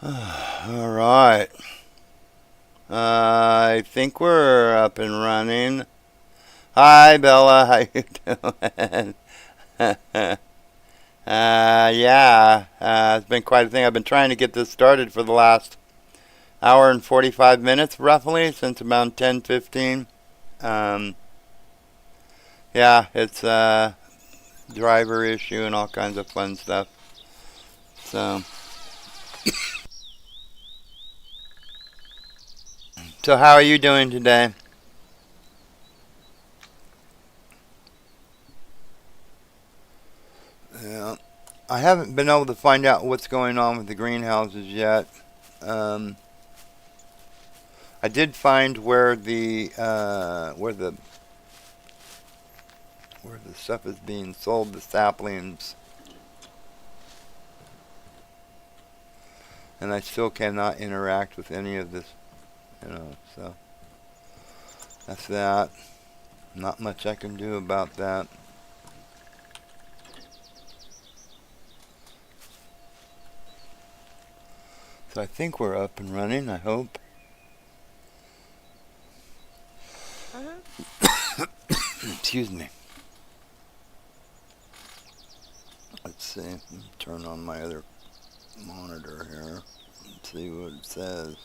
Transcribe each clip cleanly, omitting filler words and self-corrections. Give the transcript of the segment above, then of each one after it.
All right. I think we're up and running. Hi, Bella. How you doing? Yeah. It's been quite a thing. I've been trying to get this started for the last hour and 45 minutes, roughly, since about 10:15. Um, yeah, it's a driver issue and all kinds of fun stuff. So, so how are you doing today? Yeah. I haven't been able to find out what's going on with the greenhouses yet. Um, I did find where the stuff is being sold, the saplings, and I still cannot interact with any of this, So that's that. Not much I can do about that. So I think we're up and running. I hope. Excuse me. Let's see. Let me turn on my other monitor here and see what it says.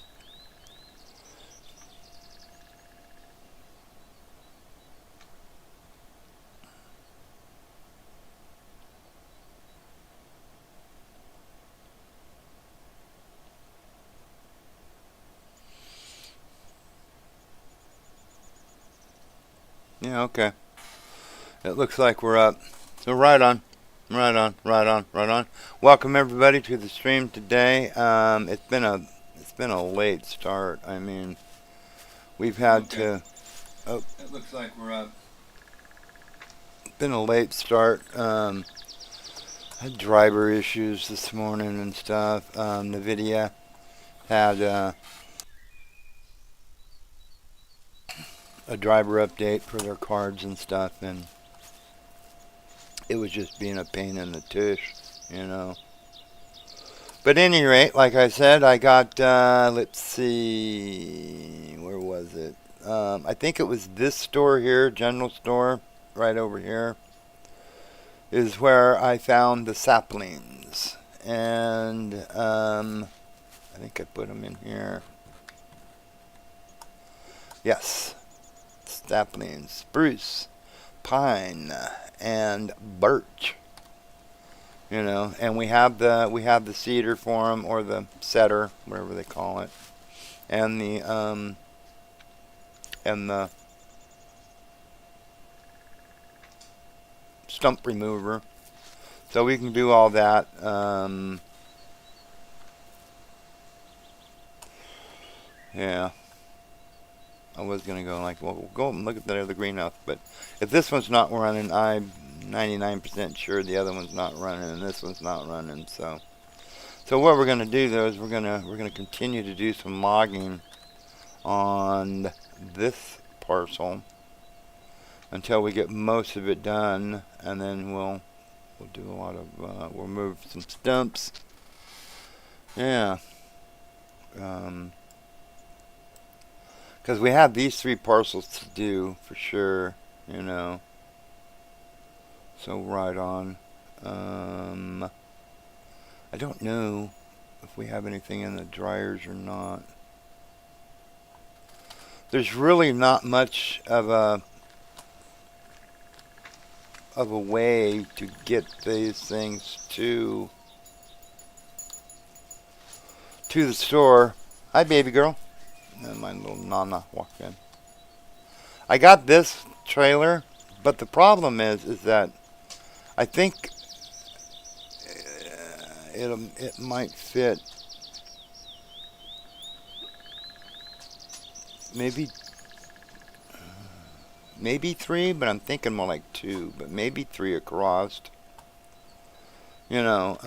Yeah, okay. It looks like we're up. So right on. Right on, right on, right on. Welcome everybody to the stream today. It's been a late start. I mean, we've had to. Oh, it looks like we're up. It's been a late start. Had driver issues this morning and stuff. Nvidia had a driver update for their cards and stuff, and it was just being a pain in the tush. But at any rate, like I said, I got, let's see, where was it? I think it was this store here, general store, right over here, is where I found the saplings. And I think I put them in here. Yes, saplings, spruce, pine, and birch. And we have the cedar for them, or the cedar, whatever they call it, and the stump remover, so we can do all that. Yeah, I was gonna go like, well, we'll go and look at that other greenhouse, but if this one's not running, I'm 99% sure the other one's not running, and this one's not running. So what we're gonna do though is we're gonna continue to do some logging on this parcel until we get most of it done, and then we'll do a lot of we'll move some stumps. Yeah, because we have these three parcels to do for sure. You know, so right on. I don't know if we have anything in the dryers or not. There's really not much of a way to get these things to the store. Hi, baby girl. And my little Nana walked in. I got this trailer, but the problem is that I think it might fit maybe maybe three, but I'm thinking more like two, but maybe three across. You know,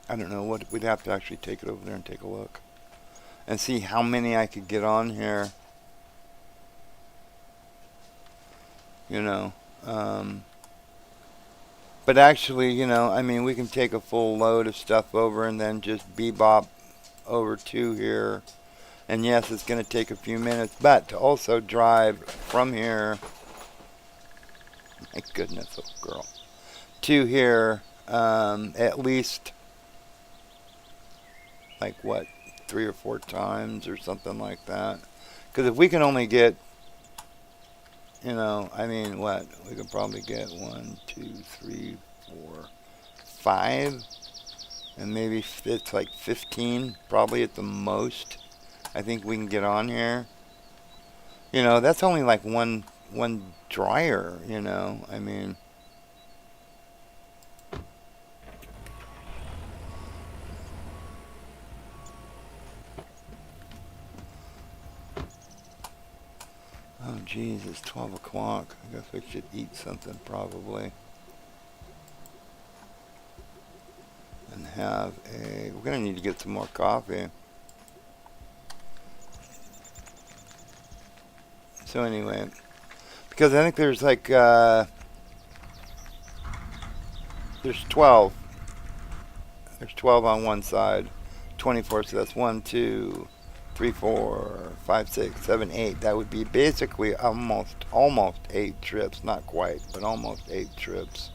I don't know what we'd have to actually take it over there and take a look and see how many I could get on here. You know, But actually, you know, I mean, we can take a full load of stuff over and then just bebop over to here. And yes, it's going to take a few minutes, but to also drive from here, my goodness, little girl, to here, at least, like what, 3 or 4 times or something like that. Because if we can only get, you know, I mean, what, we could probably get 1, 2, 3, 4, 5, and maybe it's like 15, probably at the most. I think we can get on here. You know, that's only like one dryer, you know. I mean, oh geez, it's 12 o'clock. I guess we should eat something probably. And have a, we're going to need to get some more coffee. So anyway, because I think there's like, there's 12. There's 12 on one side, 24, so that's 1, 2, 3, 4, 5, 6, 7, 8. That would be basically almost 8 trips, not quite, but almost 8 trips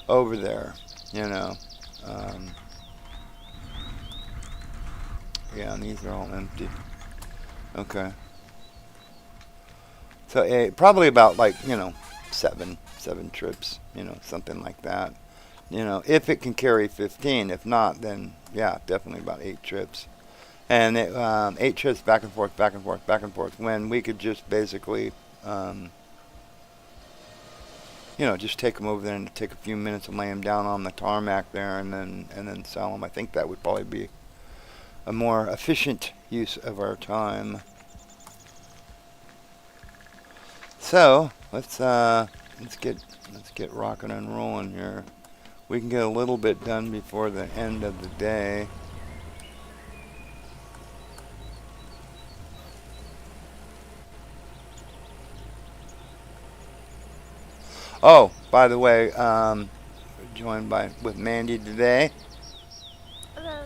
over there, you know. Um, yeah, and these are all empty. Okay. So probably about like, you know, seven trips, you know, something like that. You know, if it can carry 15. If not, then yeah, definitely about 8 trips. And 8 trips back and forth, back and forth, back and forth. When we could just basically, um, you know, just take them over there and take a few minutes and lay them down on the tarmac there, and then sell them. I think that would probably be a more efficient use of our time. So let's get rocking and rolling here. We can get a little bit done before the end of the day. Oh, by the way, joined by with Mandy today. Hello.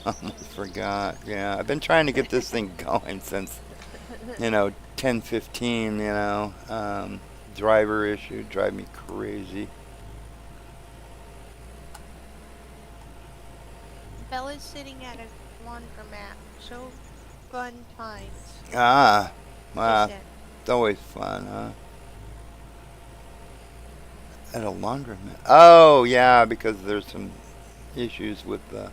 Almost forgot. Yeah, I've been trying to get this thing going since, you know, 10:15. You know, driver issue drive me crazy. Bella's sitting at a laundromat. So fun times, Ah, she wow, said. it's always fun, huh? At a laundromat. Oh, yeah, because there's some issues with the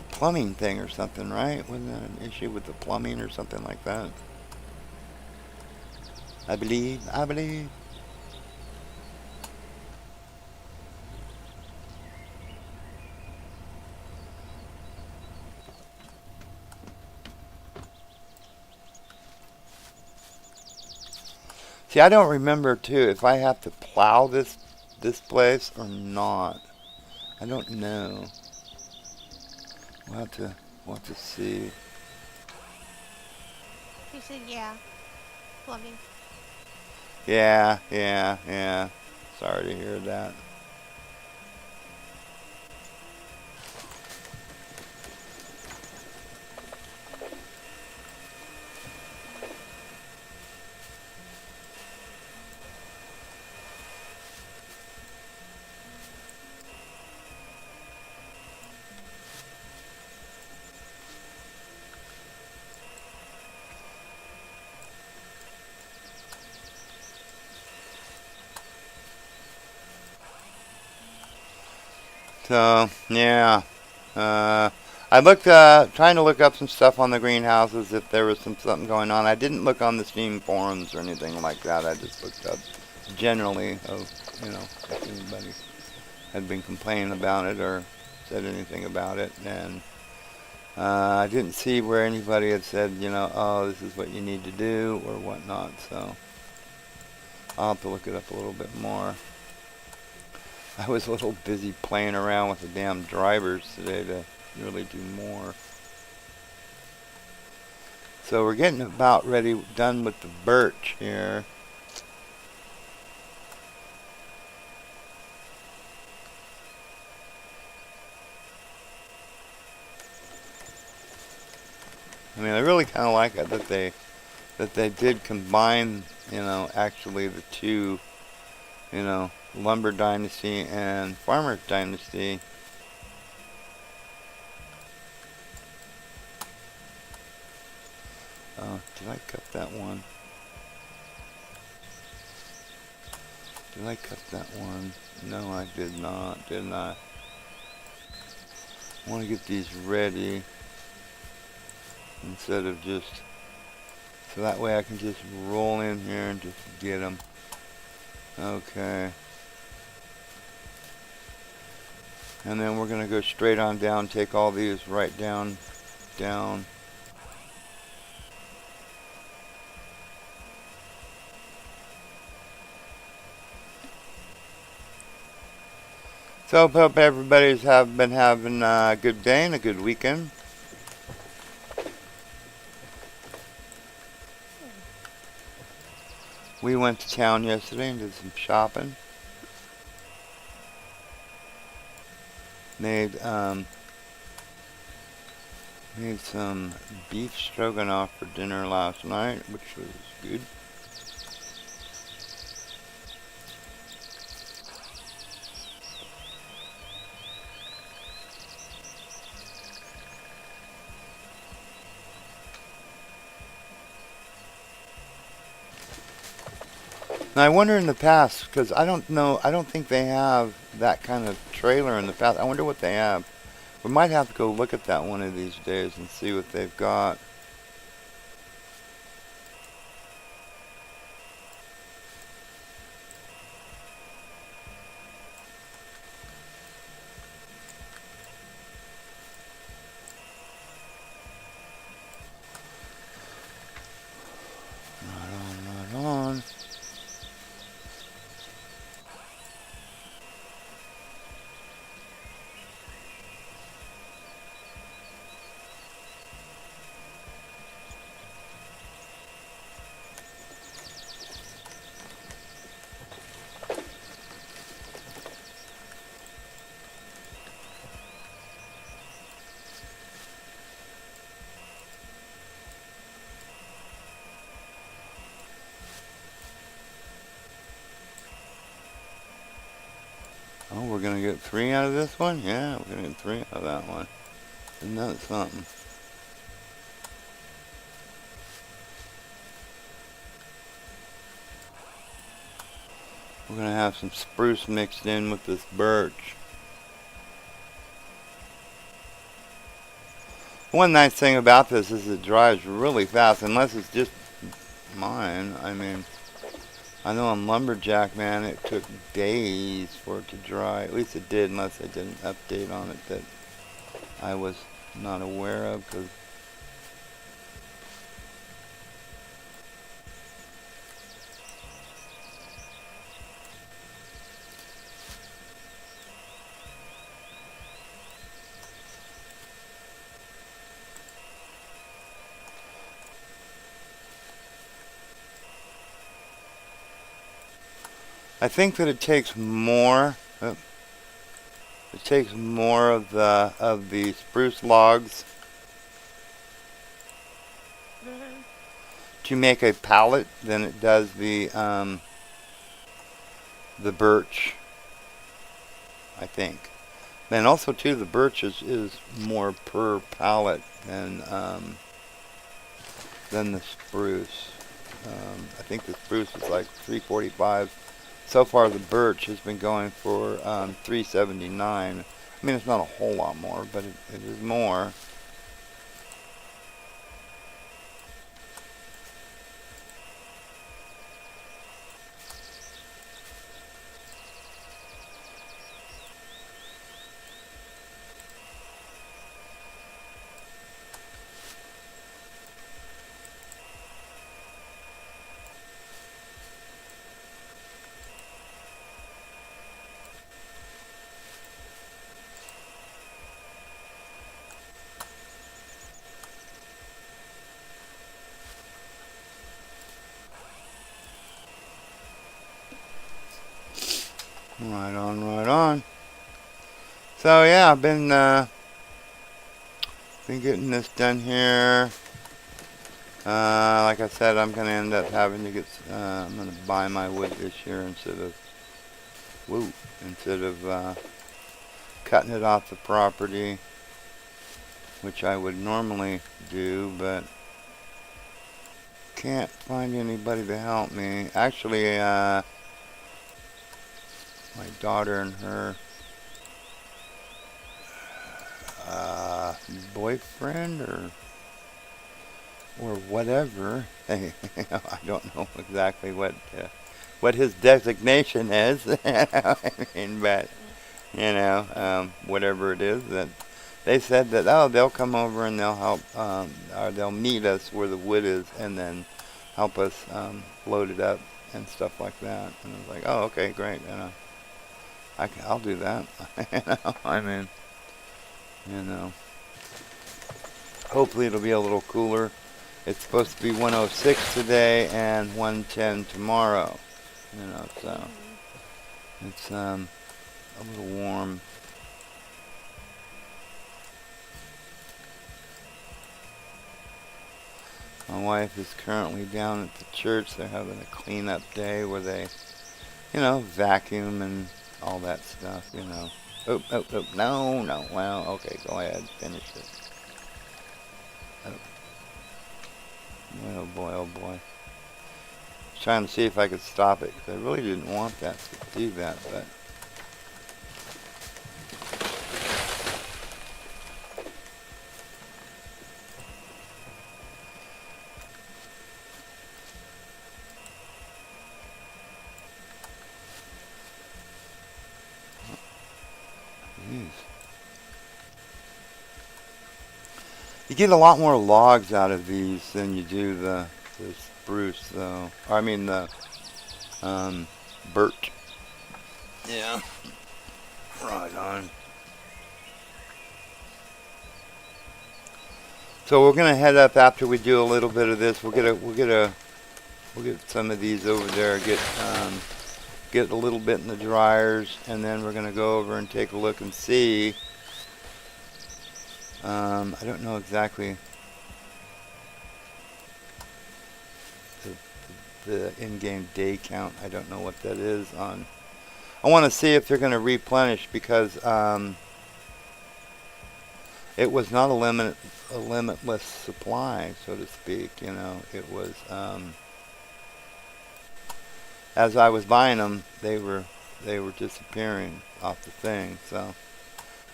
plumbing thing or something, right? Wasn't that an issue with the plumbing or something like that? I believe. I believe. See, I don't remember too if I have to plow this place or not. I don't know. We'll have to we'll have to see. She said, yeah, plumbing. Yeah, yeah, yeah. Sorry to hear that. So yeah, uh, I looked trying to look up some stuff on the greenhouses if there was something going on. I didn't look on the Steam forums or anything like that. I just looked up generally of, you know, if anybody had been complaining about it or said anything about it, and I didn't see where anybody had said, you know, oh, this is what you need to do or whatnot. So I'll have to look it up a little bit more. I was a little busy playing around with the damn drivers today to really do more. So we're getting about ready, done with the birch here. I mean, I really kind of like it that they did combine, you know, actually the two, you know, Lumber Dynasty and Farmers Dynasty. Did I cut that one? Did I cut that one? No, I did not, did I? I want to get these ready instead of just, so that way I can just roll in here and just get them. Okay. And then we're going to go straight on down, take all these right down, down. So hope everybody's been having a good day and a good weekend. We went to town yesterday and did some shopping. Made some beef stroganoff for dinner last night, which was good. Now I wonder in the past, because I don't know, I don't think they have that kind of trailer in the past. I wonder what they have. We might have to go look at that one of these days and see what they've got. Right on, right on. Oh, we're gonna get 3 out of this one? Yeah, we're gonna get 3 out of that one. Isn't that something? We're gonna have some spruce mixed in with this birch. One nice thing about this is it dries really fast, unless it's just mine. I mean, I know on Lumberjack, man, it took days for it to dry. At least it did, unless I did an update on it that I was not aware of. Cause I think that it takes more. It takes more of the spruce logs Mhm. to make a pallet than it does the birch. I think. And also too, the birch is more per pallet than the spruce. I think the spruce is like 345. So far, the birch has been going for 379. I mean, it's not a whole lot more, but it is more. Right on, right on. So yeah, I've been getting this done here. Like I said, I'm gonna end up having to get. I'm gonna buy my wood this year instead of cutting it off the property, which I would normally do, but can't find anybody to help me. Actually, my daughter and her boyfriend or whatever. I don't know exactly what his designation is. I mean, but whatever it is, that they said that they'll come over and they'll help, or they'll meet us where the wood is, and then help us load it up and stuff like that. And I was like, oh, okay, great. I'll do that. I mean, you know, hopefully it'll be a little cooler. It's supposed to be 106 today and 110 tomorrow. So it's a little warm. My wife is currently down at the church. They're having a cleanup day where they, vacuum and all that stuff, Oh, no. Well, okay, go ahead, finish it. Oh boy, oh boy. I was trying to see if I could stop it, because I really didn't want that to do that, but... Jeez. You get a lot more logs out of these than you do the spruce, though. Or, I mean, the birch. Yeah. Right on. So we're gonna head up after we do a little bit of this. We'll get some of these over there. Get a little bit in the dryers, and then we're gonna go over and take a look and see. I don't know exactly the in-game day count. I don't know what that is on. I want to see if they're going to replenish, because it was not a limitless supply, so to speak. It was as I was buying them, they were disappearing off the thing. So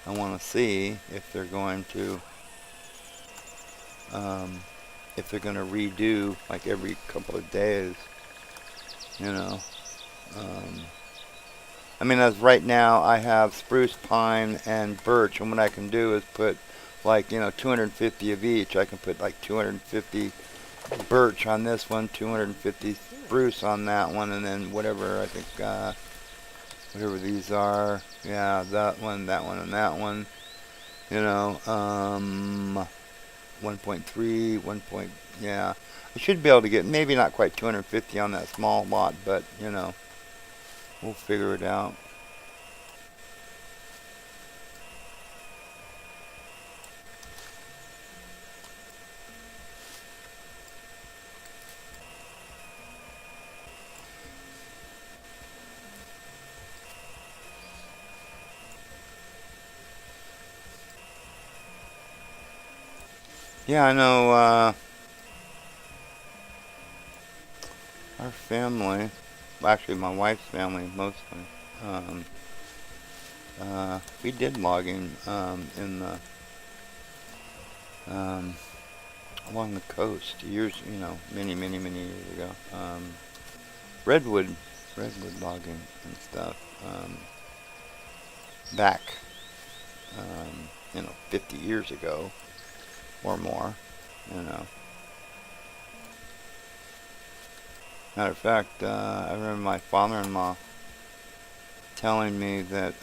I want to see if they're going to redo like every couple of days. I mean, as right now, I have spruce, pine, and birch, and what I can do is put like 250 of each. I can put like 250 birch on this one, 250 spruce on that one, and then whatever I think, whatever these are, yeah, that one, and that one, 1.3, 1. Yeah, I should be able to get maybe not quite 250 on that small lot, but we'll figure it out. Yeah, I know, our family, actually my wife's family mostly, we did logging in the along the coast years, many years ago. Redwood logging and stuff, back, 50 years ago or more, Matter of fact, I remember my father-in-law telling me that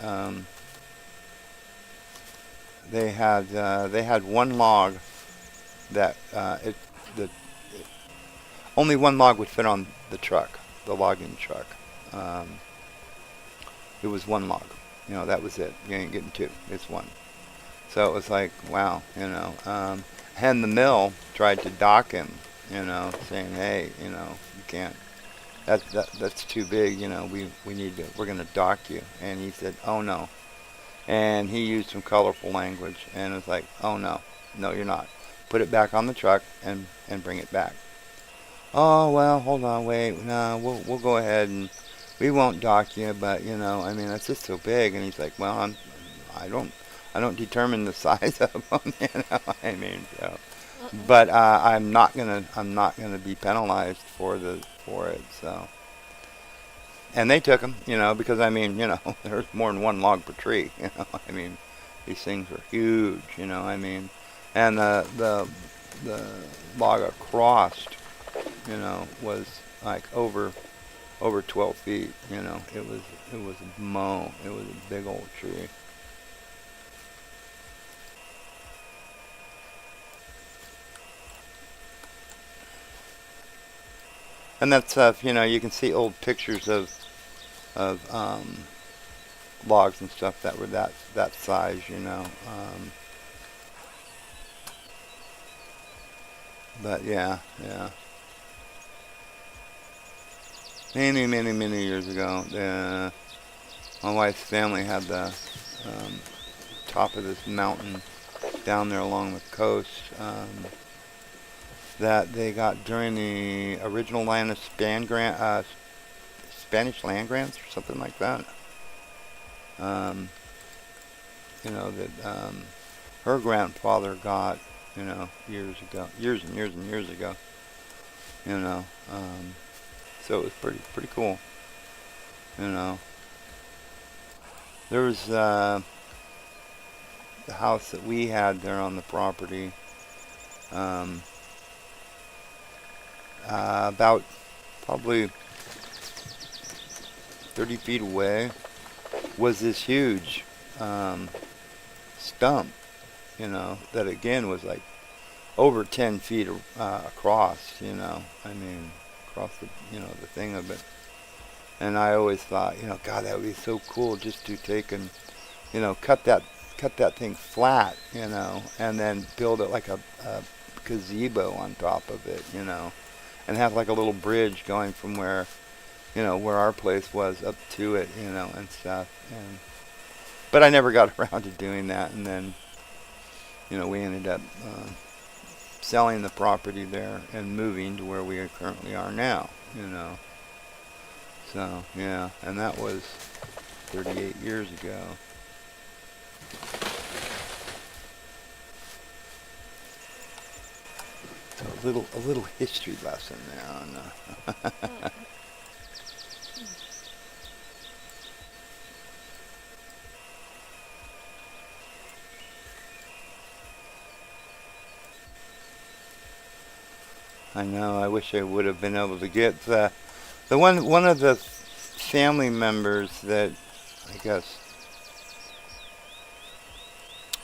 they had one log that only one log would fit on the truck, the logging truck. It was one log, that was it. You ain't getting two. It's one. So it was like, wow, and the mill tried to dock him saying, hey, you can't. That's too big. We need to. We're gonna dock you. And he said, oh no. And he used some colorful language, and it was like, oh no, no, you're not. Put it back on the truck and bring it back. Oh well, hold on, wait, no, we'll go ahead and we won't dock you, but I mean, that's just so big. And he's like, well, I don't, I don't determine the size of them, I mean, so, Uh-uh. but I'm not gonna be penalized for it, so. And they took them, because I mean, there's more than one log per tree, I mean, these things are huge, I mean, and the log across, was like over 12 feet. It was a mow. It was a big old tree. And that stuff, you can see old pictures of logs and stuff that were that size. But yeah, yeah. Many, many, many years ago, my wife's family had the um, top of this mountain down there along the coast. That they got during the original land of Spanish land grants or something like that. Um, that her grandfather got, years ago, years and years and years ago. You know, um, so it was pretty cool. You know, there was the house that we had there on the property. Um, about probably 30 feet away was this huge um, stump, that again was like over 10 feet across, I mean, across the thing of it. And I always thought, God, that would be so cool just to take and, cut that thing flat, and then build it like a gazebo on top of it, and have like a little bridge going from where our place was up to it, and stuff. But I never got around to doing that, and then, we ended up selling the property there and moving to where we currently are now, So, yeah, and that was 38 years ago. So a little history lesson there on. Mm. I know. I wish I would have been able to get the one of the family members that I guess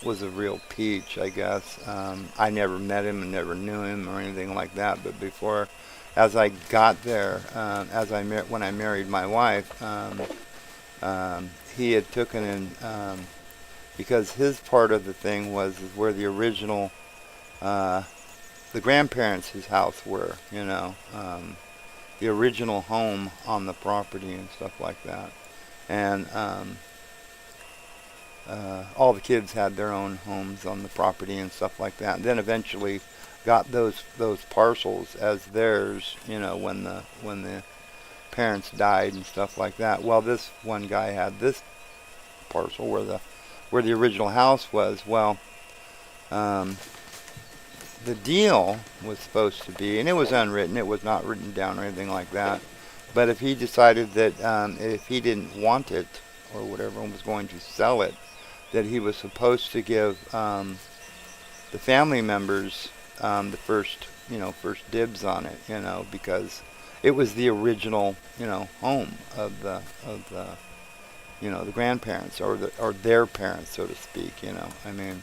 was a real peach. I guess I never met him and never knew him or anything like that. But before, as I got there, when I married my wife, he had taken in because his part of the thing was where the original the grandparents' his house were, the original home on the property and stuff like that. And all the kids had their own homes on the property and stuff like that. And then eventually got those parcels as theirs, when the parents died and stuff like that. Well, this one guy had this parcel where the original house was. Well, um, the deal was supposed to be, and it was unwritten, it was not written down or anything like that, but if he decided that if he didn't want it or whatever and was going to sell it, that he was supposed to give the family members the first dibs on it, because it was the original, home of the grandparents or their parents, so to speak, I mean.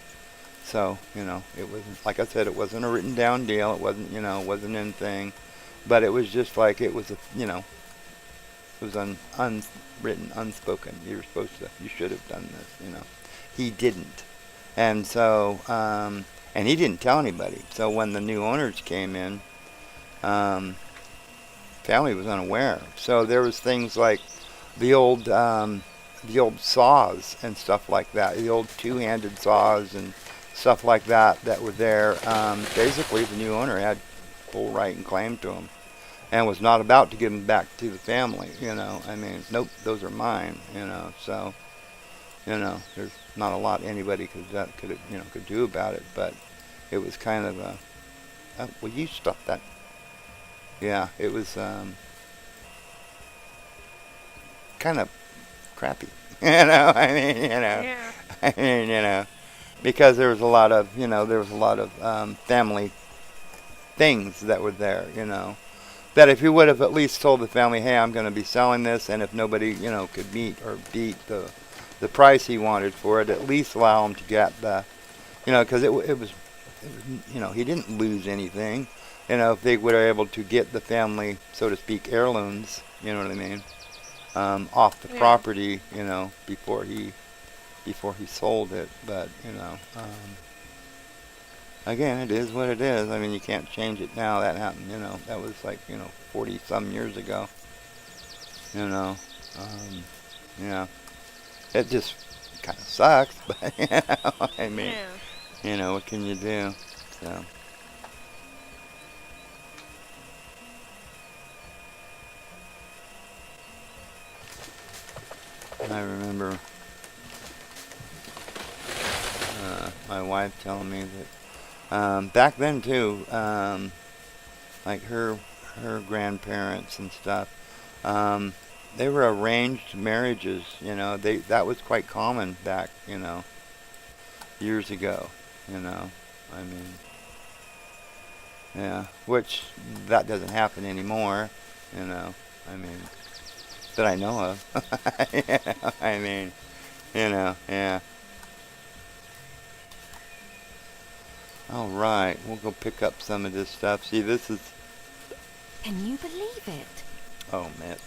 So, it wasn't, like I said, it wasn't a written down deal. It wasn't, it wasn't anything. But it was just like it was, it was unwritten, unspoken. You should have done this. He didn't. And so, and he didn't tell anybody. So when the new owners came in, um, family was unaware. So there was things like the old the old saws and stuff like that, the old two-handed saws and stuff like that that were there. Basically, the new owner had full right and claim to them, and was not about to give them back to the family. You know, I mean, nope, those are mine. You know, so there's not a lot anybody could do about it, but it was kind of a well, you stuffed that. Yeah, it was kind of crappy. Yeah. I mean, because there was a lot of, family things that were there, that if you would have at least told the family, hey, I'm going to be selling this, and if nobody, could meet or beat the price he wanted for it, at least allow him to get the, because he didn't lose anything. If they were able to get the family, so to speak, heirlooms, you know what I mean, off the Yeah. property, before he sold it. But again, it is what it is. I mean, you can't change it now. That happened, that was like 40 some years ago. You know, yeah, it just kind of sucks, but I mean, Yeah. what can you do? So. I remember my wife telling me that back then too, like her grandparents and stuff, they were arranged marriages. That was quite common back, years ago. I mean, yeah, which that doesn't happen anymore. I mean, that I know of. I mean, yeah. All right, we'll go pick up some of this stuff. See, this is. Can you believe it? Oh man,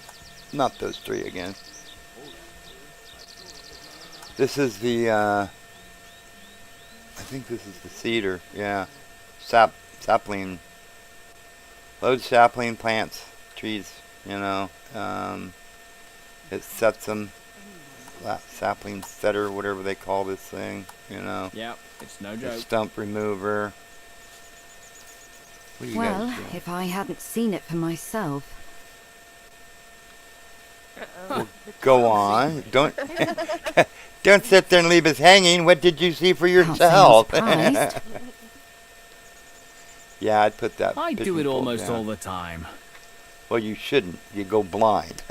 not those three again. This is the. I think this is the cedar. Yeah, sapling. Load sapling plants, trees. It sets them. Sapling setter, whatever they call this thing. Yep, it's no The joke. stump remover. What do you Well, guys do? if I hadn't seen it for myself. Uh-oh. Go on. Don't sit there and leave us hanging. What did you see for Can't say I'm yourself? surprised. Yeah, I'd put that. I do fishing it pole almost down. all the time. Well, you shouldn't. You go blind.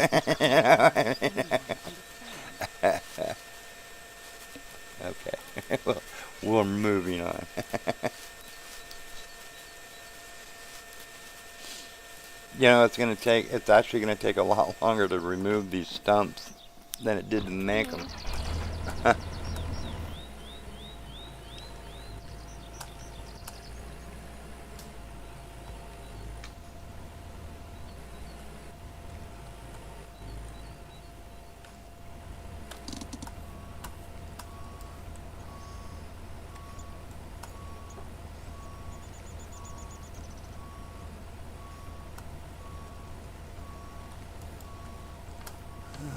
Okay. Well, we're moving on. It's actually gonna take a lot longer to remove these stumps than it did to make them.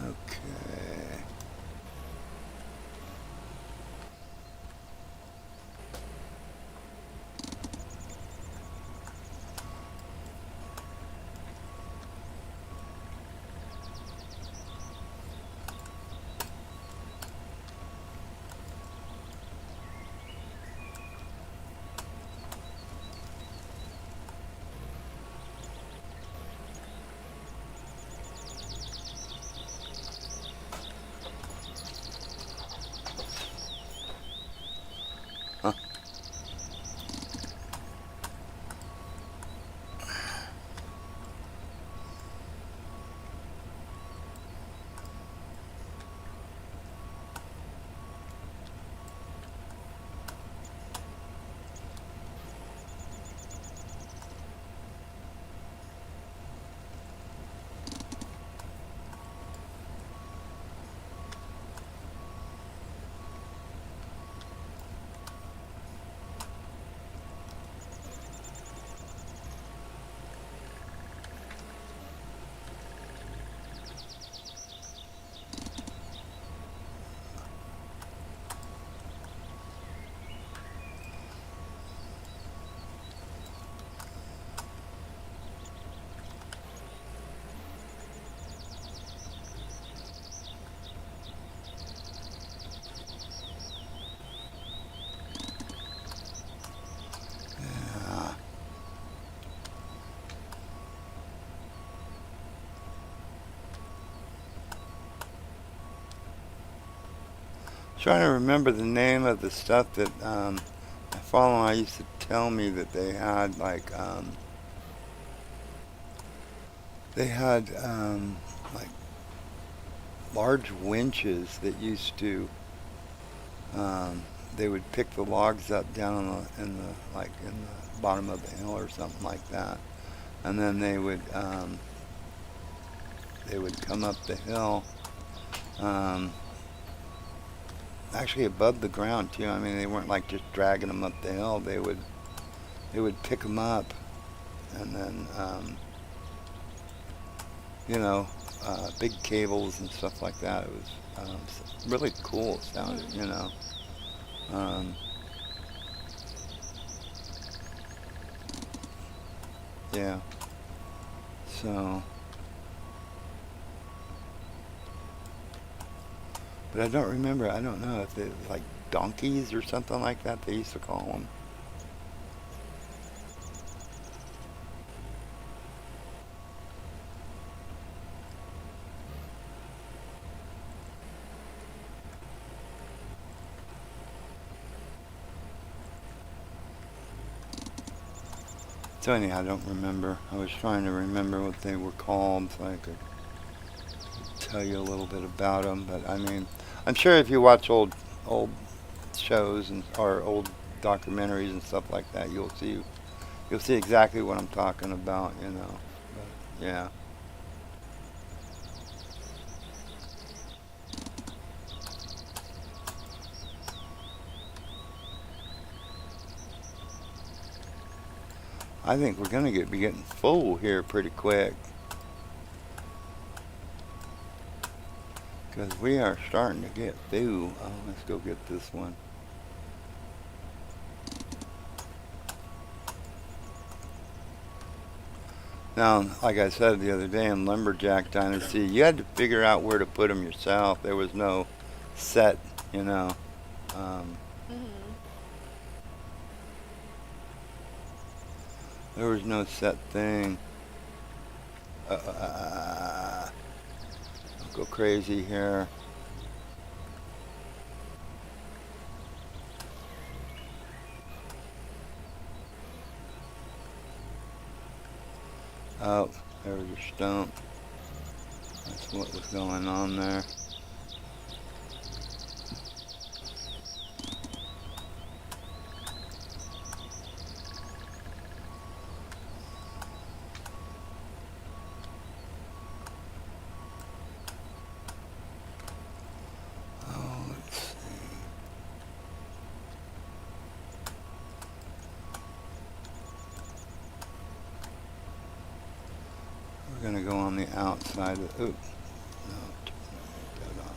Okay. trying to remember the name of the stuff that my father-in-law used to tell me that they had, like, like large winches that used to, they would pick the logs up down in the bottom of the hill or something like that, and then they would come up the hill, actually above the ground too. I mean, they weren't like just dragging them up the hill. They would pick them up, and then you know, big cables and stuff like that. It was really cool sounding, you know. Yeah. So, but I don't remember. I don't know if it was like donkeys or something like that. They used to call them. So anyhow, I don't remember. I was trying to remember what they were called so I could tell you a little bit about them. But I mean, I'm sure if you watch old shows or old documentaries and stuff like that, you'll see exactly what I'm talking about. You know. But, yeah. I think we're gonna be getting full here pretty quick, because we are starting to get through. Oh, let's go get this one. Now, like I said the other day in Lumberjack Dynasty, you had to figure out where to put them yourself. There was no set, you know. There was no set thing. I'll go crazy here. Oh, there was a stump. That's what was going on there. We're going to go on the outside. Ooh, no, that off.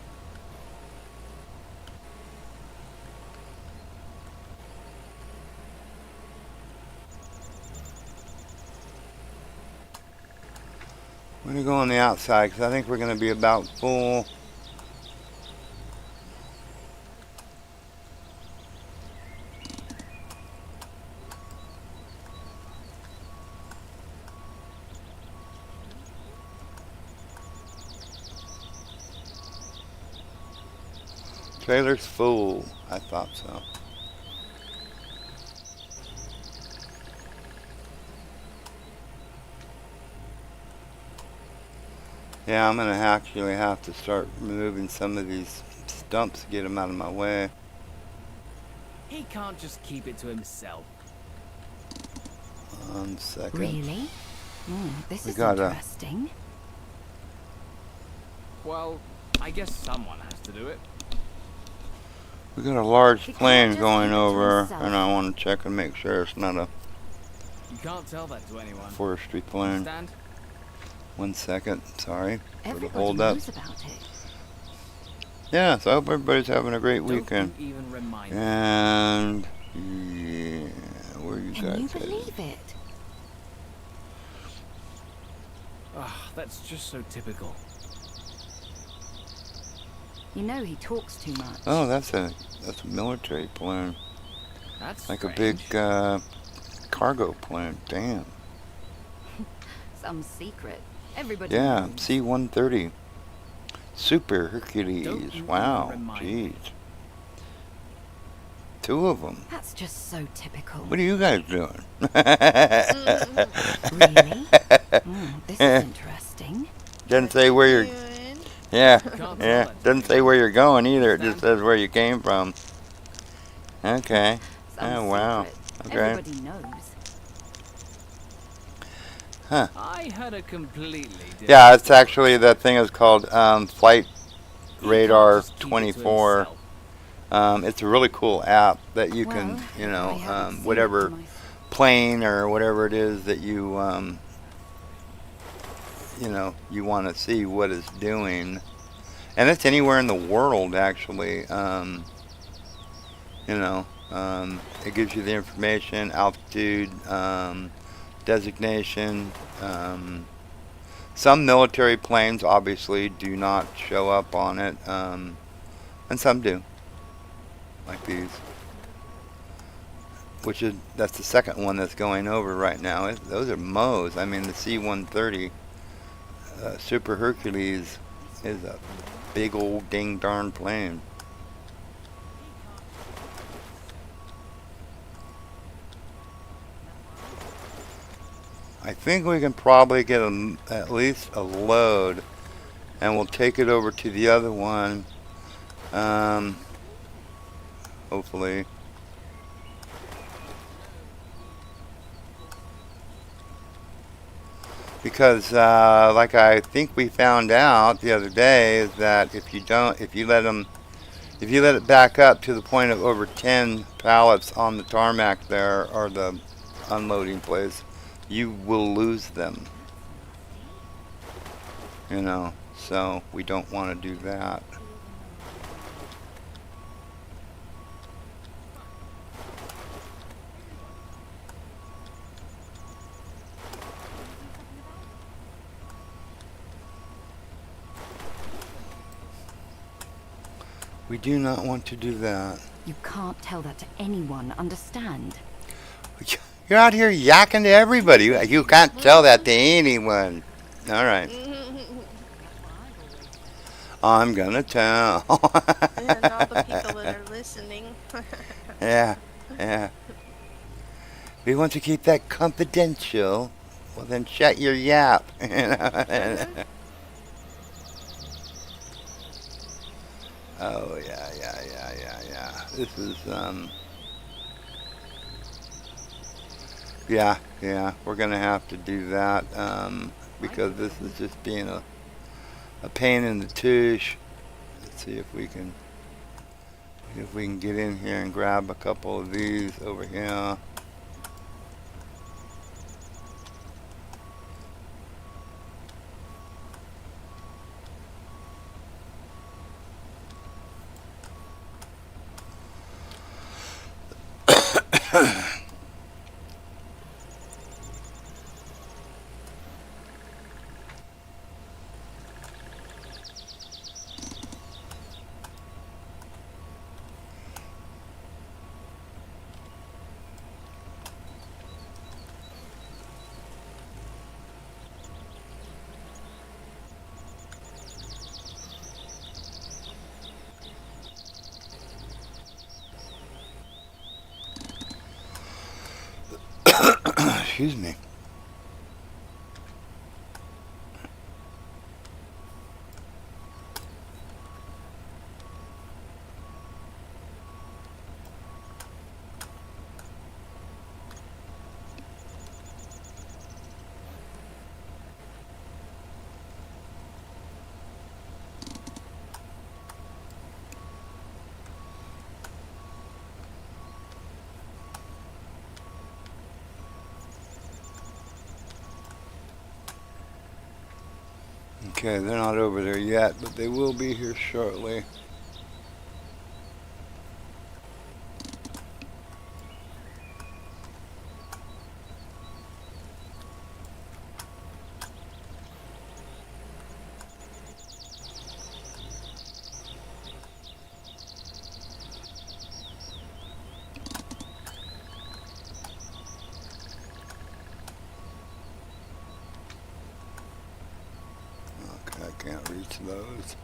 We're going to go on the outside because I think we're going to be about full. Trailer's full. I thought so. Yeah, I'm going to actually have to start removing some of these stumps to get them out of my way. He can't just keep it to himself. 1 second. Really? This We is got a- interesting. Well, I guess someone has to do it. We got a large You can't plane just going keep it to over, yourself. and I want to check and make sure it's not a You can't tell that to anyone. forestry plane. Understand? 1 second. Sorry for the Everybody hold up. knows about it. Yeah, so I hope everybody's having a great Don't weekend. you even remind me. And yeah, where you Can guys you headed? believe it? That's just so typical. You know he talks too much. Oh, that's a military plane, That's like strange. a big cargo plane. Damn. Some secret. Everybody Yeah, knows. C-130, Super Don't Hercules. you Wow, even remind jeez. me. 2 of them. That's just so typical. What are you guys doing? Really? This is interesting. Doesn't say where you're. Doing? Yeah, Can't yeah. tell it. Doesn't say where you're going either. It just says where you came from. Okay. Some Oh, wow. secret. Okay. Everybody knows. Huh. I had a completely different Yeah, it's story. actually, that thing is called Flight He can't Radar just keep it to 24. himself. It's a really cool app that you can, Well, you I know, haven't seen it whatever for myself. plane or whatever it is that you you want to see what it's doing. And it's anywhere in the world, actually. It gives you the information, altitude, designation. Some military planes obviously do not show up on it, and some do, like these. That's the second one that's going over right now. Those are Mo's. I mean, the C-130 Super Hercules is a big old ding darn plane. I think we can probably get at least a load, and we'll take it over to the other one. Hopefully. Because, like I think we found out the other day, is that if you let it back up to the point of over 10 pallets on the tarmac there, or the unloading place, you will lose them. So we don't want to do that. We do not want to do that. You can't tell that to anyone, understand? You're out here yakking to everybody. You can't tell that to anyone. All right. I'm gonna tell. And all the people that are listening. Yeah, yeah. We want to keep that confidential. Well, then shut your yap. Oh, yeah. This is, yeah, we're going to have to do that, because this is just being a pain in the tush. Let's see if we can get in here and grab a couple of these over here. Excuse me. Okay, they're not over there yet, but they will be here shortly. Okay, I can't reach those.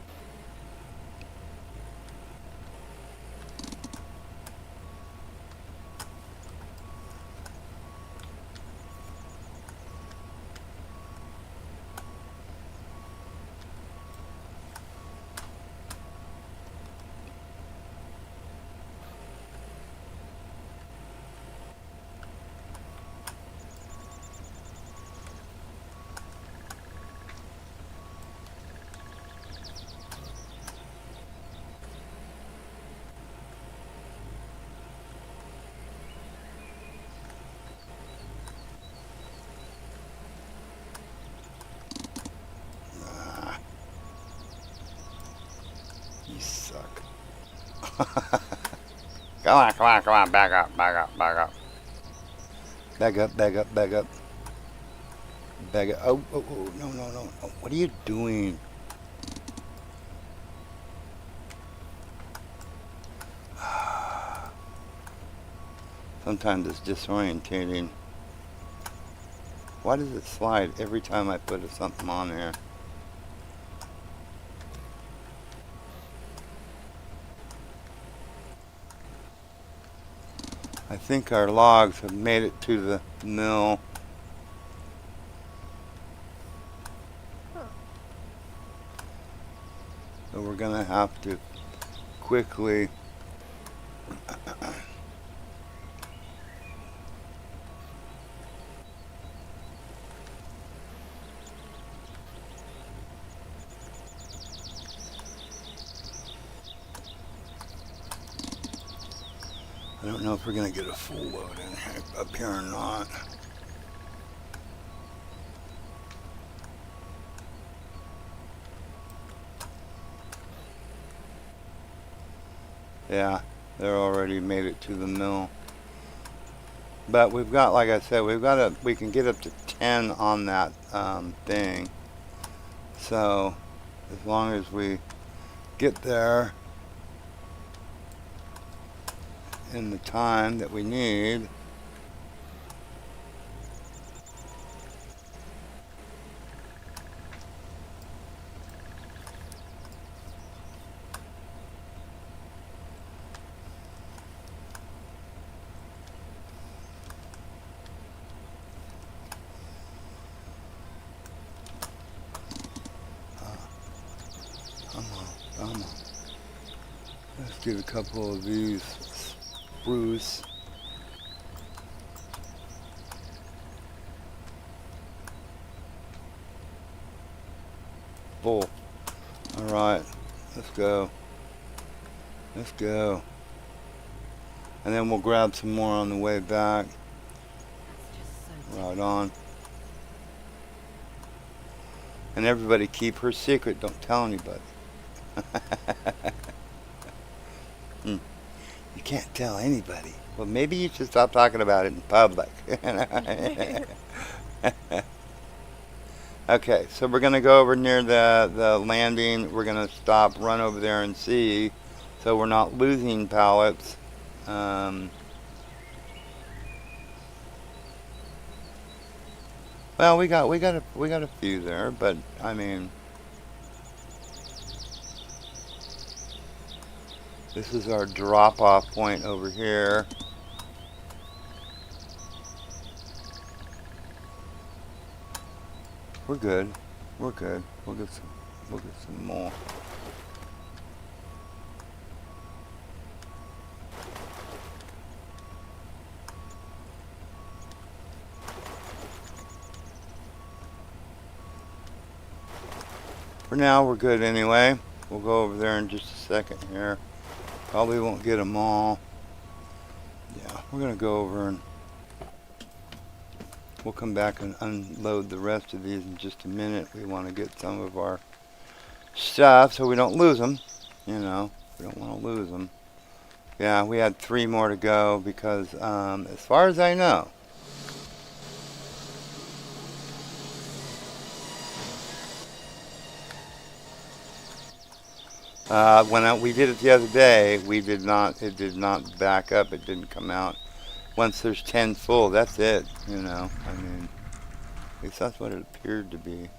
Come on, come on, come on. Back up, back up, back up. Back up, back up, back up. Back up. Oh, oh, oh, no, no, no, no. What are you doing? Sometimes it's disorientating. Why does it slide every time I put something on there? I think our logs have made it to the mill. Huh. So we're gonna have to quickly I don't know if we're gonna get a full load in here, up here or not. Yeah, they're already made it to the mill. But we've got, like I said, we can get up to 10 on that thing. So as long as we get there in the time that we need. Come on, come on. Let's get a couple of these spruce. Full. All right, let's go. Let's go. And then we'll grab some more on the way back. That's just so Right on. And everybody keep her secret. Don't tell anybody. You can't tell anybody. Well, maybe you should stop talking about it in public. Okay, so we're going to go over near the landing. We're going to stop, run over there and see. So we're not losing pallets. Well, we got a few there, but I mean, this is our drop-off point over here. We're good. We're good. We'll get some more. For now, we're good anyway. We'll go over there in just a second here. Probably won't get them all. Yeah, we're gonna go over and we'll come back and unload the rest of these in just a minute. We want to get some of our stuff so we don't lose them. You know, we don't want to lose them. Yeah, we had 3 more to go because, as far as I know, when we did it the other day, it did not back up. It didn't come out. Once there's 10 full, that's it. You know, I mean, at least that's what it appeared to be.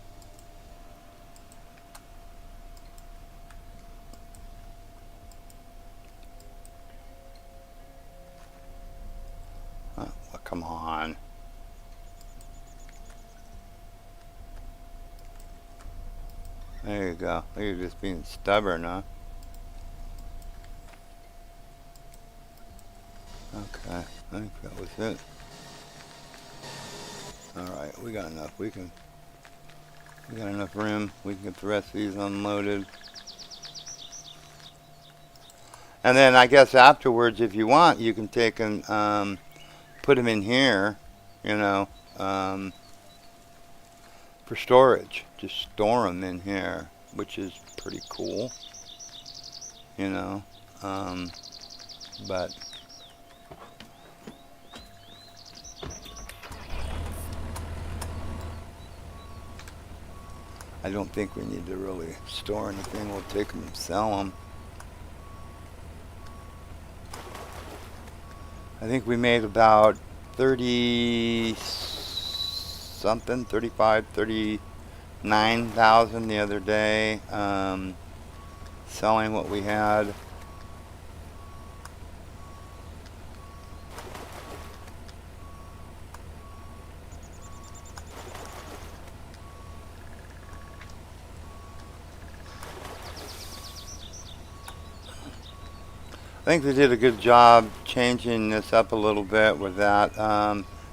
Well, come on. There you go. You're just being stubborn, huh? Okay, I think that was it. Alright, we got enough. We got enough room. We can get the rest of these unloaded. And then I guess afterwards, if you want, you can take and put them in here, you know, for storage. Just store them in here, which is pretty cool, you know. But I don't think we need to really store anything. We'll take them and sell them. I think we made about 30 something, 35, 39,000 the other day, selling what we had. I think they did a good job changing this up a little bit with that,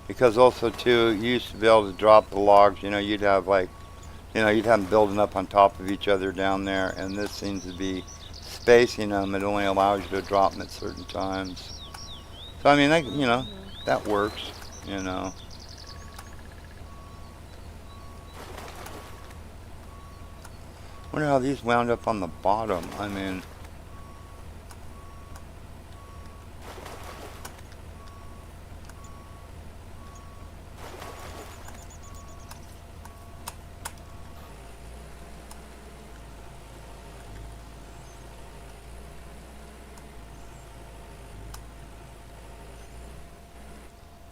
because also too, you used to be able to drop the logs. You'd have like, you'd have them building up on top of each other down there, and this seems to be spacing them. It only allows you to drop them at certain times. So I mean, that works. Wonder how these wound up on the bottom. I mean.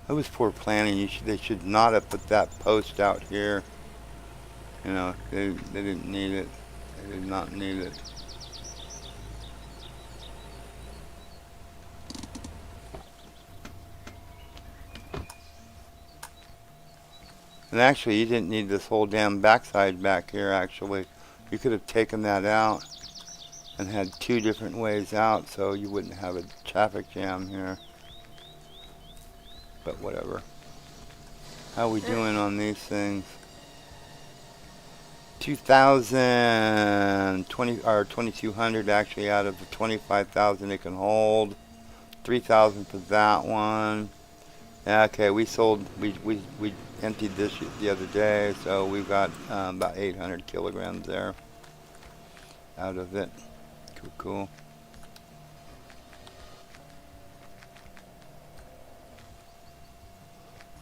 That was poor planning. They should not have put that post out here. They didn't need it. They did not need it. And actually, you didn't need this whole damn backside back here, actually. You could have taken that out and had two different ways out so you wouldn't have a traffic jam here. But whatever. How are we doing on these things? 2,020 or 2,200 actually out of the 25,000 it can hold. 3,000 for that one. Yeah, okay, we emptied this the other day, so we've got about 800 kilograms there out of it. Cool.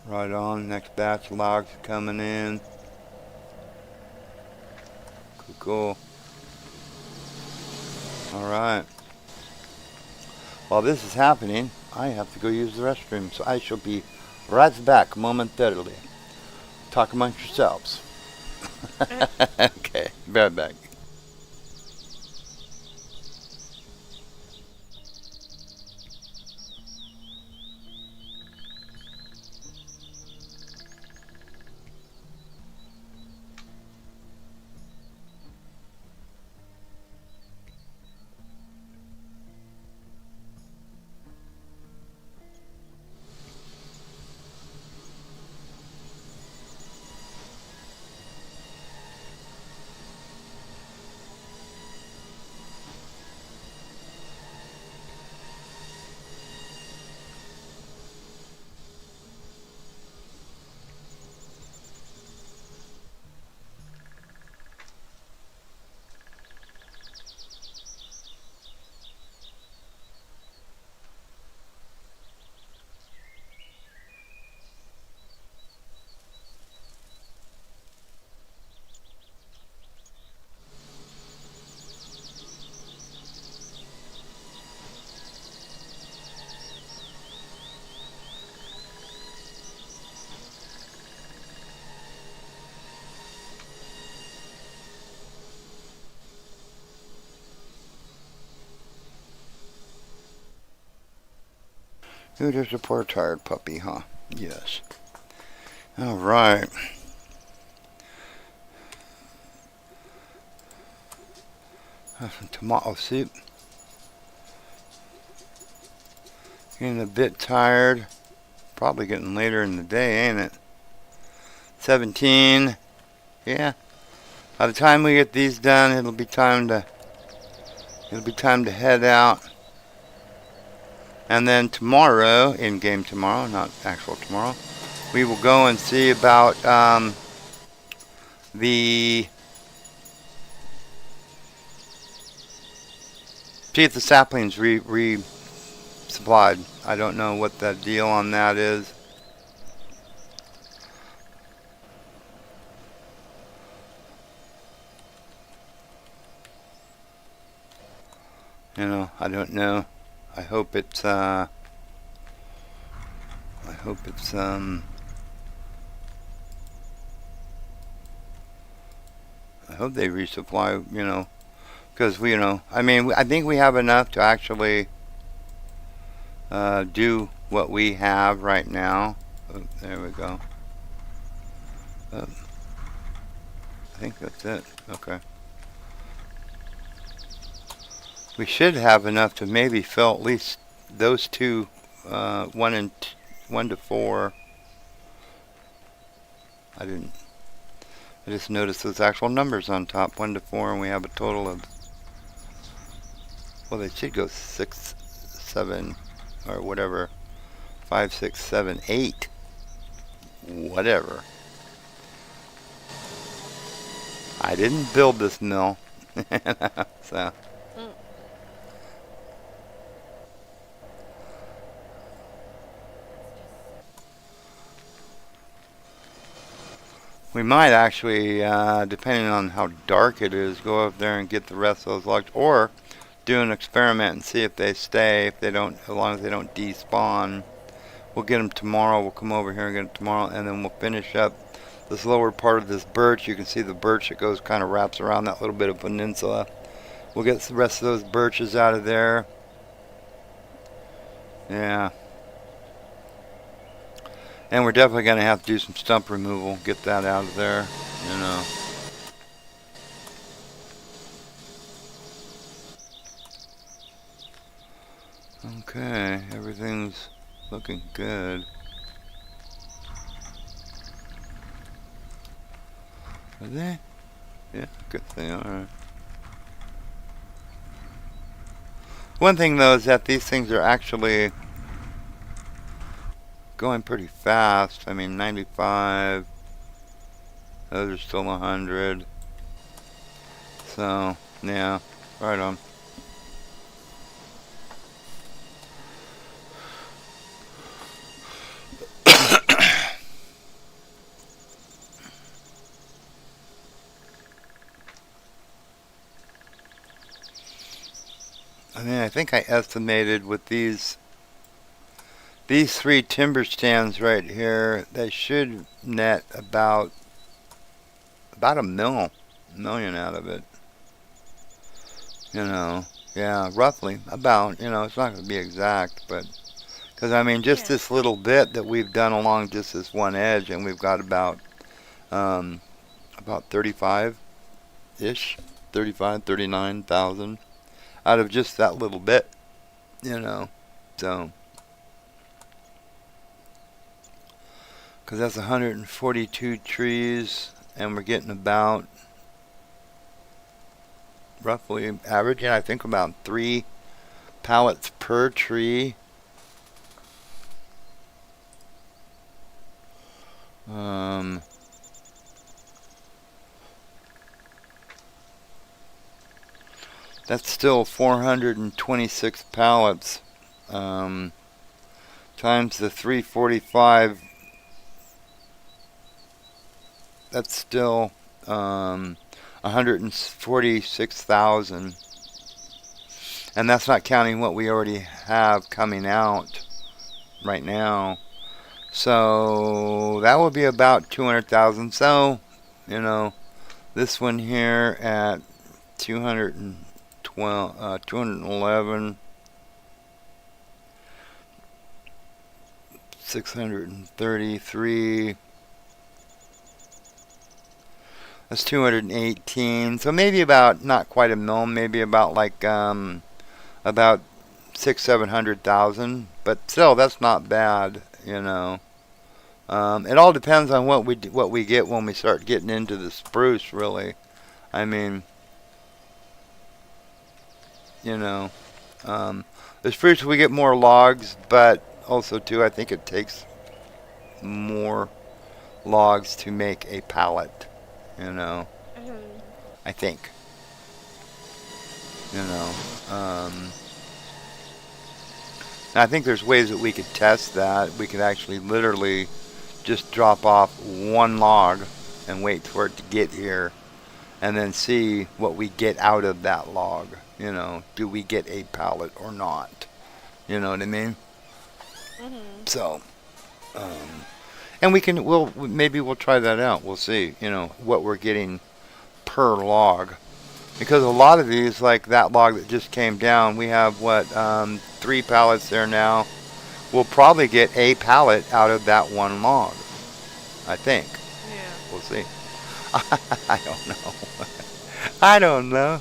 Right on, next batch logs coming in. Cool. Alright. While this is happening, I have to go use the restroom, so I shall be right back momentarily. Talk amongst yourselves. Okay, be right back. Ooh, there's a poor tired puppy, huh? Yes. Alright. Some tomato soup. Getting a bit tired. Probably getting later in the day, ain't it? 17. Yeah. By the time we get these done, it'll be time to head out. And then tomorrow, in-game tomorrow, not actual tomorrow, we will go and see about the See if the saplings supplied. I don't know what the deal on that is. You know, I don't know. I hope it's I hope it's I hope they resupply, you know, because we, you know, I mean, I think we have enough to actually do what we have right now. Oh, there we go. I think that's it. Okay. We should have enough to maybe fill at least those two, 1 to 4. I just noticed those actual numbers on top, 1 to 4, and we have a total of, well, they should go 6, 7, or whatever, 5, 6, 7, 8, whatever. I didn't build this mill, so. We might actually, depending on how dark it is, go up there and get the rest of those logs, or do an experiment and see if they stay. If they don't, as long as they don't despawn, we'll get them tomorrow. We'll come over here and get them tomorrow, and then we'll finish up this lower part of this birch. You can see the birch that goes kind of wraps around that little bit of peninsula. We'll get the rest of those birches out of there. Yeah. And we're definitely going to have to do some stump removal, get that out of there, you know. Okay, everything's looking good. Are they? Yeah, good they are. One thing though is that these things are actually going pretty fast. I mean, 95. Those are still 100. So, yeah, right on. I mean, I think I estimated with these 3 timber stands right here, they should net about a million out of it. You know, yeah, roughly about. You know, it's not going to be exact, but because I mean, just this little bit that we've done along just this one edge, and we've got about 35-ish, 39,000 out of just that little bit. You know, so. Because that's 142 trees, and we're getting about, roughly averaging, I think, about 3 pallets per tree. That's still 426 pallets times the 345. That's still 146,000, and that's not counting what we already have coming out right now. So that will be about 200,000. So, you know, this one here at 211, 633. That's 218. So maybe about, not quite a mil, maybe about like about 600,000-700,000. But still, that's not bad, you know. It all depends on what we get when we start getting into the spruce, really. I mean, you know, the spruce we get more logs, but also too, I think it takes more logs to make a pallet. You know, I think, you know. And I think there's ways that we could test that. We could actually literally just drop off one log and wait for it to get here and then see what we get out of that log. You know, do we get a pallet or not? You know what I mean? Mhm. So, um, and maybe we'll try that out. We'll see, you know, what we're getting per log. Because a lot of these, like that log that just came down, we have what, 3 pallets there now. We'll probably get a pallet out of that one log. I think. Yeah. We'll see. I don't know. I don't know.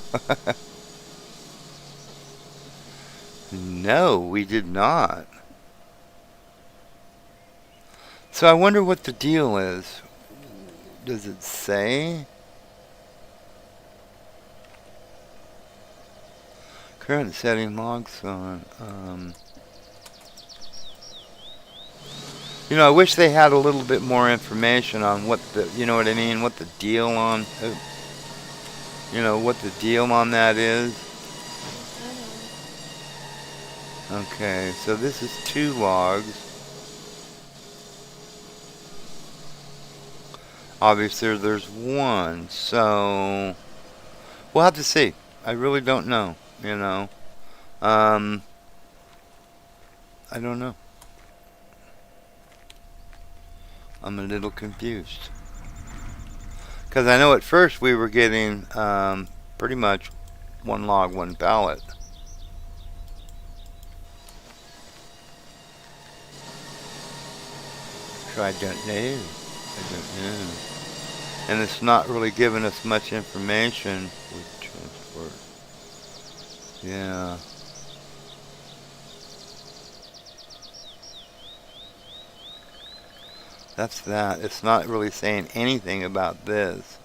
No, we did not. So I wonder what the deal is. Does it say? Current setting logs on. You know, I wish they had a little bit more information on what the, you know what I mean, what the deal on, you know, what the deal on that is. Mhm. Okay, so this is 2 logs. Obviously, there's 1, so we'll have to see. I really don't know, you know. I don't know. I'm a little confused. Because I know at first we were getting pretty much 1 log, 1 pallet. So I don't know. I don't know. And it's not really giving us much information with transport. Yeah. That's that. It's not really saying anything about this.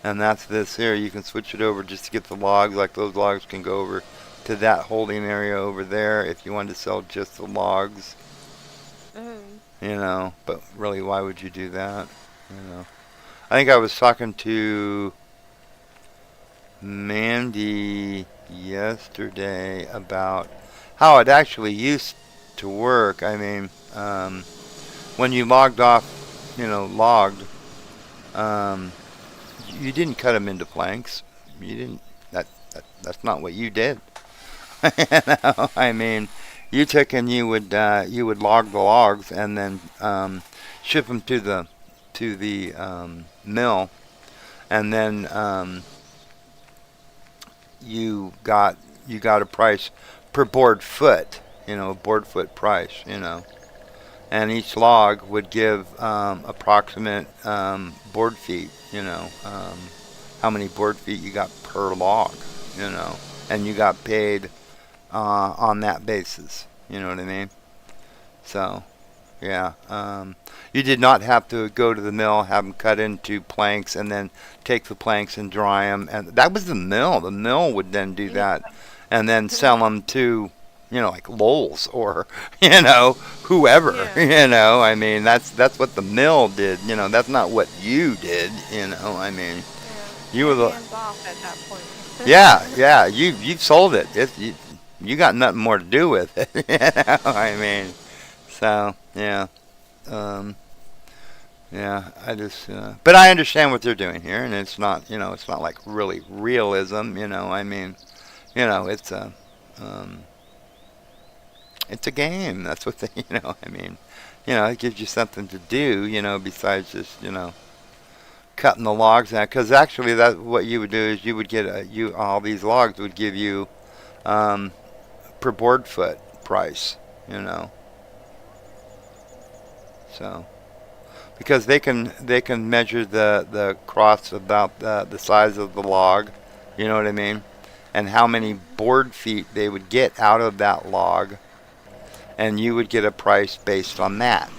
And that's this here. You can switch it over just to get the logs. Like those logs can go over to that holding area over there if you wanted to sell just the logs. Mhm. You know, but really, why would you do that? You know, I think I was talking to Mandy yesterday about how it actually used to work. I mean, when you logged off, you know, logged, um, you didn't cut them into planks. You didn't. That's not what you did. You know, I mean, you took and you would log the logs and then ship them to the mill, and then you got a price per board foot. You know, a board foot price. You know, and each log would give approximate board feet. You know, how many board feet you got per log. You know, and you got paid on that basis. You know what I mean? So, yeah. You did not have to go to the mill, have them cut into planks, and then take the planks and dry them. And that was the mill. The mill would then do that, and then sell them to, you know, like Lowell's or, you know, whoever. Yeah. You know, I mean, that's what the mill did. You know, that's not what you did. You know, I mean, Yeah. you were You're the hands off at that point. yeah. You sold it. You got nothing more to do with it. You know, I mean, so yeah, um, yeah. I just, but I understand what they're doing here, and it's not, you know, it's not like really realism. You know, I mean, you know, um, it's a game. That's what they, you know, I mean, you know, it gives you something to do. You know, besides just, you know, cutting the logs out. Because actually, that what you would do is you would get all these logs would give you um, per board foot price, you know. So because they can measure the cross about the size of the log, you know what I mean, and how many board feet they would get out of that log, and you would get a price based on that,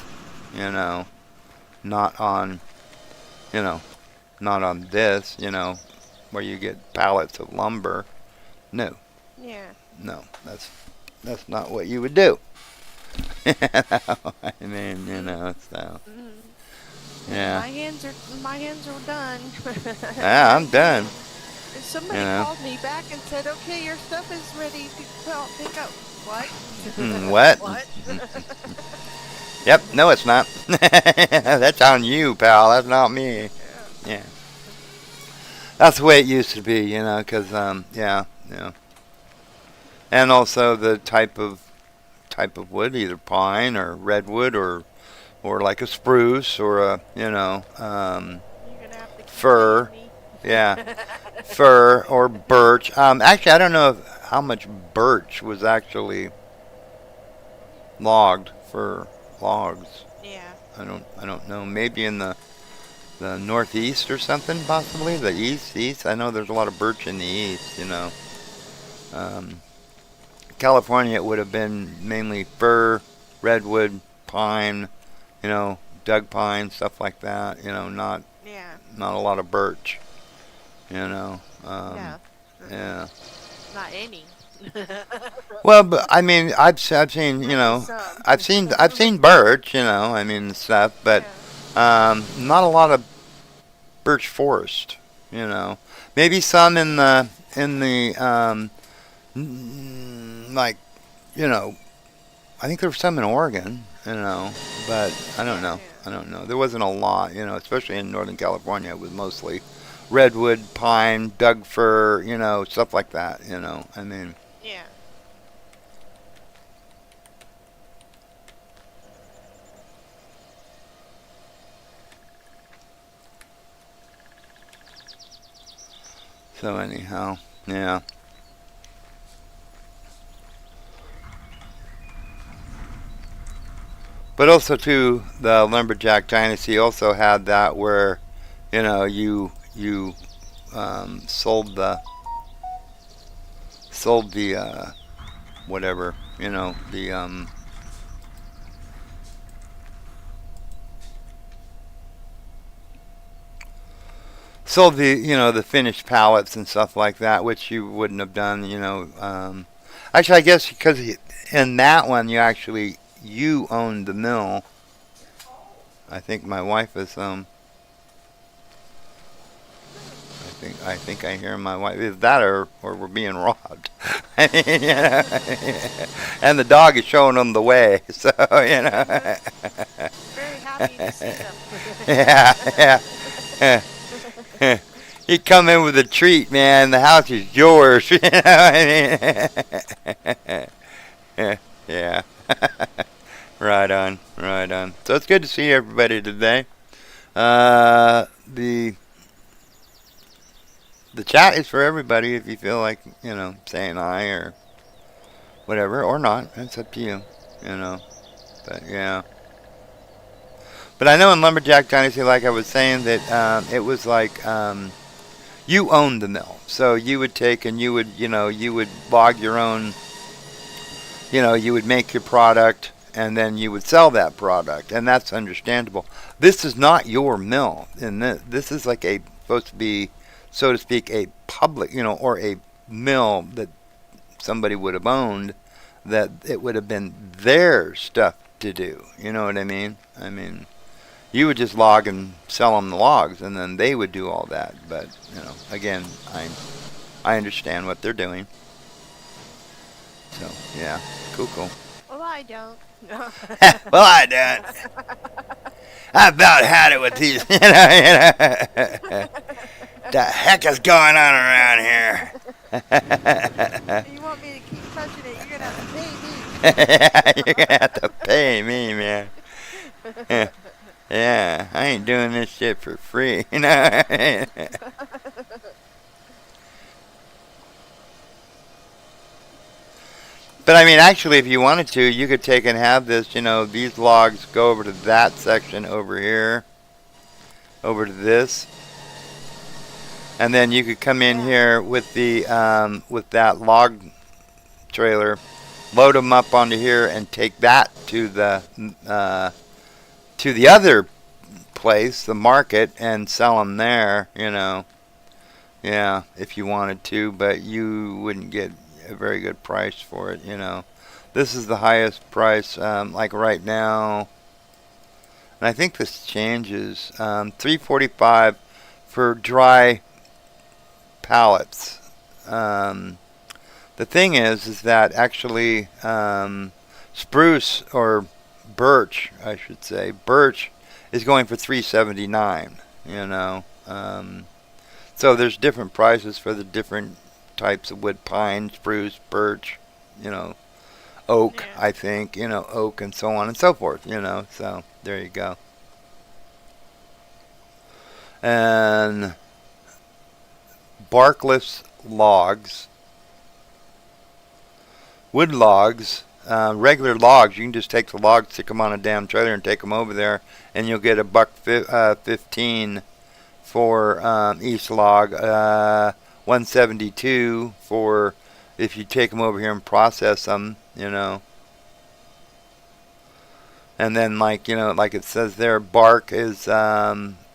you know, not on, you know, not on this, you know, where you get pallets of lumber. No, Yeah. no, that's not what you would do. You know, I mean, you know, so Mhm. Yeah. My hands are done. Yeah, I'm done. And You somebody know. called me back and said, "Okay, your stuff is ready to pick up." What? What? What? Yep. No, it's not. That's on you, pal. That's not me. Yeah. Yeah. That's the way it used to be, because yeah. And also the type of wood, either pine or redwood or like a spruce or a You're gonna have to keep fir. paying me. Yeah, fir or birch. Actually, I don't know how much birch was actually logged for logs. Yeah. I don't know. Maybe in the northeast or something, possibly the east. I know there's a lot of birch in the east. Um, California, it would have been mainly fir, redwood, pine. Doug pine, stuff like that. Yeah. Not a lot of birch. You know. No. Mm-mm. Yeah. Not any. Well, but I mean, I've seen, Maybe some. I've seen birch, I mean stuff, but Yeah. not a lot of birch forest. Maybe some like, you know, I think there was some in Oregon, but I don't Yeah. know. Yeah. I don't know. There wasn't a lot, especially in Northern California. It was mostly redwood, pine, Doug fir, stuff like that. I mean. Yeah. So anyhow, yeah. But also too, the lumberjack dynasty also had that where, you sold the whatever, the sold the finished pallets and stuff like that, which you wouldn't have done. Actually, I guess because in that one you owned the mill. I think my wife is I think I hear my wife. Is that or we're being robbed? I mean, and the dog is showing them the way. So Very happy to see them. yeah, yeah. You come in with a treat, man. The house is yours. I mean, yeah. Right on, right on. So it's good to see everybody today. The chat is for everybody if you feel like, saying hi or whatever, or not. It's up to you, you know. But yeah. But I know in Lumberjack Dynasty, like I was saying, that it was like you owned the mill. So you would take and you would log your own, you would make your product and then you would sell that product. And that's understandable. This is not your mill. And this is like supposed to be, so to speak, a public, or a mill that somebody would have owned, that it would have been their stuff to do. You know what I mean? I mean, you would just log and sell them the logs, and then they would do all that. But again, I understand what they're doing. So yeah, cool. Well, I don't. Well, I don't. I about had it with these. The heck is going on around here? You want me to keep touching it? You're gonna have to pay me. Yeah, you're gonna have to pay me, man. Yeah, I ain't doing this shit for free, But I mean, actually, if you wanted to, you could take and have this, these logs go over to that section over here, over to this, and then you could come in here with with that log trailer, load them up onto here, and take that to the other place, the market, and sell them there. Yeah, if you wanted to, but you wouldn't get a very good price for it. This is the highest price, like right now. And I think this changes. 345 for dry pallets. The thing is that actually spruce or birch, I should say, birch is going for 379. You know, so there's different prices for the different types of wood: pine, spruce, birch. You know, oak. Yeah. I think oak and so on and so forth. So there you go. And barkless logs, wood logs, regular logs. You can just take the logs, stick them on a damn trailer, and take them over there, and you'll get $1.15 for each log. 172 for if you take them over here and process them. And then like it says there, bark is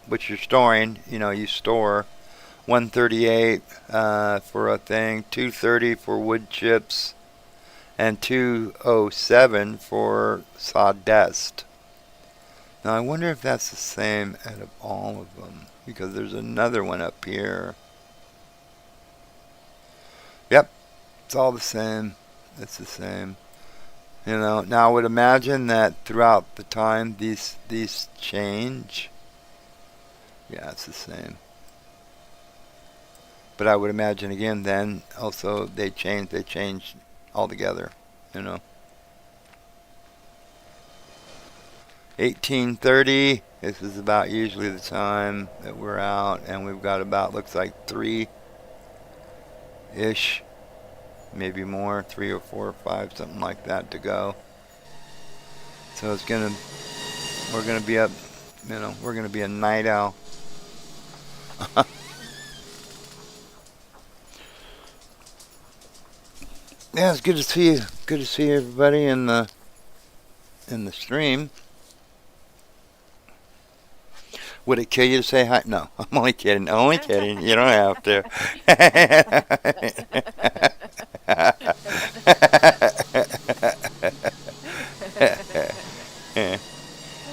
which you're storing. You store 138 for a thing, 230 for wood chips, and 207 for sawdust. Now I wonder if that's the same out of all of them, because there's another one up here. Yep, it's all the same. It's the same. Now I would imagine that throughout the time these change. Yeah, it's the same. But I would imagine again then also they change altogether. 1830, this is about usually the time that we're out, and we've got about, looks like 3-ish, maybe more, 3 or 4 or 5, something like that to go. So we're gonna be up, we're gonna be a night owl. Yeah, it's good to see you. Good to see everybody in the stream. Would it kill you to say hi? No, I'm only kidding. Only kidding. You don't have to.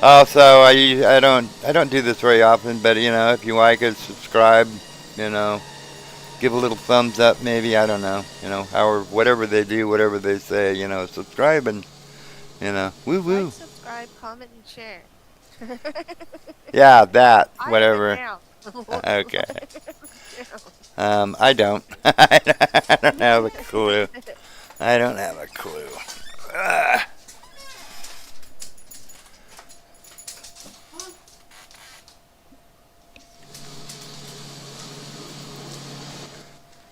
Also, I don't do this very often, but if you like it, subscribe. Give a little thumbs up, maybe. I don't know. However, whatever they do, whatever they say, subscribe and woo woo. Like, subscribe, comment, and share. Yeah, that, I whatever. Okay. I don't. I don't have a clue. I don't have a clue.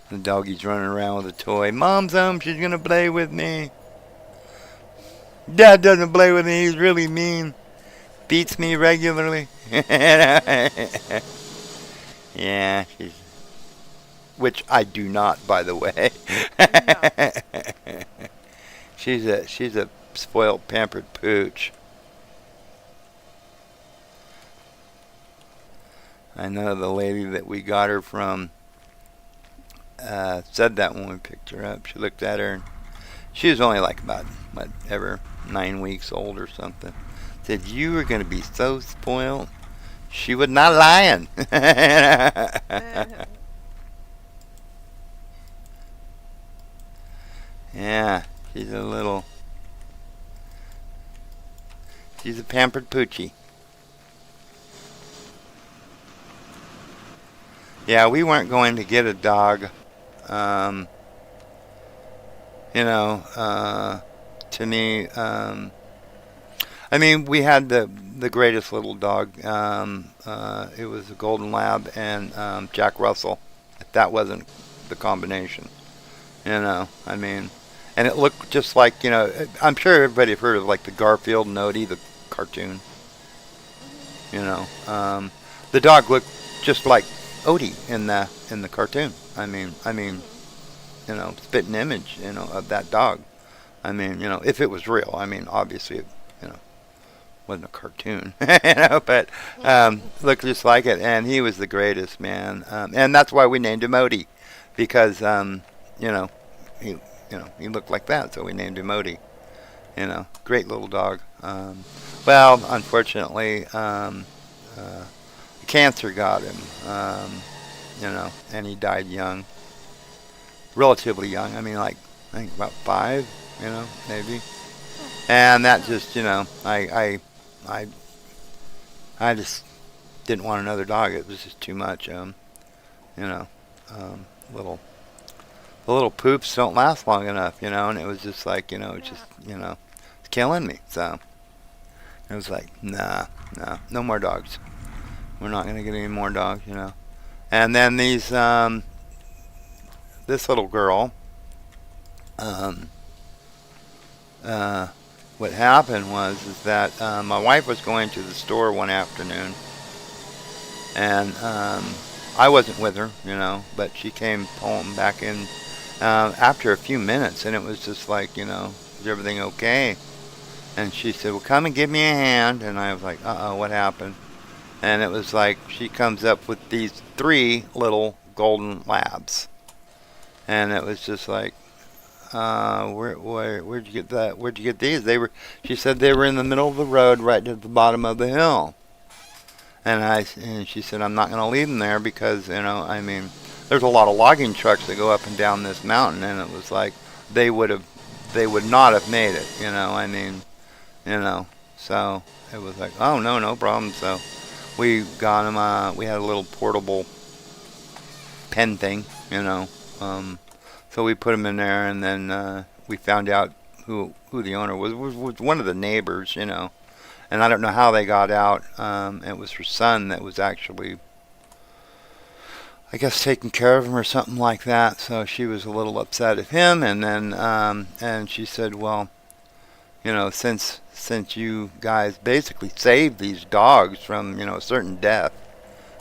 The doggy's running around with a toy. Mom's home. She's gonna play with me. Dad doesn't play with me. He's really mean. Beats me regularly. Yeah, which I do not, by the way. No. She's a spoiled, pampered pooch. I know the lady that we got her from said that when we picked her up. She looked at her, and she was only like about 9 weeks old or something. Said, "You were going to be so spoiled." She was not lying. Yeah, she's a pampered poochie. Yeah, we weren't going to get a dog. To me, I mean, we had the greatest little dog. It was a golden lab and Jack Russell. That wasn't the combination. I mean, and it looked just like, I'm sure everybody have heard of like the Garfield and Odie, the cartoon. The dog looked just like Odie in the cartoon. I mean, spitting image, of that dog. I mean, if it was real. I mean, obviously, it, wasn't a cartoon, but looked just like it. And he was the greatest, man. And that's why we named him Odie, because he looked like that, so we named him Odie. Great little dog. Well, unfortunately, cancer got him. And he died young, relatively young. I mean, like I think about 5, maybe. And that just, I just didn't want another dog. It was just too much. You know, little the little poops don't last long enough, and it was just like, it's just, it's killing me. So it was like, nah, no more dogs. We're not gonna get any more dogs. And then this little girl, um, what happened is that my wife was going to the store one afternoon, and I wasn't with her, but she came home back in after a few minutes, and it was just like, is everything okay? And she said, well, come and give me a hand. And I was like, what happened? And it was like she comes up with these 3 little golden labs, and it was just like, where'd you get that? Where'd you get these? She said they were in the middle of the road, right at the bottom of the hill. And she said, I'm not going to leave them there because, I mean, there's a lot of logging trucks that go up and down this mountain, and it was like they would not have made it, I mean, so it was like, oh, no problem. So we got them, we had a little portable pen thing, so we put them in there, and then we found out who the owner was one of the neighbors, and I don't know how they got out. It was her son that was actually, I guess, taking care of him or something like that. So she was a little upset at him, and then and she said, well, since you guys basically saved these dogs from a certain death,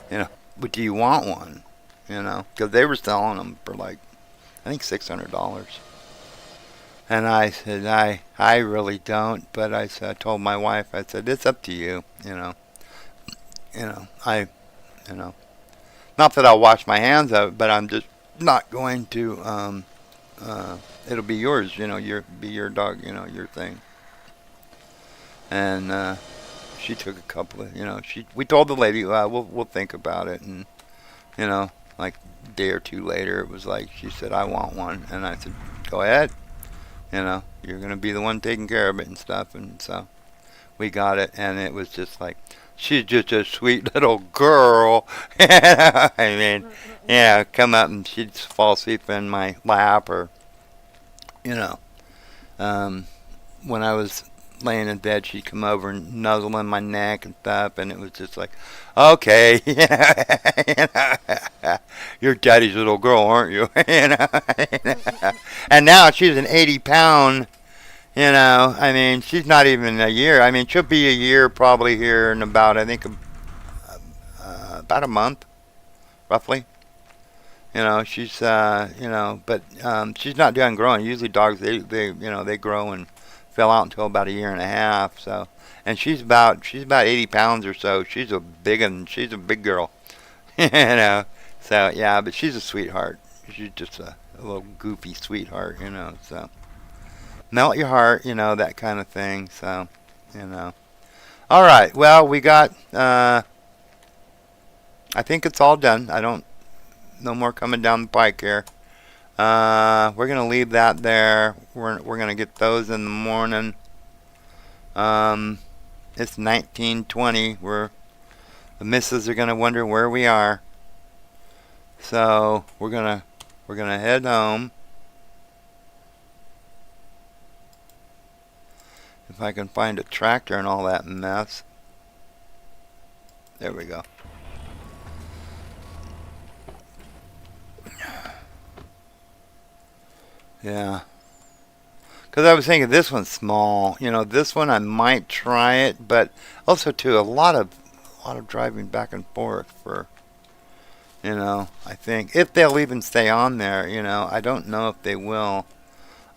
but do you want one? Because they were selling them for like, I think $600. And I said, I really don't. But I told my wife, I said, it's up to you. Not that I'll wash my hands of it, but I'm just not going to. It'll be yours. Be your dog. Your thing. And she took a couple of. We told the lady, we'll think about it, and like a day or two later, it was like she said, I want one, and I said, go ahead. You're going to be the one taking care of it and stuff. And so we got it, and it was just like, she's just a sweet little girl. I mean, come up and she'd fall asleep in my lap, or, when I was laying in bed, she'd come over and nuzzle in my neck and stuff, and it was just like, okay, you're daddy's little girl, aren't you? And now she's an 80-pound, I mean, she's not even a year. I mean, she'll be a year probably here in about, I think, about a month, roughly. She's, but she's not done growing. Usually dogs, they grow and fill out until about a year and a half. So, and she's about 80 pounds or so. She's a big girl, So yeah, but she's a sweetheart. She's just a little goofy sweetheart, So melt your heart, that kind of thing. So, All right. Well, we got. I think it's all done. No more coming down the pike here. We're gonna leave that there. We're gonna get those in the morning. It's 19:20. The missus are gonna wonder where we are. So we're gonna head home. If I can find a tractor and all that mess. There we go. Yeah. Because I was thinking this one's small. This one I might try it, but also too a lot of driving back and forth for. I think if they'll even stay on there. I don't know if they will.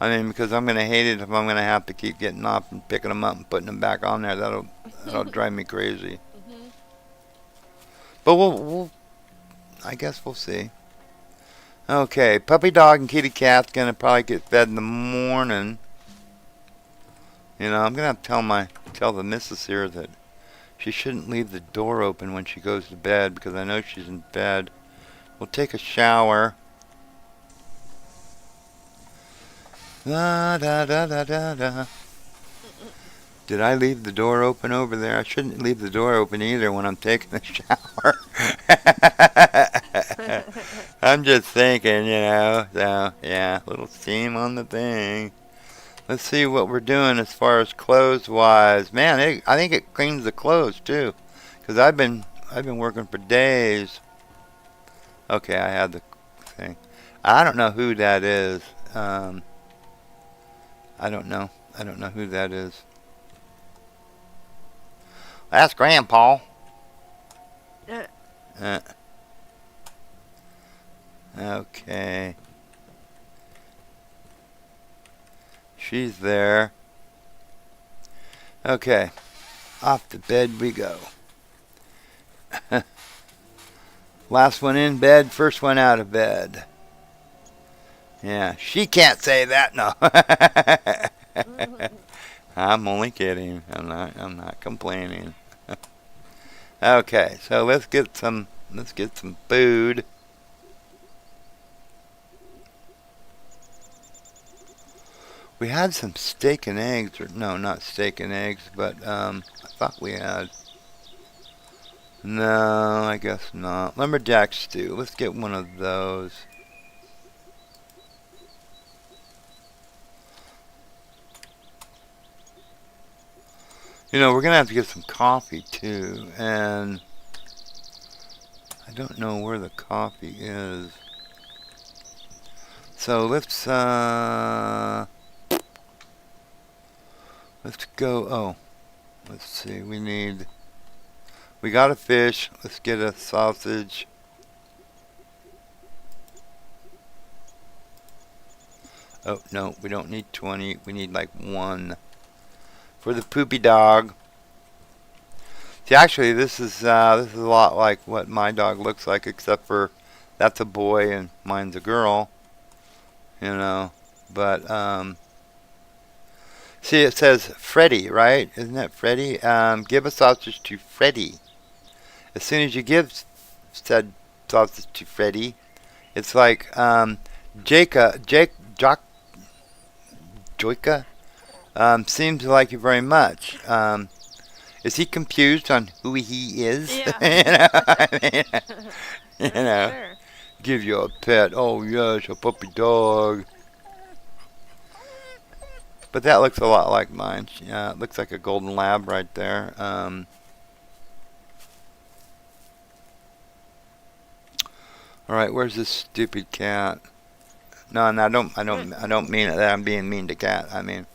I mean, because I'm gonna hate it if I'm gonna have to keep getting off and picking them up and putting them back on there. That'll drive me crazy. But we'll I guess we'll see. Okay, puppy dog and kitty cat's gonna probably get fed in the morning. You know, I'm gonna have to tell the missus here that she shouldn't leave the door open when she goes to bed because I know she's in bed. We'll take a shower. Da da da da da da. Did I leave the door open over there? I shouldn't leave the door open either when I'm taking a shower. I'm just thinking, you know. So, yeah, a little steam on the thing. Let's see what we're doing as far as clothes-wise. Man, I think it cleans the clothes too, because I've been working for days. Okay, I had the thing. I don't know who that is. I don't know. I don't know who that is. That's Grandpa. Okay. She's there. Okay. Off to bed we go. Last one in bed, first one out of bed. Yeah, she can't say that, no. I'm only kidding. I'm not complaining. Okay, so let's get some food. We had some steak and eggs, or no, not steak and eggs, but I thought we had. No, I guess not. Lumberjack stew. Let's get one of those. You know, we're gonna have to get some coffee too, and I don't know where the coffee is. So let's go. Oh, let's see. We got a fish. Let's get a sausage. Oh no, we don't need 20. We need like 1 for the poopy dog. See, actually, this is a lot like what my dog looks like, except for that's a boy and mine's a girl. You know, but see, it says Freddy, right? Isn't that Freddy? Give a sausage to Freddy. As soon as you give said sausage to Freddy, it's like Joika seems to like you very much. Is he confused on who he is? Yeah. You know, Sure. give you a pet. Oh yes, a puppy dog. But that looks a lot like mine. Yeah, it looks like a golden lab right there. All right, where's this stupid cat? No, I don't mean it that I'm being mean to cat. I mean,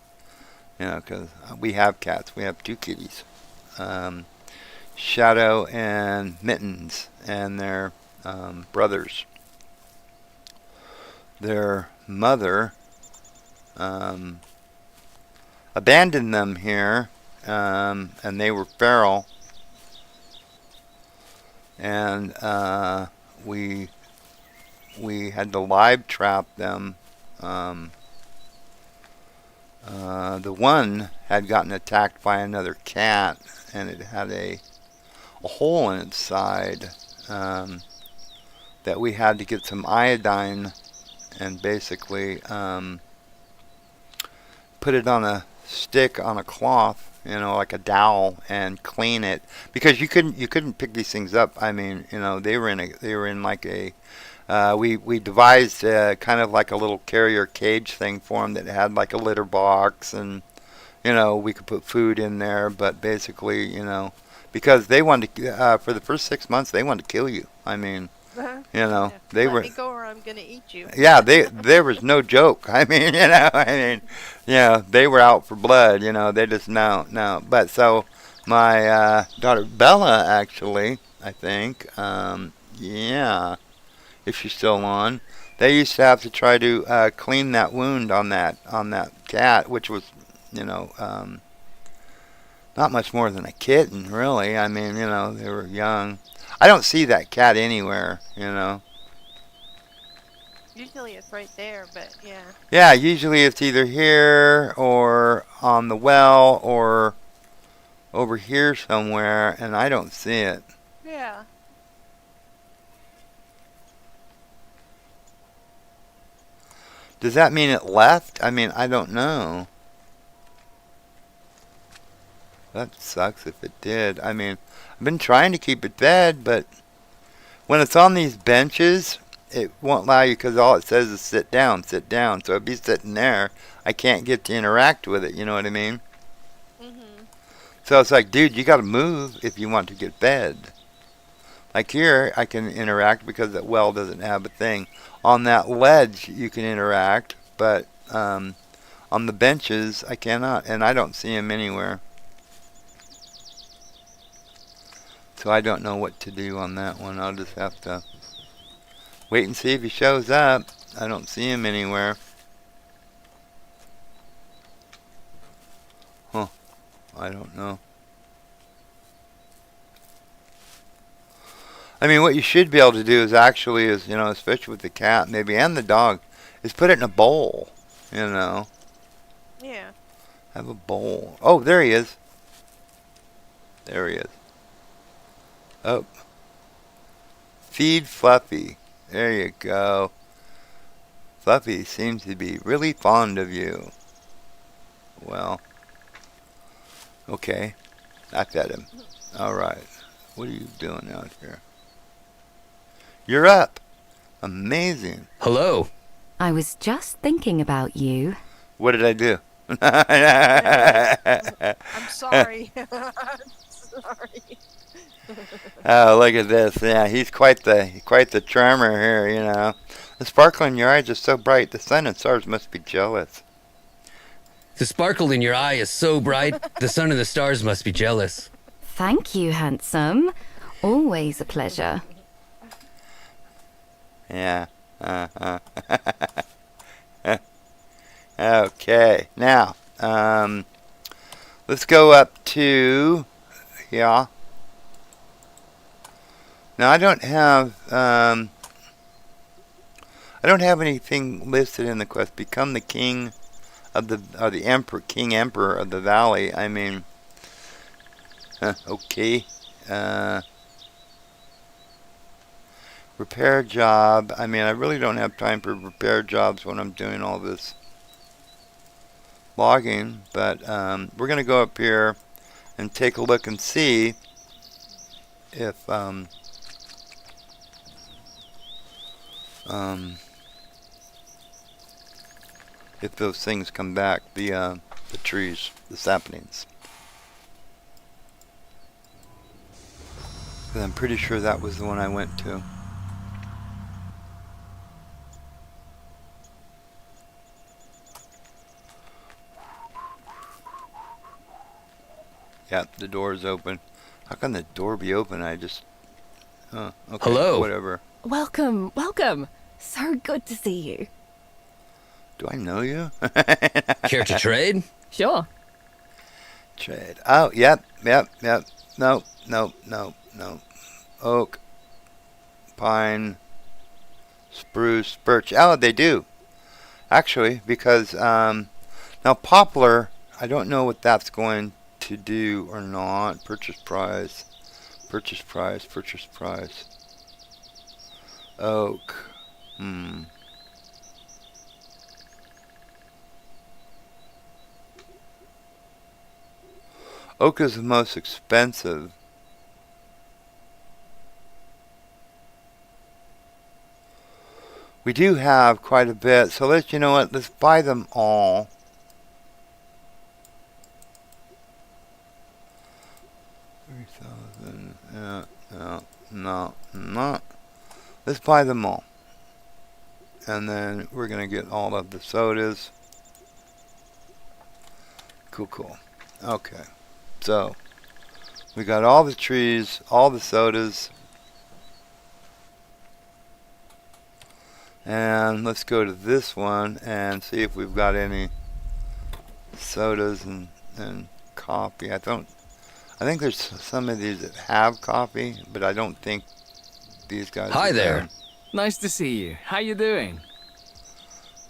you know, because we have cats. We have 2 kitties, Shadow and Mittens, and their brothers. Their mother abandoned them here, and they were feral, and we had to live trap them. The one had gotten attacked by another cat, and it had a hole in its side that we had to get some iodine and basically put it on a stick on a cloth, you know, like a dowel, and clean it, because you couldn't pick these things up. I mean, you know, they were in like a we devised kind of like a little carrier cage thing for them that had like a litter box, and you know, we could put food in there, but basically, you know, because they wanted to, for the first 6 months they wanted to kill you. I mean, you know, Yeah. they Let were. me go or I'm gonna eat you. Yeah, there was no joke. I mean, you know, they were out for blood. You know, they just no. But so my daughter Bella, actually, I think, yeah, if she's still on, they used to have to try to clean that wound on that cat, which was, you know, not much more than a kitten, really. I mean, you know, they were young. I don't see that cat anywhere, you know. Usually it's right there, but yeah. Yeah, usually it's either here or on the well or over here somewhere, and I don't see it. Yeah. Does that mean it left? I mean, I don't know. That sucks if it did. I mean, I've been trying to keep it fed, but when it's on these benches, it won't allow you because all it says is sit down, sit down. So it'd be sitting there. I can't get to interact with it, you know what I mean? Mhm. So it's like, dude, you got to move if you want to get fed. Like here, I can interact because that well doesn't have a thing. On that ledge, you can interact, but on the benches, I cannot, and I don't see him anywhere. So I don't know what to do on that one. I'll just have to wait and see if he shows up. I don't see him anywhere. Huh. I don't know. I mean, what you should be able to do is actually is, you know, especially with the cat maybe and the dog, is put it in a bowl, you know. Yeah. Have a bowl. Oh, there he is. There he is. Oh. Feed Fluffy. There you go. Fluffy seems to be really fond of you. Well. Okay. I fed him. Alright. What are you doing out here? You're up. Amazing. Hello. I was just thinking about you. What did I do? I'm sorry. I'm sorry. Oh, look at this. Yeah, he's quite the charmer here, you know. The sparkle in your eyes is so bright, the sun and stars must be jealous. The sparkle in your eye is so bright, the sun and the stars must be jealous. Thank you, handsome. Always a pleasure. Yeah. Okay. Now, let's go up to, yeah. Now I don't have anything listed in the quest. Become the king of the emperor, king emperor of the valley. I mean, okay. Repair job. I mean, I really don't have time for repair jobs when I'm doing all this logging. But we're gonna go up here and take a look and see if if those things come back, the trees, the saplings. 'Cause I'm pretty sure that was the one I went to. Yep, the door is open. How can the door be open? I just... okay, Hello. whatever. Welcome, welcome. So good to see you. Do I know you? Care to trade? Sure. Trade. Oh, yep. No. Oak, pine, spruce, birch. Oh, they do. Actually, because now poplar, I don't know what that's going to do or not. Purchase price. Oak. Oak is the most expensive. We do have quite a bit, so you know what, let's buy them all. No. Let's buy them all. And then we're going to get all of the sodas. Cool. Okay. So, we got all the trees, all the sodas. And let's go to this one and see if we've got any sodas and coffee. I think there's some of these that have coffee, but I don't think these guys. Hi there. Nice to see you. How you doing?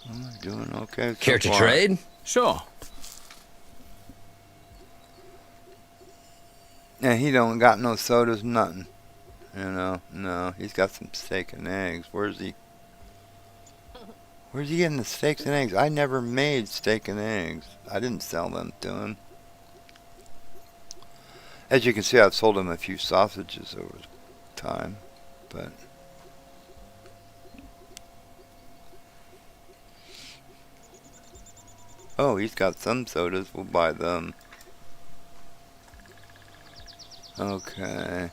I'm doing okay so Care to far. trade? Sure. Yeah, he don't got no sodas, nothing. You know, no, he's got some steak and eggs. Where's he getting the steaks and eggs? I never made steak and eggs. I didn't sell them to him. As you can see, I've sold him a few sausages over time, but oh, he's got some sodas. We'll buy them. Okay.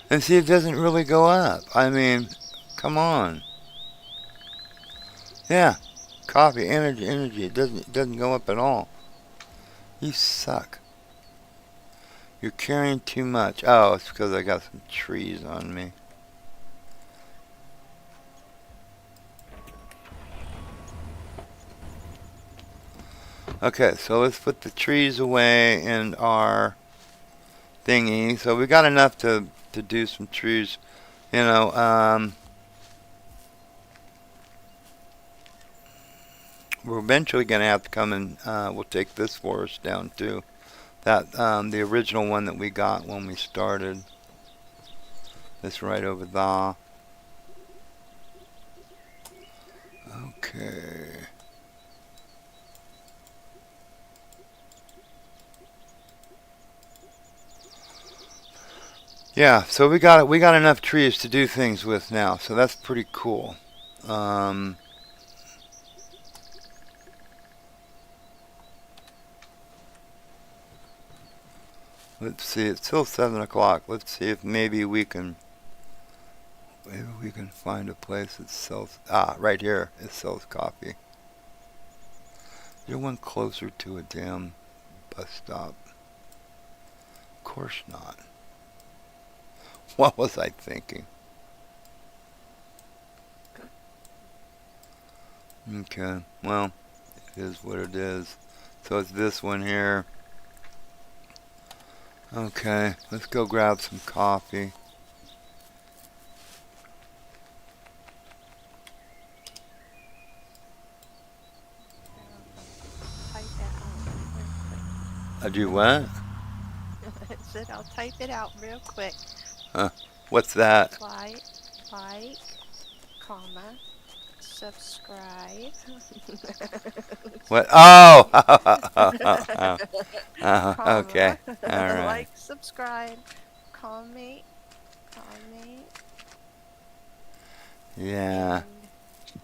And see, it doesn't really go up. I mean, come on. Yeah, coffee, energy. It doesn't go up at all. You suck. You're carrying too much. Oh, it's because I got some trees on me. Okay, so let's put the trees away in our thingy. So we got enough to do some trees. You know, we're eventually going to have to come and we'll take this forest down too. That the original one that we got when we started. This right over there. Okay. Yeah, so we got enough trees to do things with now, so that's pretty cool. Let's see, it's still 7 o'clock. Let's see if maybe we can find a place that sells, right here, it sells coffee. Is there one closer to a damn bus stop? Of course not. What was I thinking? Okay, well, it is what it is. So it's this one here. Okay, let's go grab some coffee. Type that out real I do what? quick. I said I'll type it out real quick. What's that? Like, comma, subscribe. What? Oh! Comma, Okay, alright. like, subscribe, comment, Yeah. and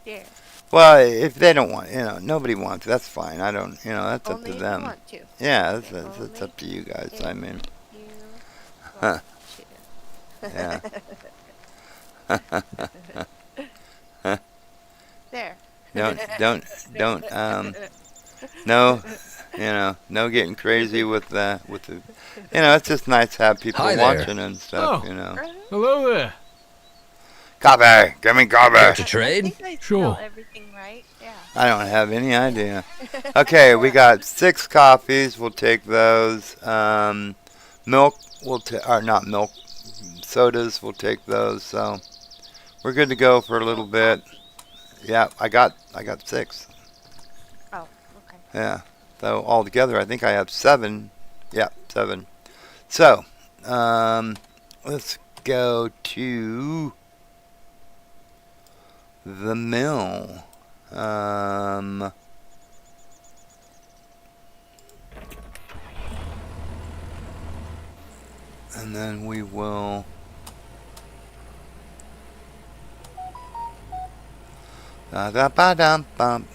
share. Well, if they don't want, nobody wants, that's fine. I don't, that's up Only to if them. you want to. Yeah, that's Only up to you guys. if I mean, you Huh. want yeah. to. There. No, no getting crazy with the, it's just nice to have people Hi there. watching and stuff, Oh. Hello there. Coffee, give me Care coffee. to I trade? think I Sure. spelled everything right. Yeah. I don't have any idea. Okay, we got 6 coffees. We'll take those. Milk, or not milk, sodas. We'll take those. So we're good to go for a little bit. Yeah, I got 6. Oh, okay. Yeah. So altogether, I think I have 7. Yeah, 7. So let's go to the mill. And then we will da-da-ba-dum-bum.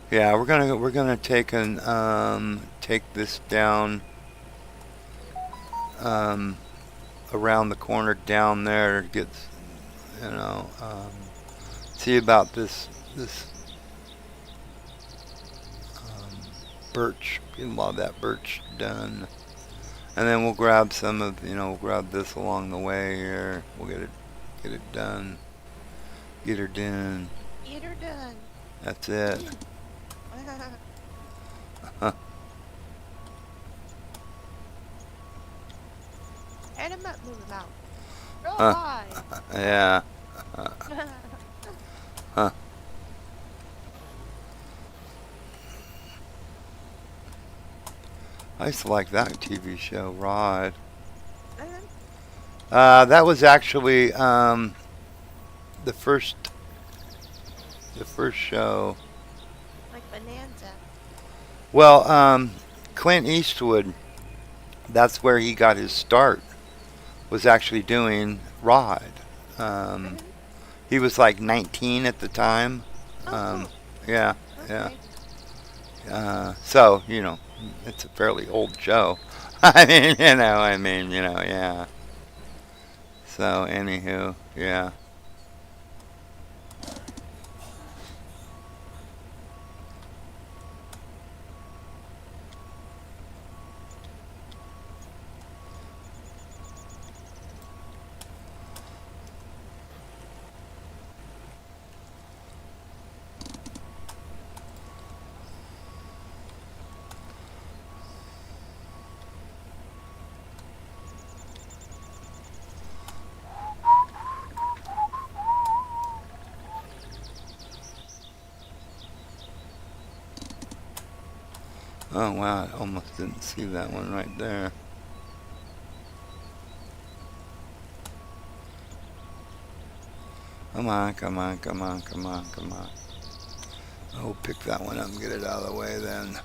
Yeah, we're gonna take this down around the corner down there. Get see about this birch. Get a lot of that birch done, And then we'll grab some of, we'll grab this along the way here. We'll get it done. Get her done. Get her done. That's it. Head him up, move him out. Roll Huh. high. Yeah. Huh. I used to like that TV show, Rod. That was actually the first show. Like Bonanza. Well, Clint Eastwood, that's where he got his start, was actually doing Rod. He was like 19 at the time. Oh, Yeah, cool. yeah. Okay. So, it's a fairly old show. I mean, yeah. So, anywho, yeah. Oh, wow, I almost didn't see that one right there. Come on, come on, come on, come on, come on. Oh, pick that one up and get it out of the way then.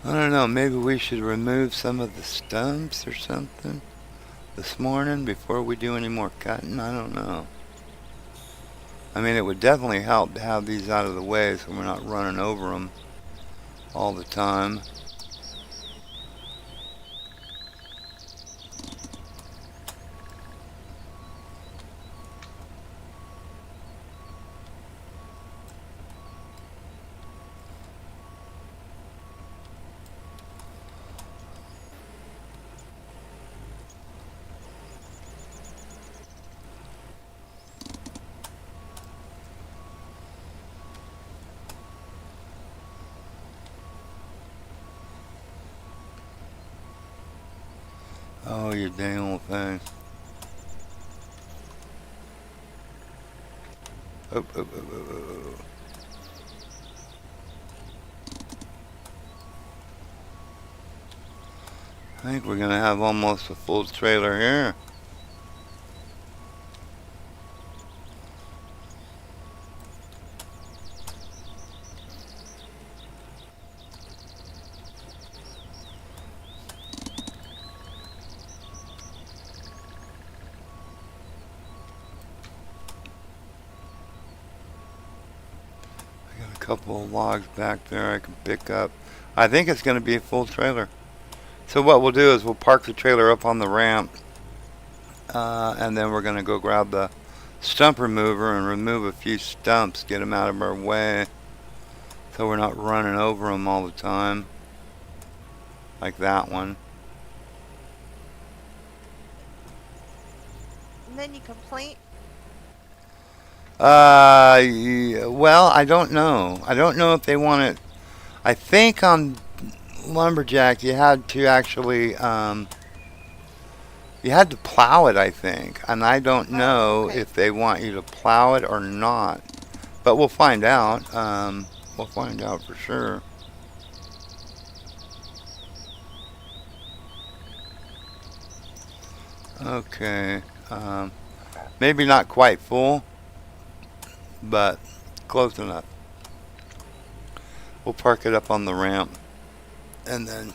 I don't know, maybe we should remove some of the stumps or something this morning before we do any more cutting. I don't know. I mean, it would definitely help to have these out of the way so we're not running over them all the time. Oh, you dang old thing. Oh, oh, oh, oh, oh, oh. I think we're going to have almost a full trailer here. A couple of logs back there I can pick up. I think it's going to be a full trailer. So what we'll do is we'll park the trailer up on the ramp, and then we're going to go grab the stump remover and remove a few stumps, get them out of our way, so we're not running over them all the time, like that one. And then you complain. Yeah, well, I don't know. I don't know if they want it. I think on Lumberjack you had to actually, you had to plow it, I think. And I don't know okay. if they want you to plow it or not. But we'll find out. We'll find out for sure. Okay. Maybe not quite full, but close enough. We'll park it up on the ramp and then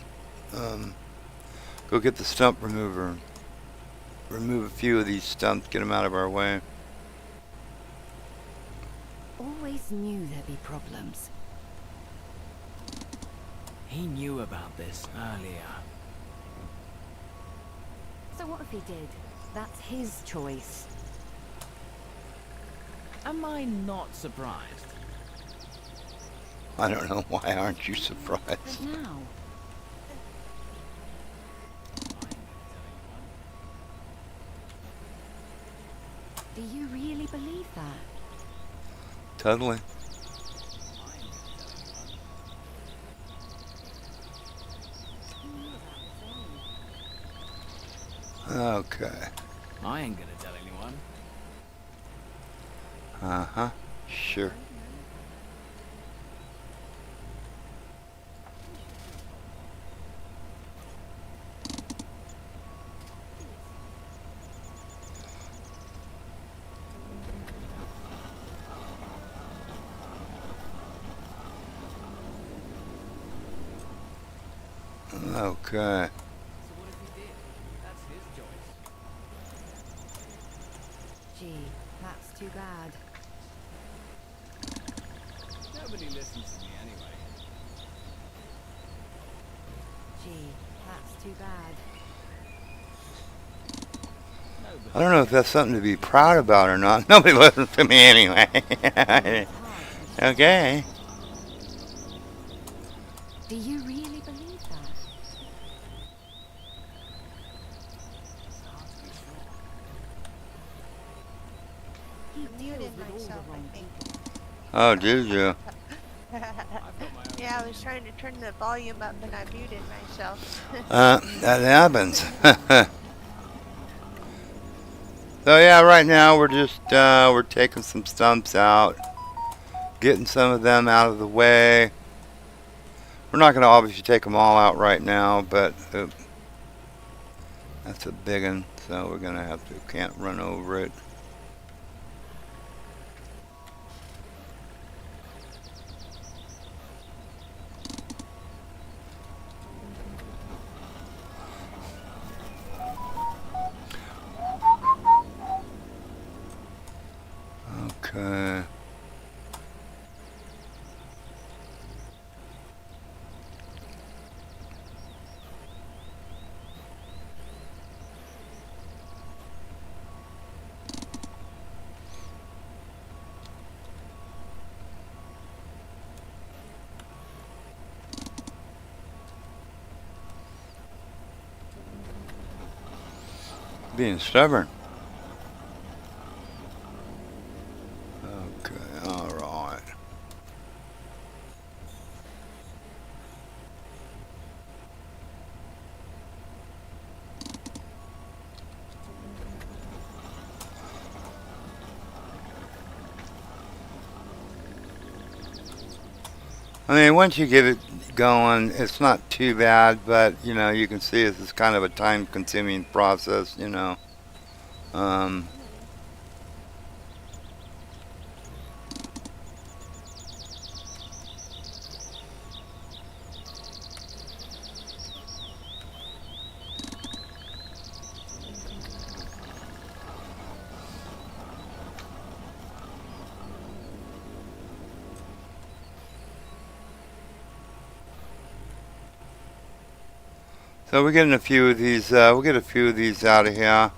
go get the stump remover. Remove a few of these stumps, get them out of our way. Always knew there'd be problems. He knew about this earlier. So what if he did? That's his choice. Am I not surprised? I don't know, why aren't you But surprised? now, do you really believe that? Totally. He knew about his own. Okay. I ain't gonna tell anyone. Uh-huh. Sure. Okay. So what if he did? That's his choice. Gee, that's too bad. Nobody listens to me anyway. Gee, that's too bad. Nobody. I don't know if that's something to be proud about or not. Nobody listens to me anyway. It's hard to Okay. Do you really believe that? It's hard to be sure. He Muted deals with all myself, the I wrong think. people. Oh, did you? I've got my own. Yeah, I was trying to turn the volume up and I muted myself. That happens. So yeah, right now we're just we're taking some stumps out, getting some of them out of the way. We're not going to obviously take them all out right now, but that's a big one, so we're going to have to, can't run over it. Okay. Being stubborn. Okay, all right. I mean, once you get it going, it's not too bad, but you know, you can see it's kind of a time-consuming process, you know. Um, so we're getting a few of these. We'll get a few of these out of here.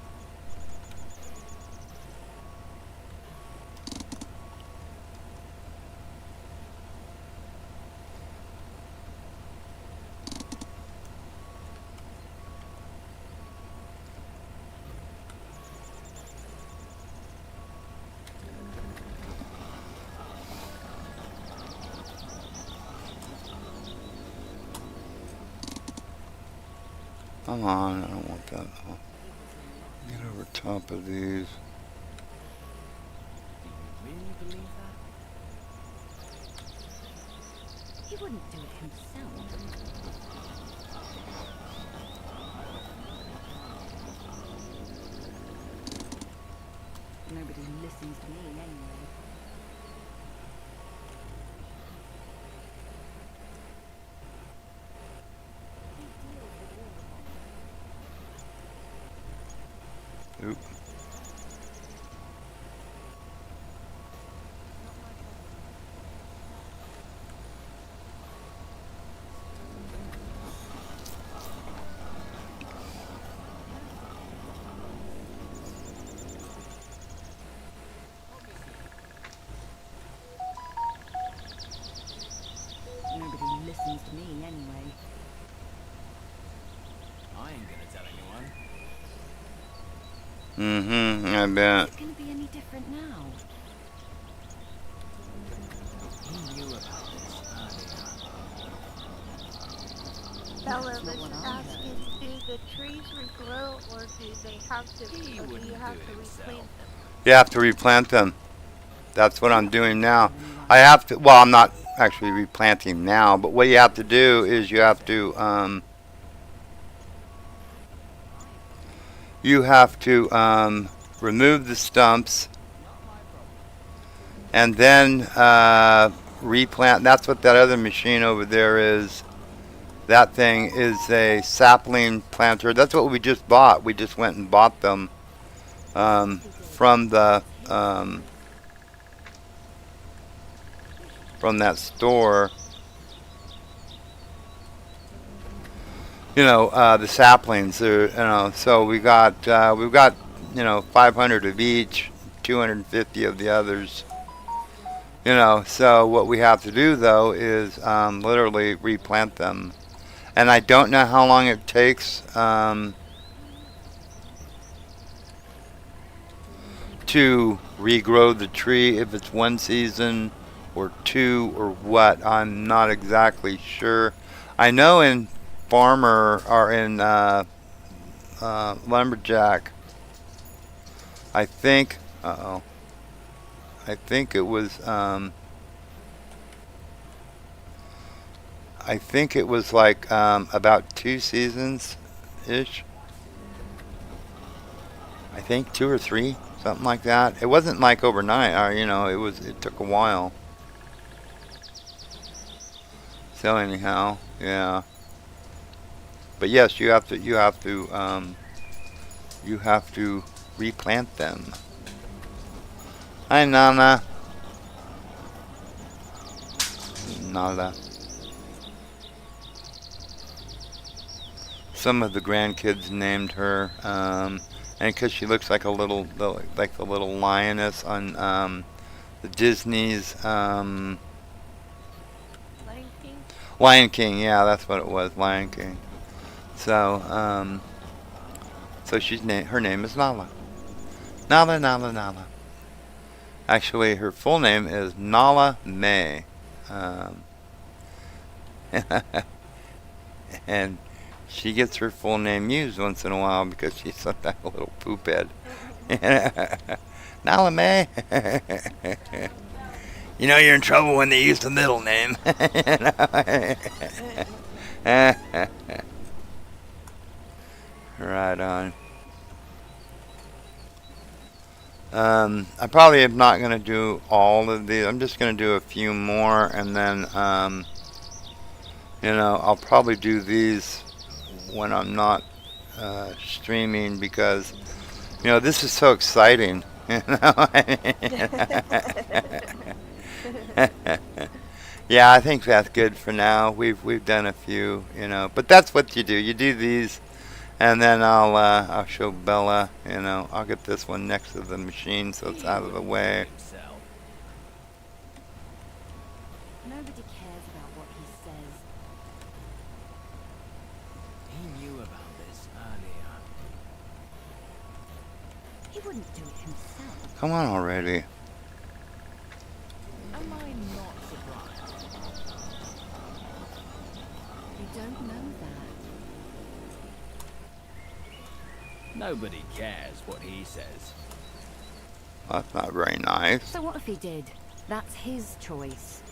Come on, I don't want that. Get over top of these. Do you really believe that? He wouldn't do it himself. listens to me anyway. Oop. Nobody listens to me anyway. I ain't gonna tell anyone. Mm-hmm, I bet. Is it going to be any different now? He knew about this earlier. Bella That's not was what I asking, do the trees regrow or do they have to, He or do you wouldn't have do to it replant himself. them? You have to replant them. That's what I'm doing now. I have to, well, I'm not actually replanting now, but what you have to do is you have to remove the stumps and then replant. That's what that other machine over there is. That thing is a sapling planter. That's what we just bought. We just went and bought them from the from that store. You know, the saplings are, you know, so we've got, you know, 500 of each, 250 of the others. You know, so what we have to do though is literally replant them. And I don't know how long it takes to regrow the tree, if it's one season or two or what. I'm not exactly sure. I know in Farmer or in Lumberjack, I think, I think it was, I think it was like about 2 seasons ish. I think 2 or 3, something like that. It wasn't like overnight, or you know, it took a while. So anyhow, yeah. But yes, you have to replant them. Hi Nana. Nala. Some of the grandkids named her, and because she looks like like the little lioness on the Disney's Lion King? Lion King. Yeah, that's what it was, Lion King. So, so her name is Nala. Nala, Nala, Nala. Actually, her full name is Nala May. And she gets her full name used once in a while because she's like that little poop head. Nala May. You know you're in trouble when they use the middle name. Right on. I probably am not going to do all of these. I'm just going to do a few more, and then, you know, I'll probably do these when I'm not streaming because, you know, this is so exciting. You know? Yeah, I think that's good for now. We've done a few, you know, but that's what you do. You do these. And then I'll show Bella, you know, I'll get this one next to the machine so it's out of the way. Nobody cares about what he says. He knew about this earlier. He wouldn't do it himself. Come on already. Am I not surprised? You don't know that. Nobody cares what he says. That's not very nice. So what if he did? That's his choice.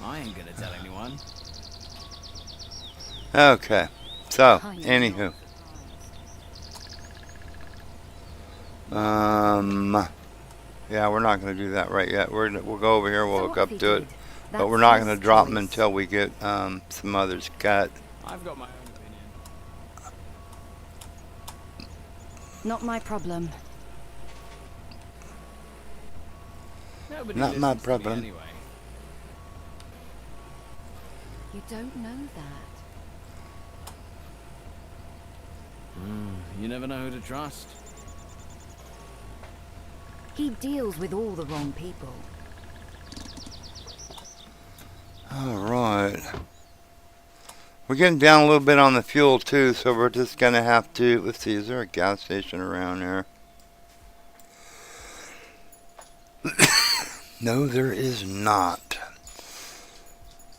I ain't gonna tell anyone. Okay, so, Kind of anywho. not Yeah, we're not going to do that right yet. We'll go over here. We'll So hook what have up you to it. did? But we're That's not going to his drop them choice. until we get some others cut. I've got my own opinion. Not my problem. Nobody Not my listens to me problem. anyway. You don't know that. You never know who to trust. He deals with all the wrong people. Alright. We're getting down a little bit on the fuel too, so we're just going to have to... Let's see, is there a gas station around here? No, there is not.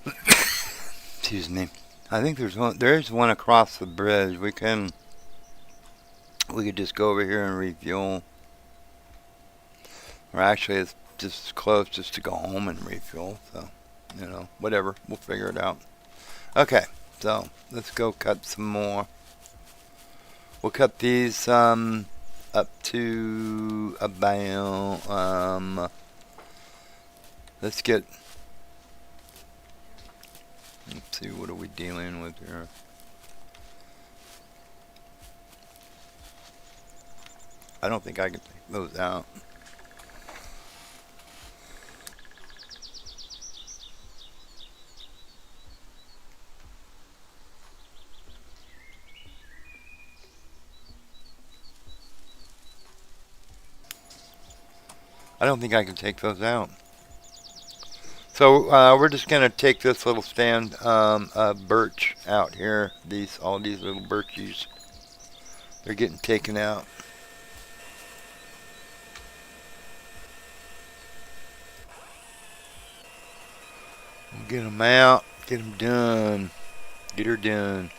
Excuse me. I think there's one across the bridge. We could just go over here and refuel. Or actually, it's just close just to go home and refuel. So, whatever. We'll figure it out. Okay, so let's go cut some more. We'll cut these up to about let's see, what are we dealing with here? I don't think I can take those out. I don't think I can take those out. So we're just gonna take this little stand of birch out here. All these little birches, they're getting taken out. We'll get them out. Get them done. Get her done.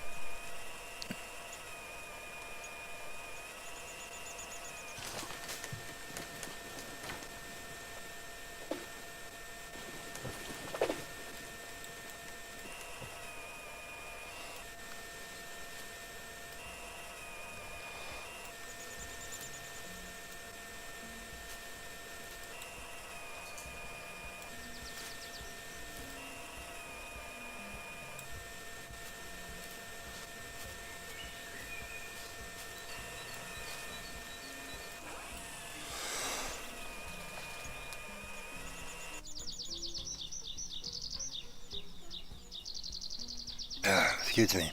Excuse me.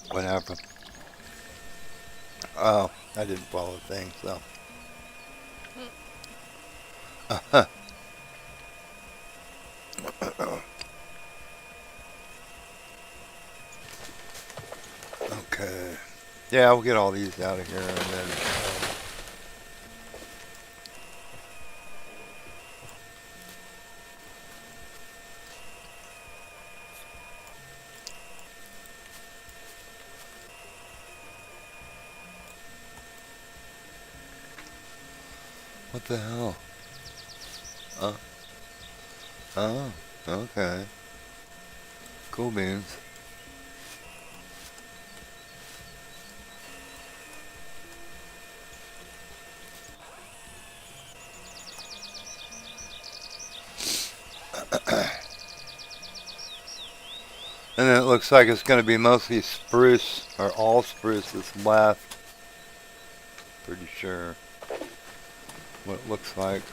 What happened? Oh, I didn't follow the thing, so. Okay. Yeah, we'll get all these out of here and then. What the hell? Oh, okay. Cool beans. And then it looks like it's going to be mostly spruce, or all spruce that's left. Pretty sure. What it looks like.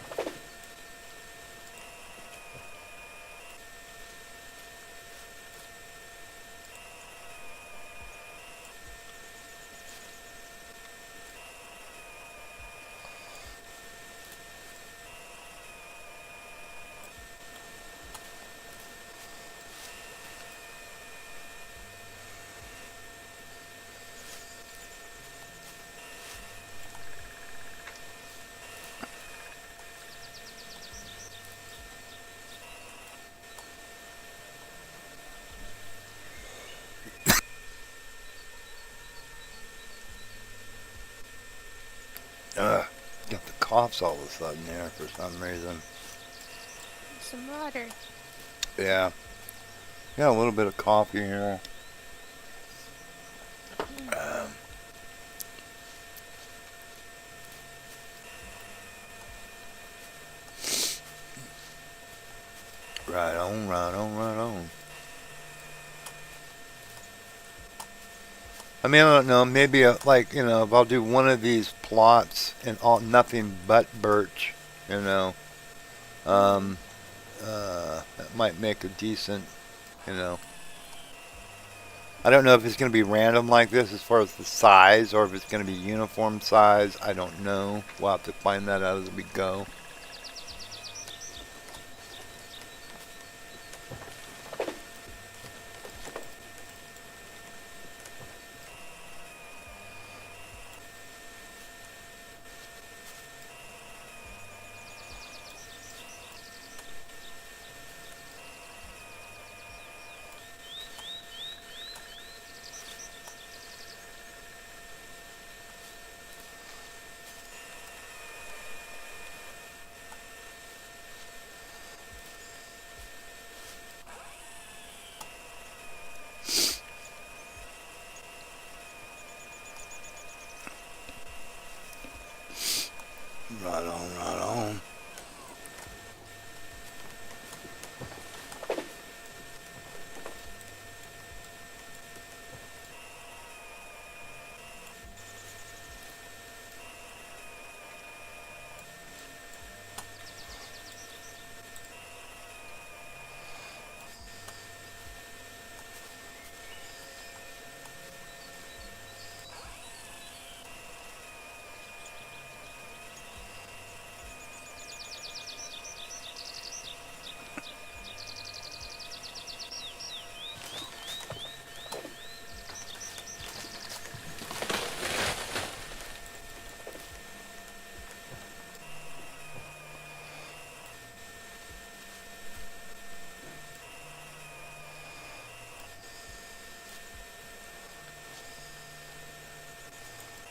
Got the coughs all of a sudden there for some reason. Some water. Yeah. Got a little bit of coffee here. Right on, right on, right on. I mean, I don't know. Maybe like if I'll do one of these plots and all nothing but birch, you know, um, that might make a decent, you know. I don't know if it's going to be random like this as far as the size, or if it's going to be uniform size. I don't know. We'll have to find that out as we go. Right on, right on.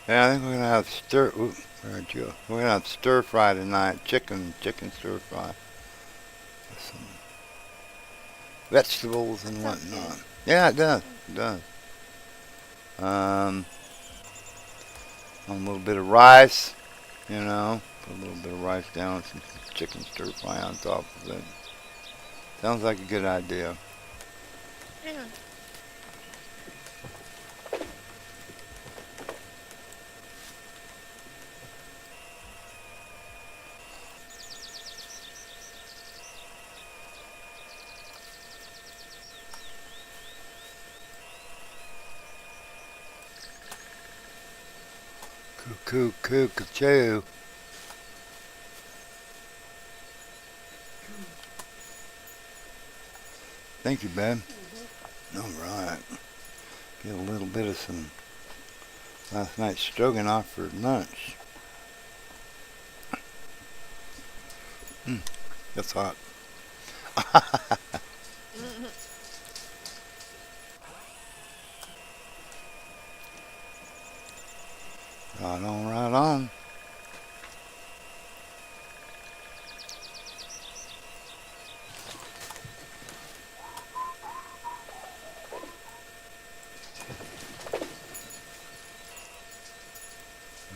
Yeah, I think we're gonna have stir. Ooh, where'd you go? We're gonna have stir fry tonight. Chicken stir fry. With some vegetables and Sounds whatnot. good. Yeah, it does. It does. Um, a little bit of rice. You know, put a little bit of rice down with some chicken stir fry on top of it. Sounds like a good idea. Yeah. Coo, choo. Thank you, babe. All right. Get a little bit of some last night's stroganoff for lunch. That's hot. Right on, right on.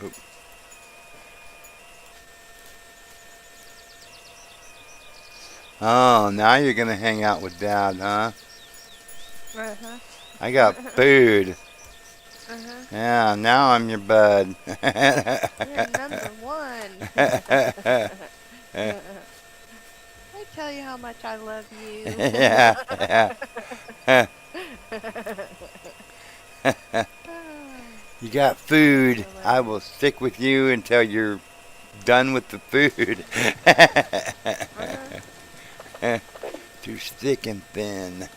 Oop. Oh, now you're gonna hang out with Dad, huh? Uh-huh. I got food. Uh-huh. Yeah, now I'm your bud. You're number one. I tell you how much I love you. Yeah, yeah. You got food. I will stick with you until you're done with the food. Too thick and thin.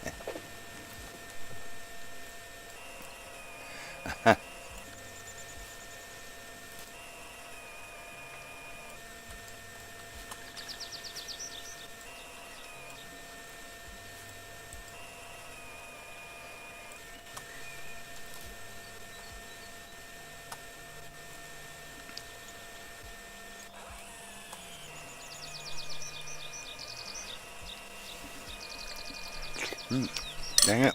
Dang it.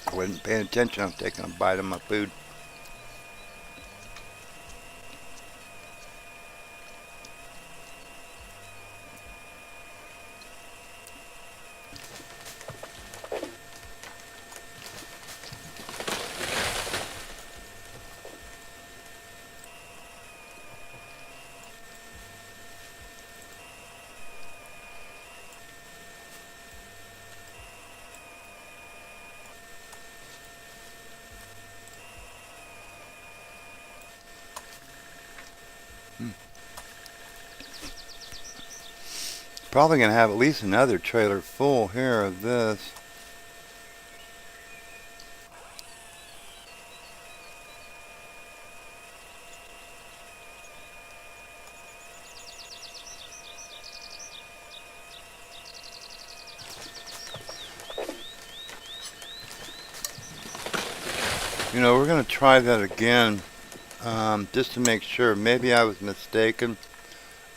I wasn't paying attention. I'm taking a bite of my food. Probably gonna have at least another trailer full here of this. You know, we're gonna try that again, just to make sure. Maybe I was mistaken,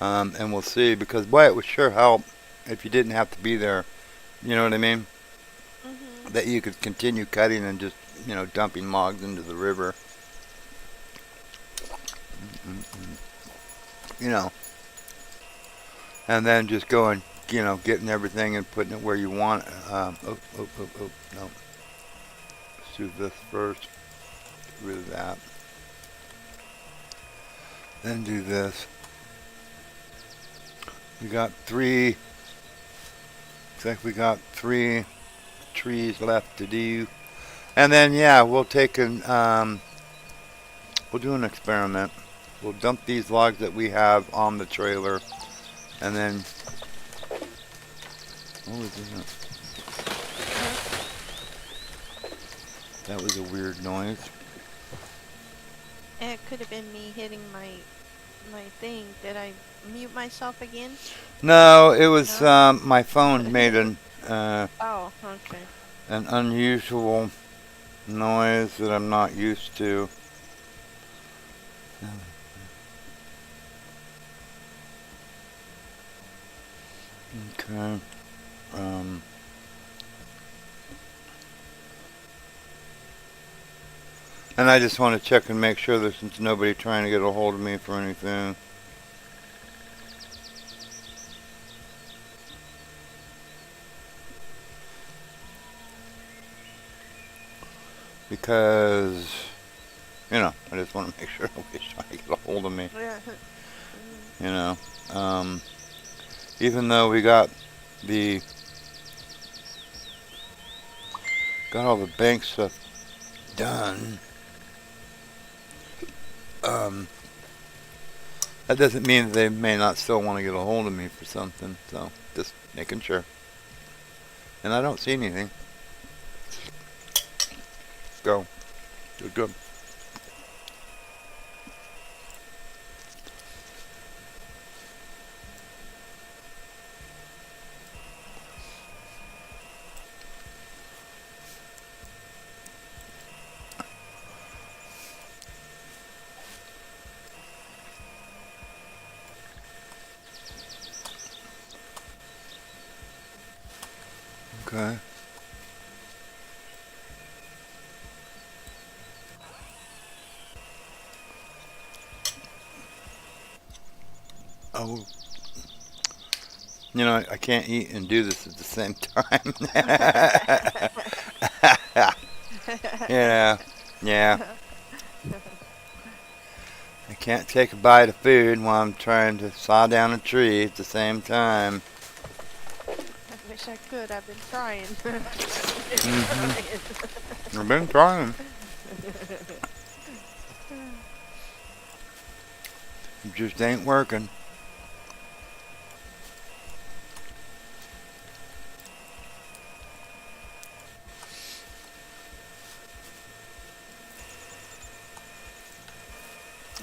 and we'll see. Because boy, it would sure help if you didn't have to be there. You know what I mean? Mhm. That you could continue cutting and just, you know, dumping logs into the river. You know, and then just going, you know, getting everything and putting it where you want. No. Let's do this first. Get rid of that. Then do this. We got three. Looks like we got 3 trees left to do. And then yeah, we'll take an we'll do an experiment. We'll dump these logs that we have on the trailer, and then what was that? That was a weird noise. It could have been me hitting my thing. Did I mute myself again? No, it was No? my phone made Oh, okay. an unusual noise that I'm not used to. Okay. And I just want to check and make sure there's nobody trying to get a hold of me for anything. Because, you know, I just want to make sure nobody's trying to get a hold of me. Yeah. You know, even though we got all the bank stuff done, that doesn't mean that they may not still want to get a hold of me for something. So just making sure. And I don't see anything. Go. Good, good. Okay. Oh, you know, I can't eat and do this at the same time. Yeah, yeah. I can't take a bite of food while I'm trying to saw down a tree at the same time. I wish I could. I've been trying. I've been trying. It just ain't working.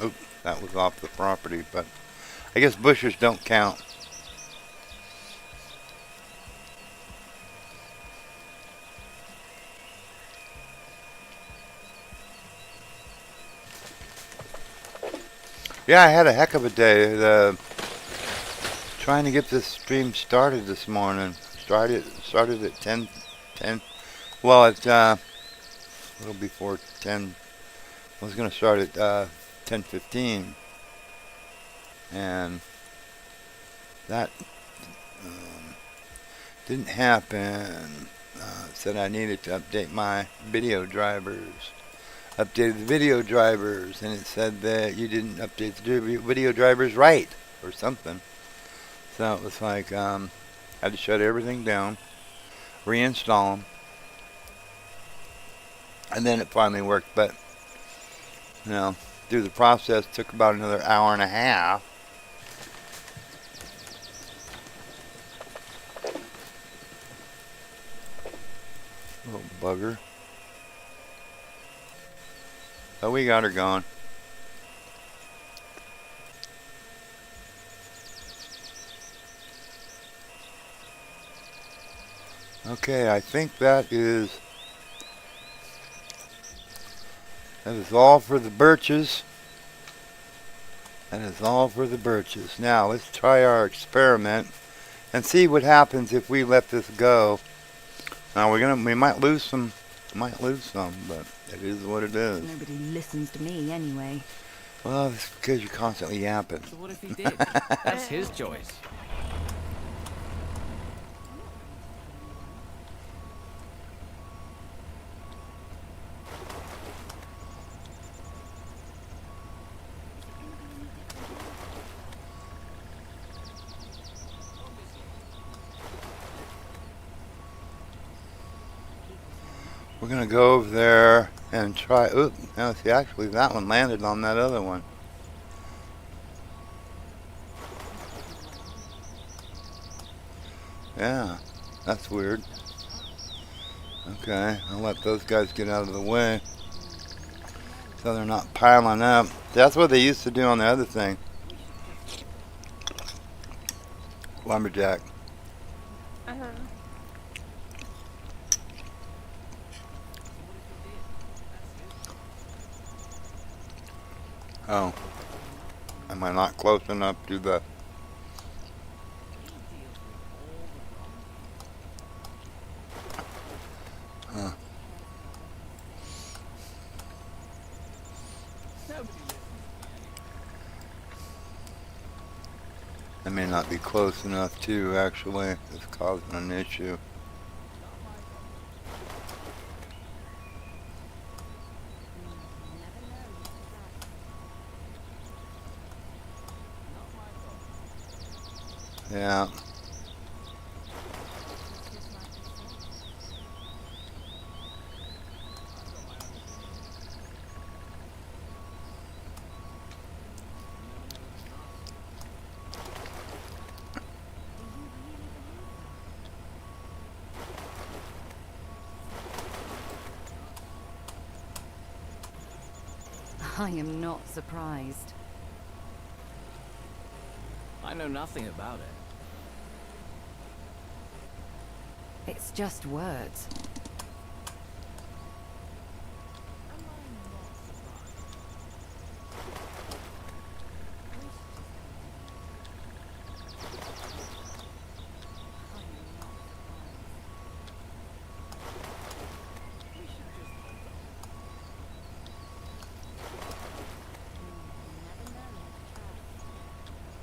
Oh, that was off the property, but I guess bushes don't count. Yeah, I had a heck of a day. Trying to get this stream started this morning. Started at 10. Well, it's a little before 10. I was going to start at 10:15, and that didn't happen. Said I needed to update my video drivers. Updated the video drivers, and it said that you didn't update the video drivers right, or something. So it was like, had to shut everything down, reinstall them, and then it finally worked. But, you know, through the process took about another hour and a half. Little bugger. Oh, we got her gone. Okay, I think that is all for the birches. That is all for the birches. Now let's try our experiment and see what happens if we let this go. Now we might lose some, but it is what it is. Nobody listens to me anyway. Well, it's because you're constantly yapping. So what if he did? That's his choice. We're gonna go over there and try. Oop! Now see, actually, that one landed on that other one. Yeah, that's weird. Okay, I'll let those guys get out of the way so they're not piling up. That's what they used to do on the other thing. Lumberjack. Uh-huh. Oh, am I not close enough to the... Huh. I may not be close enough to actually. It's causing an issue. Yeah. I am not surprised. I know nothing about it. It's just words.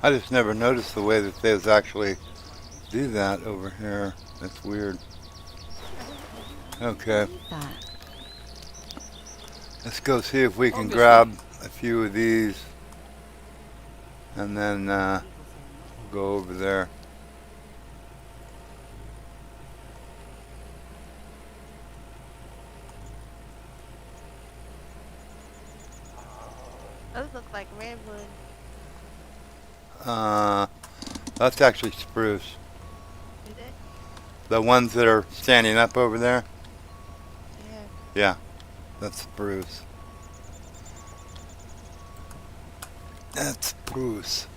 I just never noticed the way that they actually do that over here. That's weird. Okay, That. let's go see if we can grab a few of these and then go over there. Those look like redwood. That's actually spruce. Is it? The ones that are standing up over there? Yeah. Yeah, that's spruce. That's spruce.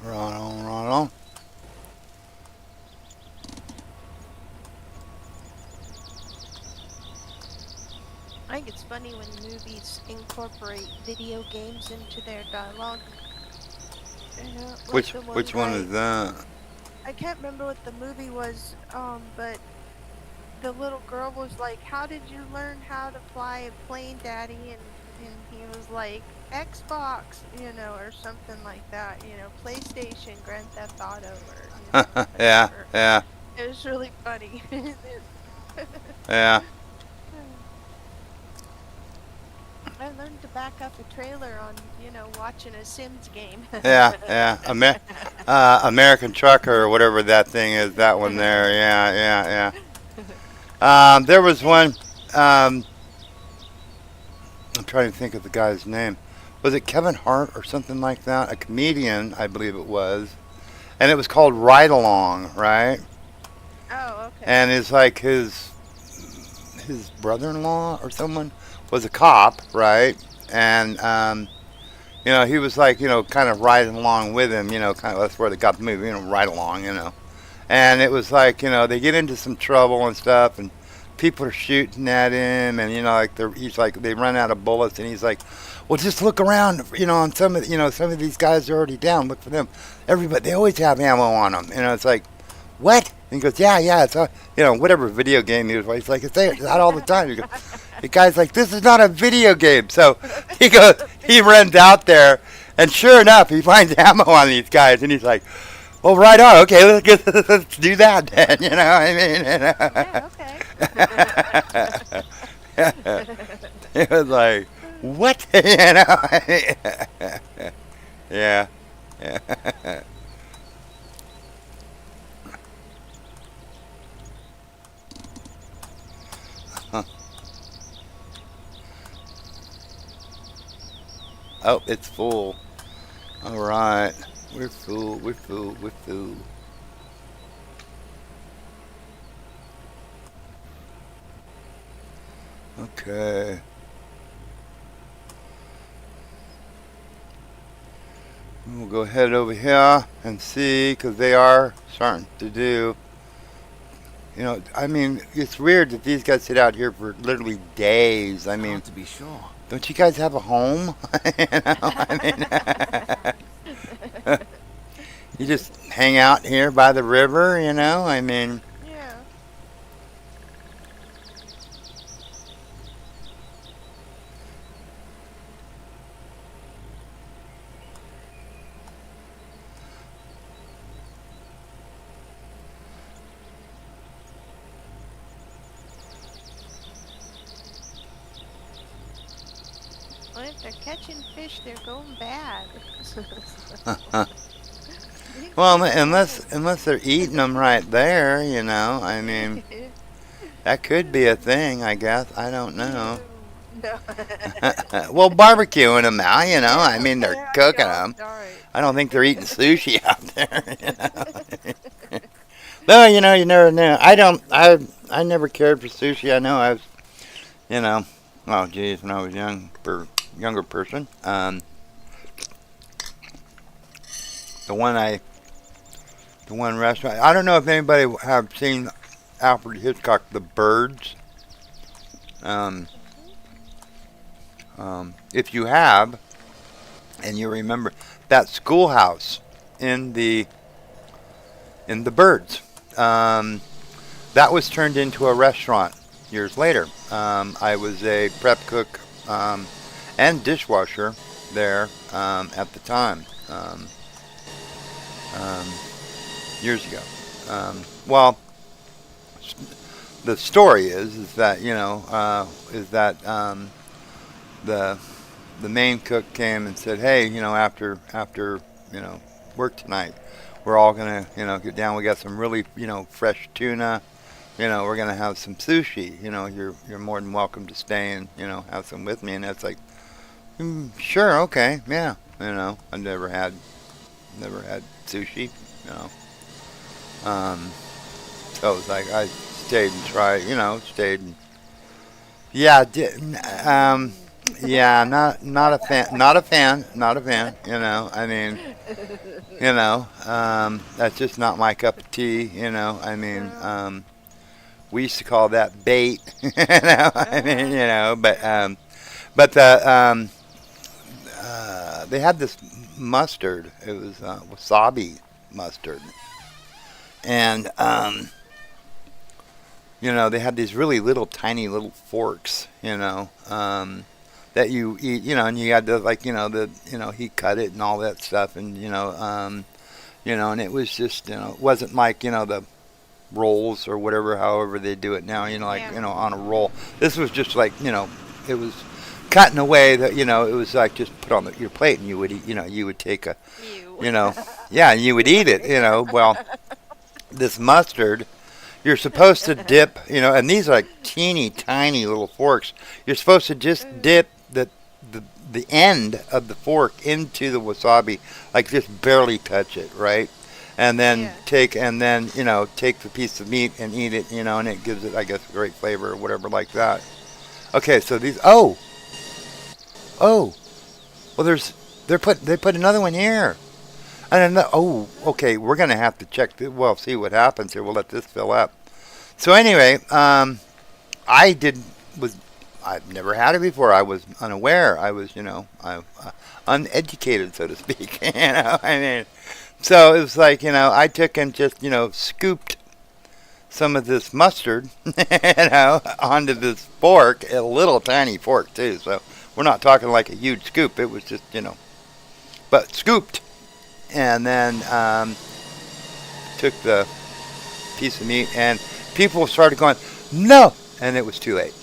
Right on, right on. I think it's funny when movies incorporate video games into their dialogue. Like the one Which one guy, is that? I can't remember what the movie was, but the little girl was like, "How did you learn how to fly a plane, Daddy?" And he was like, "Xbox, or something like that, PlayStation, Grand Theft Auto, or Yeah, whatever." yeah, It was really funny. yeah. I learned to back up a trailer on, watching a Sims game. Yeah, yeah. American Trucker or whatever that thing is. That one there. Yeah, yeah, yeah. There was one. Um, I'm trying to think of the guy's name. Was it Kevin Hart or something like that? A comedian, I believe it was. And it was called Ride Along, right? Oh, okay. And it's like his brother-in-law or someone was a cop, right? And he was like, kind of riding along with him, kind of that's where they got the movie, ride along. And it was like, they get into some trouble and stuff, and people are shooting at him, and like he's like they run out of bullets, and he's like, well, just look around, on some of these guys are already down. Look for them. Everybody, they always have ammo on them. It's like, what? And he goes, yeah, it's whatever video game he was. He's like, it's there, it's out all the time. He goes, the guy's like, this is not a video game. So he runs out there, and sure enough, he finds ammo on these guys, and he's like, well, right on. Okay, let's do that then. You know what I mean? Yeah, okay. It was like, what? Yeah, yeah. Oh, it's full. All right. We're full. We're full. We're full. Okay. We'll go ahead over here and see, because they are starting to do. I mean, it's weird that these guys sit out here for literally days. I mean, Hard to be sure. don't you guys have a home? I mean, you just hang out here by the river, I mean, Yeah. Well, if they're catching fish, they're going bad. well, unless they're eating them right there, I mean, that could be a thing, I guess. I don't know. No. Well, barbecuing them now, I mean, they're Yeah, cooking yeah, them. alright. I don't think they're eating sushi out there. Well, you never know. I never cared for sushi. I know I was, oh, geez, when I was younger person. The one restaurant. I don't know if anybody have seen Alfred Hitchcock, The Birds. Um, if you have, and you remember that schoolhouse in the Birds, that was turned into a restaurant years later. I was a prep cook and dishwasher there at the time. Years ago. Well, the story is that the main cook came and said, hey, after work tonight, we're all gonna get down. We got some really fresh tuna. We're gonna have some sushi. You're more than welcome to stay and have some with me. And that's like, sure, okay, yeah. I never had sushi. So it was like I stayed and tried. Stayed. And, yeah, Yeah, not a fan, not a fan. You know, I mean, that's just not my cup of tea. We used to call that bait. I mean, but they had this mustard. It was wasabi mustard, and they had these really little, tiny little forks. That you eat. And you had to like, he cut it and all that stuff, and and it was just, it wasn't like, the rolls or whatever, however they do it now, like, Yeah. on a roll. This was just like, it was cut in a way that, it was like just put on your plate and you would eat, you would take a, You. yeah, and you would eat it, well, this mustard, you're supposed to dip, and these are like teeny tiny little forks. You're supposed to just dip the end of the fork into the wasabi, like just barely touch it, right? And then Yeah. take the piece of meat and eat it, and it gives it, I guess, a great flavor or whatever like that. Okay, so these oh well, they put another one here. And then okay, we're gonna have to check see what happens here. We'll let this fill up. So anyway, I did was I've never had it before. I was unaware. I was, uneducated, so to speak. I mean, so it was like, I took and just, scooped some of this mustard, onto this fork, a little tiny fork too. So we're not talking like a huge scoop. It was just, but scooped, and then took the piece of meat, and people started going, no, and it was too late.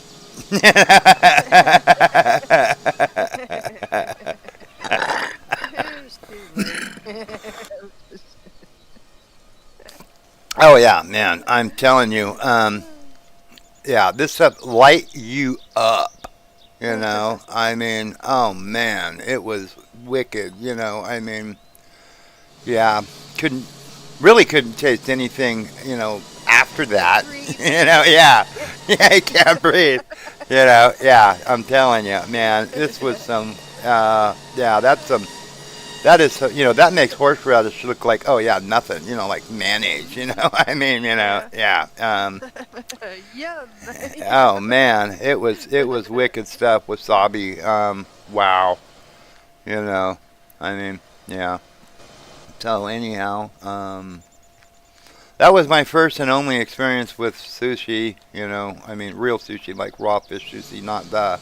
Oh yeah, man! I'm telling you, yeah, this stuff light you up. I mean, oh man, it was wicked. I mean, yeah, couldn't taste anything. After that, Breathe. yeah, yeah, you can't breathe. Yeah, I'm telling you, man, this was some, yeah, that is, that makes horseradish look like, oh yeah, nothing, like mayonnaise, I mean, yeah, Yum. oh man, it was wicked stuff, wasabi, wow, I mean, yeah, so anyhow, that was my first and only experience with sushi, I mean, real sushi, like raw fish sushi, not the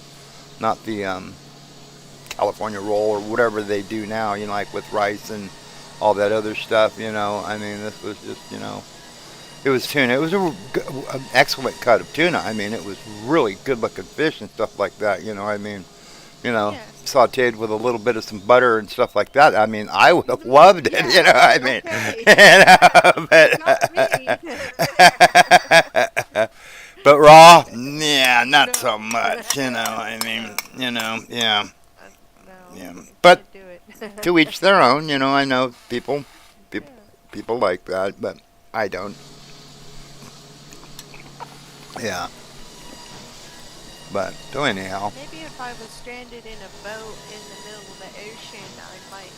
California roll or whatever they do now, like with rice and all that other stuff, I mean, this was just, it was tuna. It was an excellent cut of tuna. I mean, it was really good looking fish and stuff like that, I mean, Yeah. sauteed with a little bit of some butter and stuff like that. I mean, I would have loved it, Yeah. I mean, but raw, yeah, not No. so much, I mean, yeah, No. yeah. But Can't do it. to each their own, I know people, Yeah. people like that, but I don't. Yeah. But so anyhow. Maybe if I was stranded in a boat in the middle of the ocean, I might,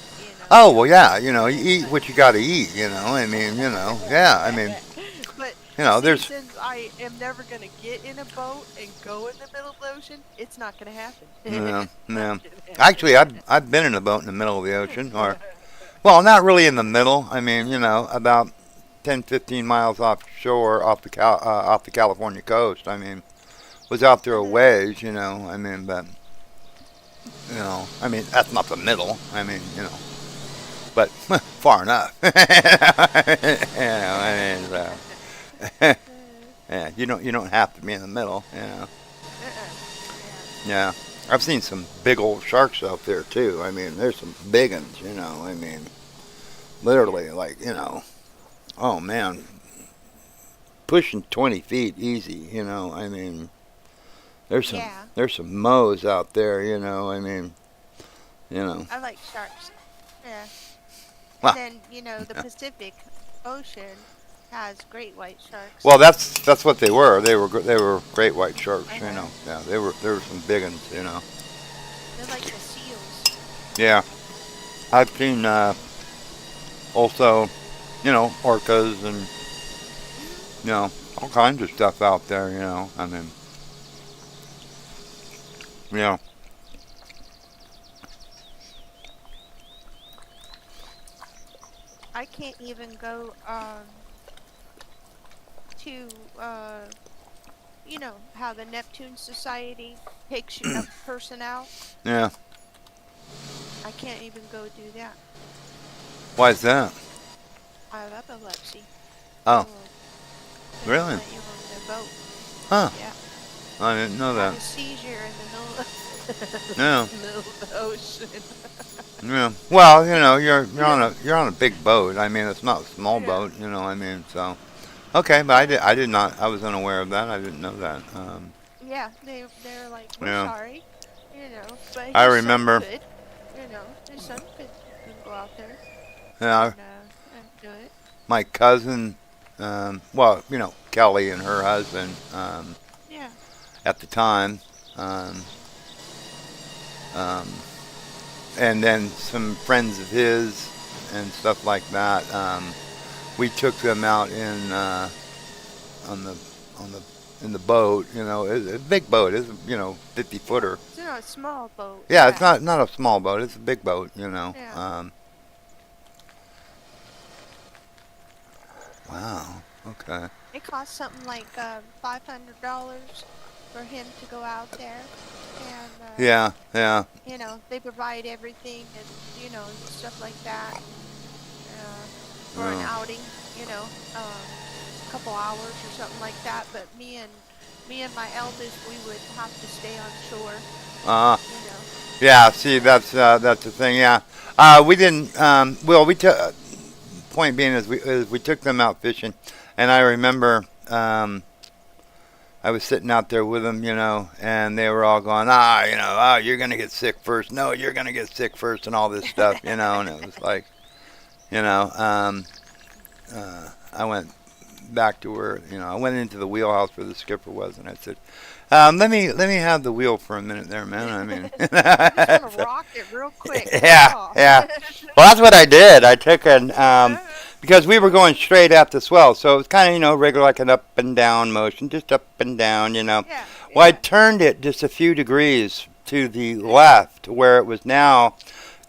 Oh well, yeah. You eat what you got to eat. I mean, yeah. I mean, But there's. since I am never gonna get in a boat and go in the middle of the ocean, it's not gonna happen. Yeah, It's yeah. not gonna happen. Actually, I've been in a boat in the middle of the ocean, or well, not really in the middle. I mean, about 10, 15 miles offshore, off the California coast. I mean, was out there a ways. I mean, but I mean that's not the middle. I mean, but far enough. I mean, yeah, you don't have to be in the middle. Yeah, I've seen some big old sharks out there too. I mean, there's some big ones. I mean, literally, like oh man, pushing 20 feet easy. I mean, there's some Yeah. there's some mows out there. I mean, I like sharks. Yeah. Well, And then, the Pacific Ocean has great white sharks. well, that's what they were. They were great white sharks. Uh-huh. Yeah, they were some big ones. They're like the seals. Yeah. I've seen also, orcas and, all kinds of stuff out there, I mean, yeah. I can't even go to how the Neptune Society takes a person out. Yeah. I can't even go do that. Why is that? I have epilepsy. Oh, They won't really? let you on their boat. Huh. Yeah. I didn't know I had that. a seizure in the middle of, Yeah. middle of the ocean. Yeah. Well, you're on a big boat. I mean, it's not a small Yeah. boat, I mean, so. Okay, but I did not. I was unaware of that. I didn't know that. Yeah, they're like, we're Yeah. sorry, but I his son remember. could, his son could go out there Yeah, and do it. my cousin, well, Kelly and her husband, Yeah. at the time, um, um, and then some friends of his and stuff like that. We took them out on the on the in the boat. It's a big boat. It's 50-footer. It's not a small boat. Yeah, it's not a small boat. It's a big boat. Yeah. Wow. Okay. It cost something like $500 for him to go out there, and Yeah. Yeah. they provide everything and stuff like that for an Oh. outing, a couple hours or something like that. But me and my eldest, we would have to stay on shore, Uh. you know. Yeah. See, that's the thing. Yeah. We didn't. Well, we took. Point being is we took them out fishing, and I remember I was sitting out there with them, and they were all going, you're gonna get sick first. No, you're gonna get sick first, and all this stuff, and it was like, I went back to where, I went into the wheelhouse where the skipper was, and I said, let me have the wheel for a minute there, man. I mean, I just want to rock it real quick. yeah, Oh. yeah. Well, that's what I did. I took because we were going straight at the swell, so it was kind of, regular, like an up and down motion, just up and down, Yeah. Well, I Yeah. turned it just a few degrees to the left, where it was now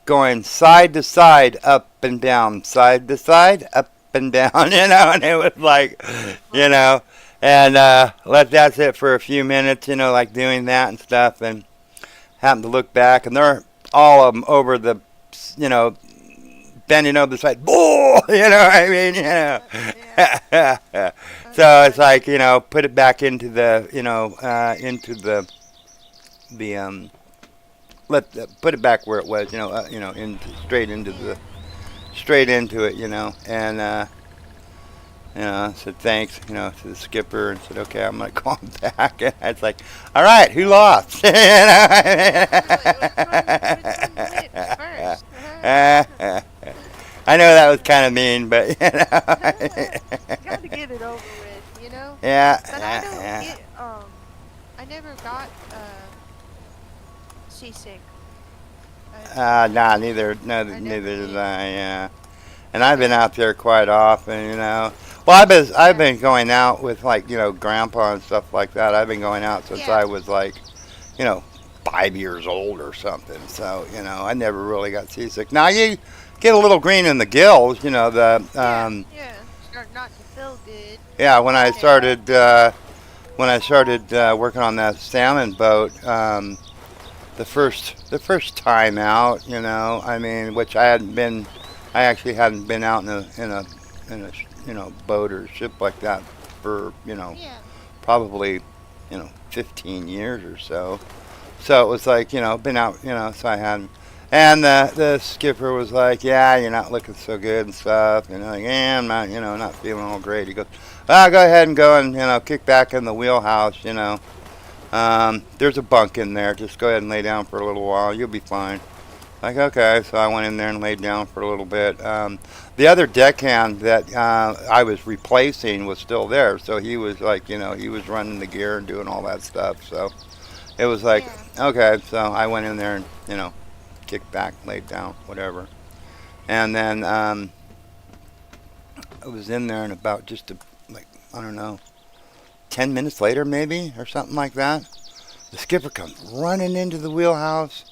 going side to side, up and down, side to side, up and down, and it was like, and let that sit for a few minutes, like doing that and stuff, and happened to look back, and they're all of them over the, bending over the side. Bull, I mean, Yeah. So it's like, put it back into the, into put it back where it was, straight into it, and I said thanks, to the skipper, and said, okay, I'm gonna call him back. And it's like, all right, who lost? Which one wins first? I know that was kind of mean, but Got to get it over with, yeah, But I don't get I never got seasick. nah, neither never did did. I. Yeah, and I've been out there quite often, Well, I've been going out with like Grandpa and stuff like that. I've been going out since Yeah. I was like, 5 years old or something. So I never really got seasick. Now you get a little green in the gills, the Yeah. Start not to feel good. yeah. When I started working on that salmon boat, the first time out, I mean, which I actually hadn't been out in a boat or ship like that for Yeah. probably 15 years or so. So it was like been out, so I hadn't. And the skipper was like, yeah, you're not looking so good and stuff. Like, yeah, I'm not, not feeling all great. He goes, well, go ahead and go and, kick back in the wheelhouse, There's a bunk in there. Just go ahead and lay down for a little while. You'll be fine. Like, okay. So I went in there and laid down for a little bit. The other deckhand that I was replacing was still there. So he was like, he was running the gear and doing all that stuff. So, It was like, Yeah. okay, so I went in there and, kicked back, laid down, whatever. And then I was in there and about like, I don't know, 10 minutes later maybe or something like that. The skipper comes running into the wheelhouse,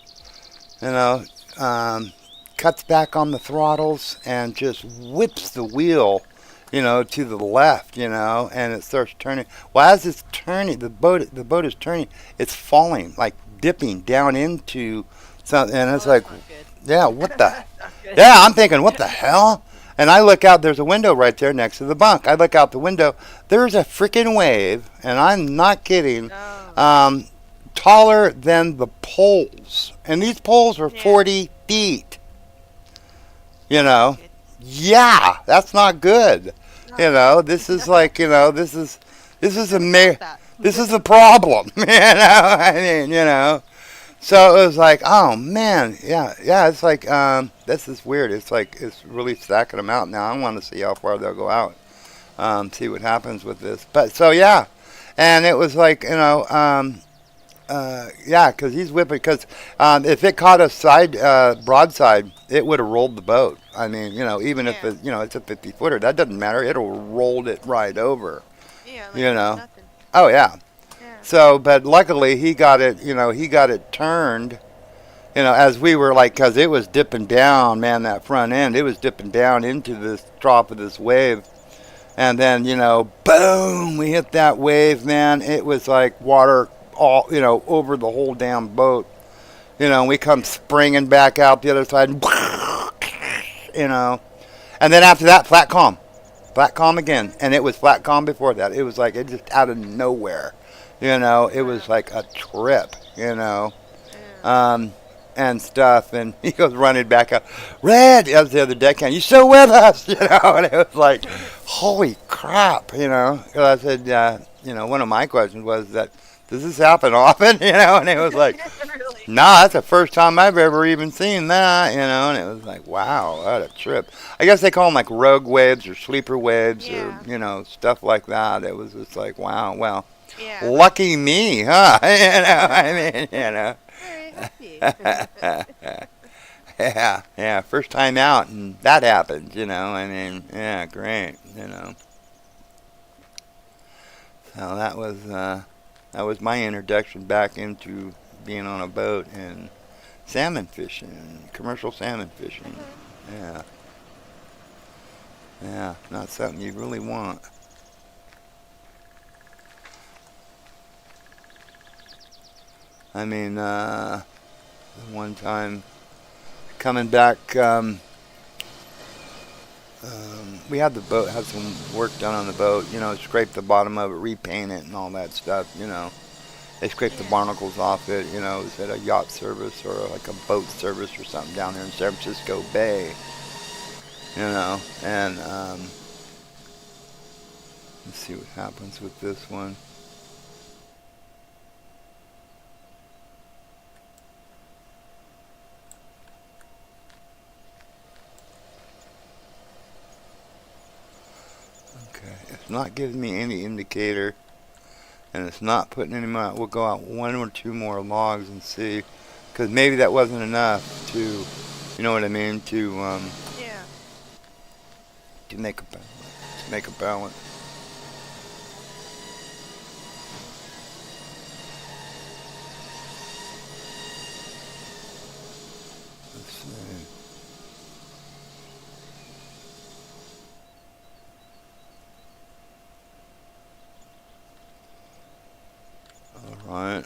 you know, cuts back on the throttles and just whips the wheel, to the left, and it starts turning. Well, as it's turning, the boat is turning. It's falling, like dipping down into something, and it's like, yeah, what the? Yeah, I'm thinking, what the hell? And I look out. There's a window right there next to the bunk. I look out the window. There's a freaking wave, and I'm not kidding. Taller than the poles, and these poles are 40 feet. Yeah, that's not good. This is like, this is a problem. I mean. So it was like, oh man, yeah. It's like, this is weird. It's like it's really stacking them out now. I want to see how far they'll go out. See what happens with this. But so yeah, and it was like, yeah, because he's whipping. Because if it caught us broadside, it would have rolled the boat. I mean, even if it's a 50-footer, that doesn't matter. It'll rolled it right over. Yeah. Nothing. Oh yeah. Yeah. So, but luckily he got it. He got it turned. As we were like, because it was dipping down, man. That front end, it was dipping down into this trough of this wave. And then, boom, we hit that wave, man. It was like water all, over the whole damn boat. We come springing back out the other side, And then after that, flat calm. Flat calm again. And it was flat calm before that. It was like, it just out of nowhere. It was like a trip, and stuff. And he goes running back up. Red, that was the other deckhand. You still with us? And it was like, holy crap, Because I said, one of my questions was that, does this happen often? And it was like, Really? nah, that's the first time I've ever even seen that, and it was like, wow, what a trip. I guess they call them like rogue waves or sleeper waves or, stuff like that. It was just like, wow, well, lucky me, huh? I mean, Very happy. yeah, first time out, and that happened, I mean, yeah, great, So that was my introduction back into being on a boat and salmon fishing, commercial salmon fishing. Yeah. Yeah, not something you really want. I mean, one time coming back, we had some work done on the boat, scrape the bottom of it, repaint it and all that stuff, They scraped the barnacles off it, it was at a yacht service or like a boat service or something down there in San Francisco Bay, and let's see what happens with this one. Okay, it's not giving me any indicator, and it's not putting any more. We'll go out one or two more logs and see, because maybe that wasn't enough to, you know what I mean, to to make a balance. Let's see. All right.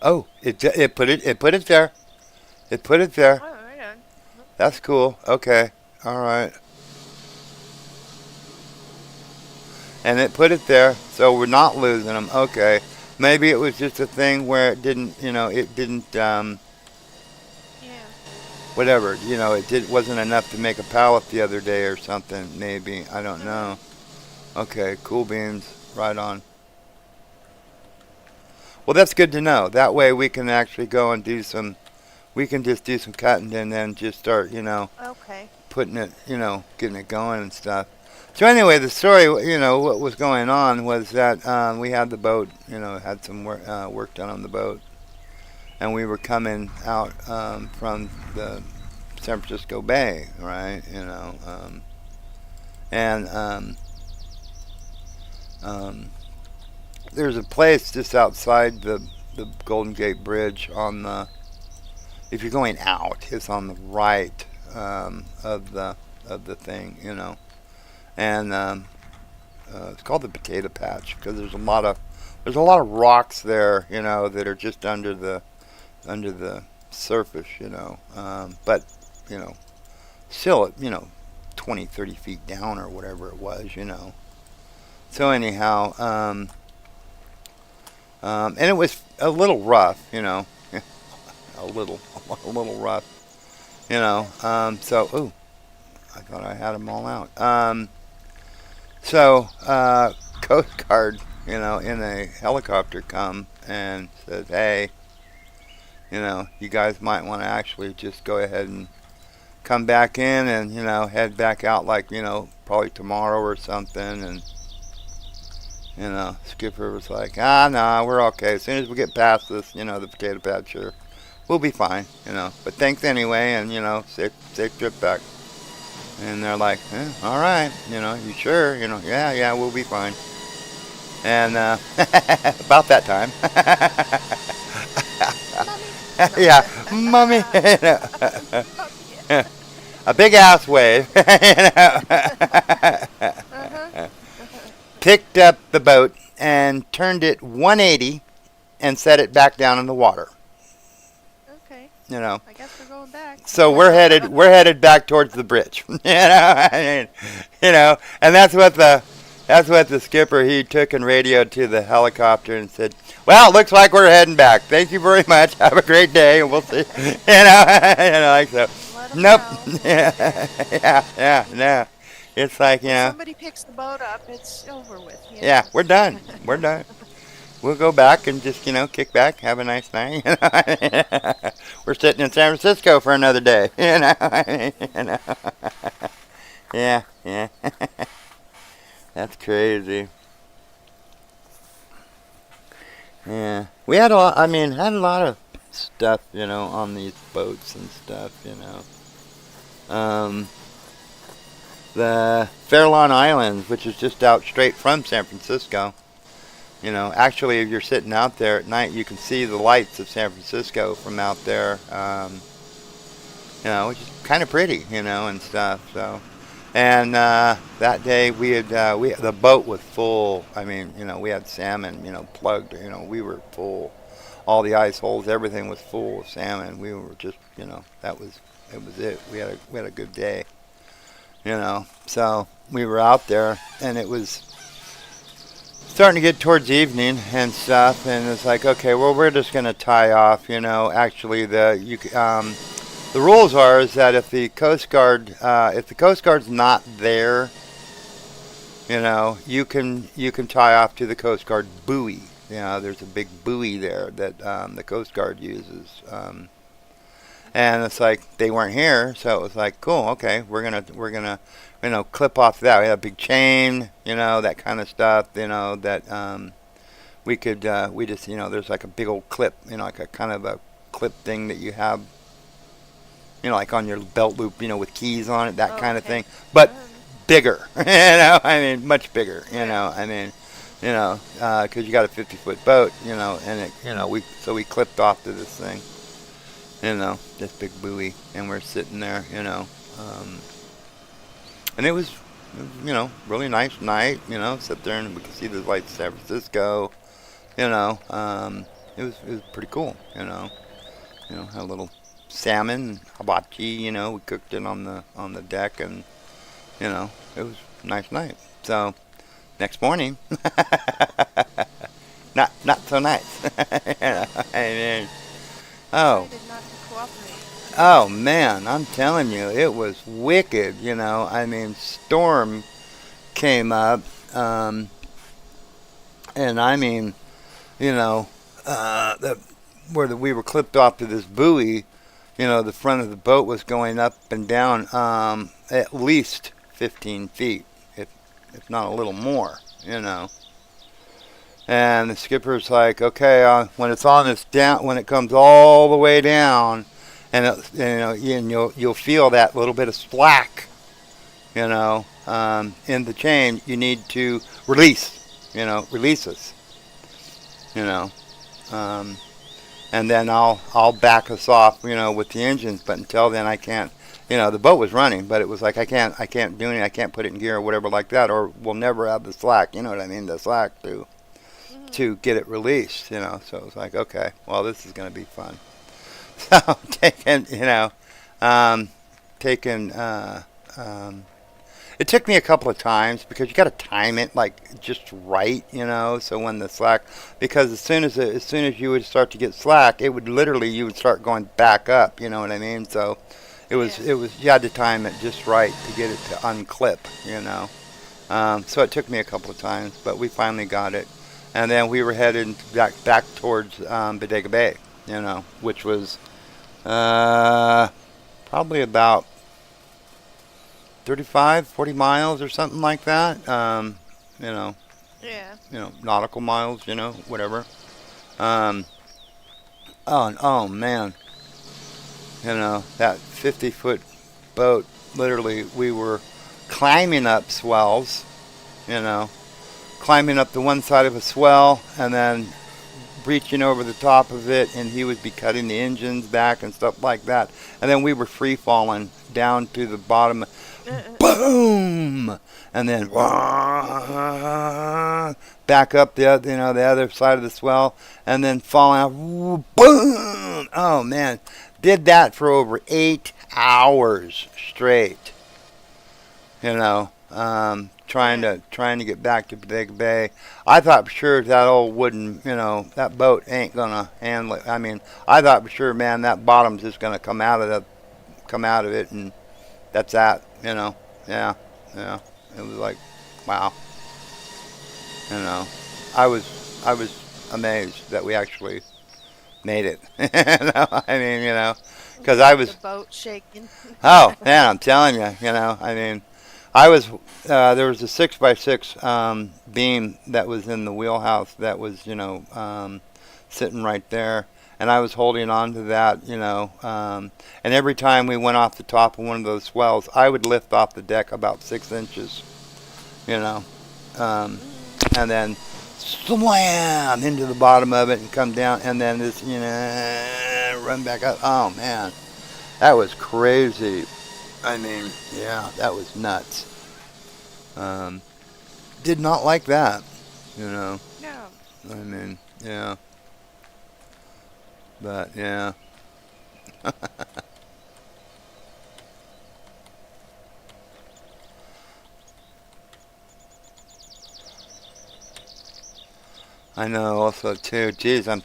Oh, it put it there. It put it there. Oh, right on. That's cool. Okay. All right. And it put it there, so we're not losing them. Okay. Maybe it was just a thing where it didn't, whatever, wasn't enough to make a pallet the other day or something, maybe. I don't know. Okay, cool beans. Right on. Well, that's good to know. That way we can actually go and we can just do some cutting and then just start, Okay. putting it, getting it going and stuff. So anyway, the story, what was going on was that we had the boat, had some work done on the boat, and we were coming out from the San Francisco Bay, right? And there's a place just outside the Golden Gate Bridge on the. If you're going out, it's on the right of the thing, and it's called the Potato Patch because there's a lot of rocks there, that are just under the surface, but still at 20, 30 feet down or whatever it was, So anyhow, and it was a little rough, a little rough, So, ooh, I thought I had them all out. So, Coast Guard, in a helicopter come and says, hey, you guys might want to actually just go ahead and come back in and, head back out like, probably tomorrow or something. And, Skipper was like, no, we're okay. As soon as we get past this, the potato patch here, we'll be fine, But thanks anyway, and, safe trip back. And they're like, all right, you sure? Yeah, we'll be fine. And about that time, yeah, mommy, a big ass wave, picked up the boat and turned it 180 and set it back down in the water. Okay. I guess we're going back. So we're headed back towards the bridge. And that's what the skipper, he took and radioed to the helicopter and said, well, it looks like we're heading back. Thank you very much. Have a great day, and we'll see. Like so. Nope. Yeah, no. It's like, Somebody picks the boat up, it's over with. Yeah, we're done. We'll go back and just, kick back, have a nice night. We're sitting in San Francisco for another day. Yeah. That's crazy. Yeah. We had a lot of stuff, on these boats and stuff, The Farallon Islands, which is just out straight from San Francisco. Actually, if you're sitting out there at night, you can see the lights of San Francisco from out there. Which is kind of pretty, and stuff. So, and that day the boat was full. We had salmon, plugged. We were full. All the ice holes, everything was full of salmon. We were just, it was it. We had a good day. So we were out there, and it was starting to get towards evening and stuff, and it's like, okay, well, we're just gonna tie off. Actually, the rules are is that if the Coast Guard's not there, you can tie off to the Coast Guard buoy. There's a big buoy there that the Coast Guard uses. And it's like they weren't here, so it was like, cool, okay, we're gonna clip off that. We had a big chain, that kind of stuff, that we could we just there's like a big old clip, like a kind of a clip thing that you have, like on your belt loop, with keys on it, that kind of thing, but bigger, much bigger, because you got a 50-foot boat, and it, we clipped off to this thing. This big buoy, and we're sitting there, and it was, really nice night, sit there and we could see the lights of San Francisco, it was pretty cool, had a little salmon, hibachi, we cooked it on the deck, and, it was a nice night. So, next morning, not so nice, Oh. Oh man, I'm telling you, it was wicked. Storm came up, and we were clipped off to this buoy. The front of the boat was going up and down at least 15 feet, if if not a little more, you know. And the skipper's like, okay, when it's on this down, when it comes all the way down, and and you'll feel that little bit of slack, you know, in the chain. You need to release us, you know, and then I'll back us off, you know, with the engines. But until then, I can't. You know, the boat was running, but it was like I can't do anything. I can't put it in gear or whatever like that, or we'll never have the slack. You know what I mean? The slack to get it released. You know, so it was like, okay, well, this is going to be fun. So it took me a couple of times because you got to time it like just right, you know. So when the slack, because as soon as you would start to get slack, it would literally you would start going back up. You know what I mean? So it was you had to time it just right to get it to unclip, you know. So it took me a couple of times, but we finally got it, and then we were headed back towards Bodega Bay, you know, which was probably about 35, 40 miles or something like that. You know. Yeah. You know, nautical miles, you know, whatever. Oh man. You know, that 50-foot boat, literally, we were climbing up swells, you know, climbing up the one side of a swell and then reaching over the top of it, and he would be cutting the engines back and stuff like that. And then we were free falling down to the bottom, boom, and then back up the other side of the swell, and then falling out, boom. Oh man, did that for over 8 hours straight. You know, trying to get back to Bodega Bay. I thought for sure that old wooden, you know, that boat ain't gonna handle it. I mean, I thought for sure, man, that bottom's just gonna come out of it, and that's that. You know, yeah. It was like, wow. You know, I was amazed that we actually made it. You know, I mean, you know, because I was the boat shaking. Oh man, I'm telling you, you know, I mean, I was there was a 6x6 beam that was in the wheelhouse that was, you know, sitting right there, and I was holding on to that, you know, and every time we went off the top of one of those swells, I would lift off the deck about 6 inches, you know, and then slam into the bottom of it and come down, and then just, you know, run back up. Oh man, that was crazy. I mean, yeah, that was nuts. Did not like that, you know. No. I mean, yeah. But, yeah. I know also, too, geez, I'm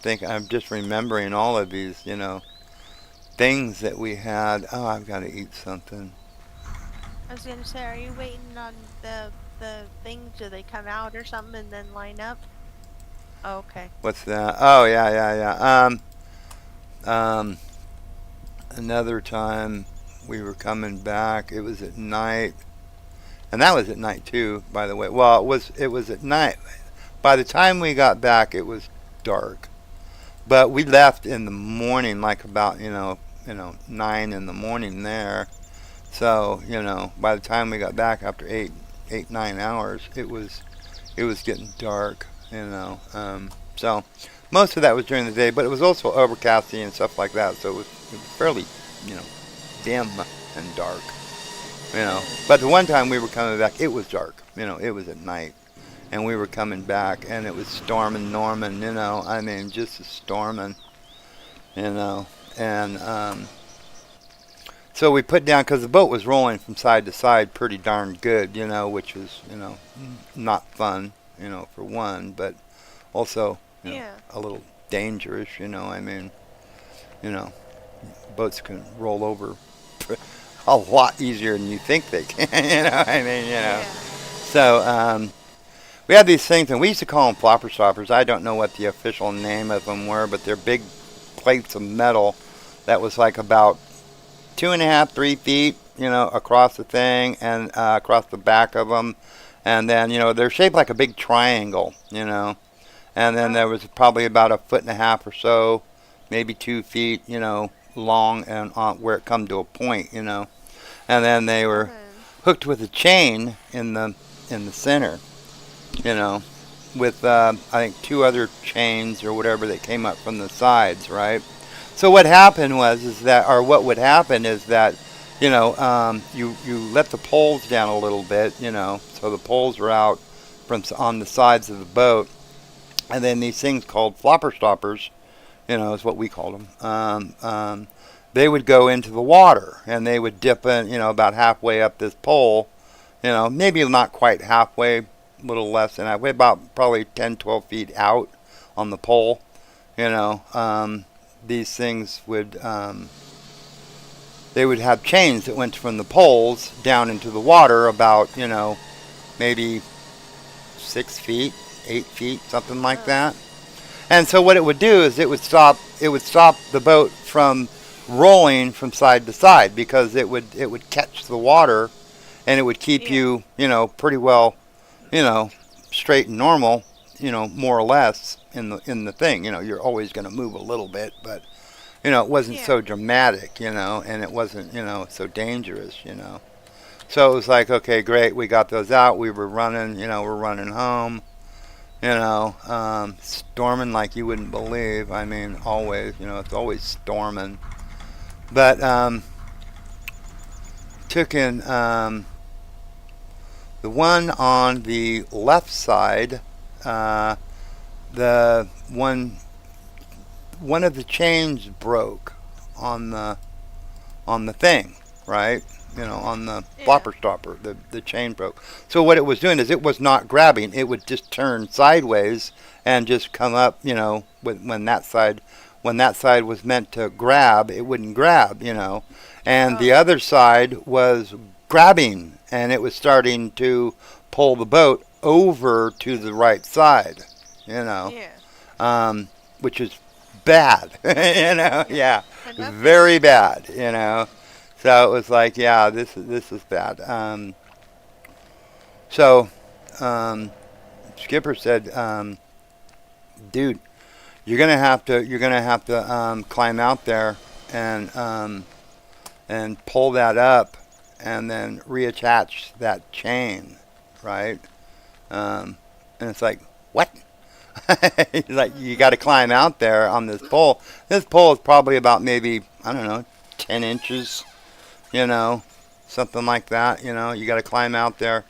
just remembering all of these, you know, things that we had. Oh, I've got to eat something. I was gonna say, are you waiting on the things? Do they come out or something and then line up? Oh, okay. What's that? Oh, yeah. Another time we were coming back. It was at night, and that was at night too, by the way. Well, it was at night. By the time we got back, it was dark, but we left in the morning, like about 9 in the morning there. So, you know, by the time we got back after 9 hours, it was getting dark, you know. So most of that was during the day, but it was also overcasty and stuff like that. So it was fairly, you know, dim and dark, you know. But the one time we were coming back, it was dark, you know. It was at night, and we were coming back, and it was storming Norman, you know. I mean, just storming, you know, and so we put down, because the boat was rolling from side to side pretty darn good, you know, which was, you know, not fun, you know, for one, but also, you know, a little dangerous, you know. I mean, you know, boats can roll over a lot easier than you think they can, you know. I mean, you know. So we had these things, and we used to call them flopper stoppers. I don't know what the official name of them were, but they're big plates of metal that was like about 2.5, 3 feet, you know, across the thing and across the back of them, And then, they're shaped like a big triangle, And then there was probably about 1.5 feet or so, maybe 2 feet, long, and where it come to a point, And then they were hooked with a chain in the center, with I think 2 other chains or whatever that came up from the sides, right? So what happened what would happen is that, you let the poles down a little bit, so the poles were out on the sides of the boat, and then these things called flopper stoppers, is what we called them. They would go into the water, and they would dip in, about halfway up this pole, maybe not quite halfway, a little less than halfway, about probably 10, 12 feet out on the pole, These things would, they would have chains that went from the poles down into the water about, maybe 6 feet, 8 feet, something like that. And so what it would do is it would stop the boat from rolling from side to side, because it would catch the water, and it would keep you, pretty well, straight and normal, more or less in the thing. You're always going to move a little bit, but it wasn't so dramatic, and it wasn't, so dangerous, So it was like, okay, great, we got those out. We were running, we're running home, storming like you wouldn't believe. I mean, always, it's always storming. But took in the one on the left side, the one of the chains broke on the thing, right? On the flopper stopper, the chain broke. So what it was doing is it was not grabbing; it would just turn sideways and just come up. When that side was meant to grab, it wouldn't grab. And the other side was grabbing, and it was starting to pull the boat over to the right side. Which is bad. Very bad. So it was like, this is bad. Skipper said, dude, you're gonna have to climb out there and pull that up, and then reattach that chain, right? And it's like, what? He's like, you got to climb out there on this pole. This pole is probably about maybe, I don't know, 10 inches. Something like that. You got to climb out there,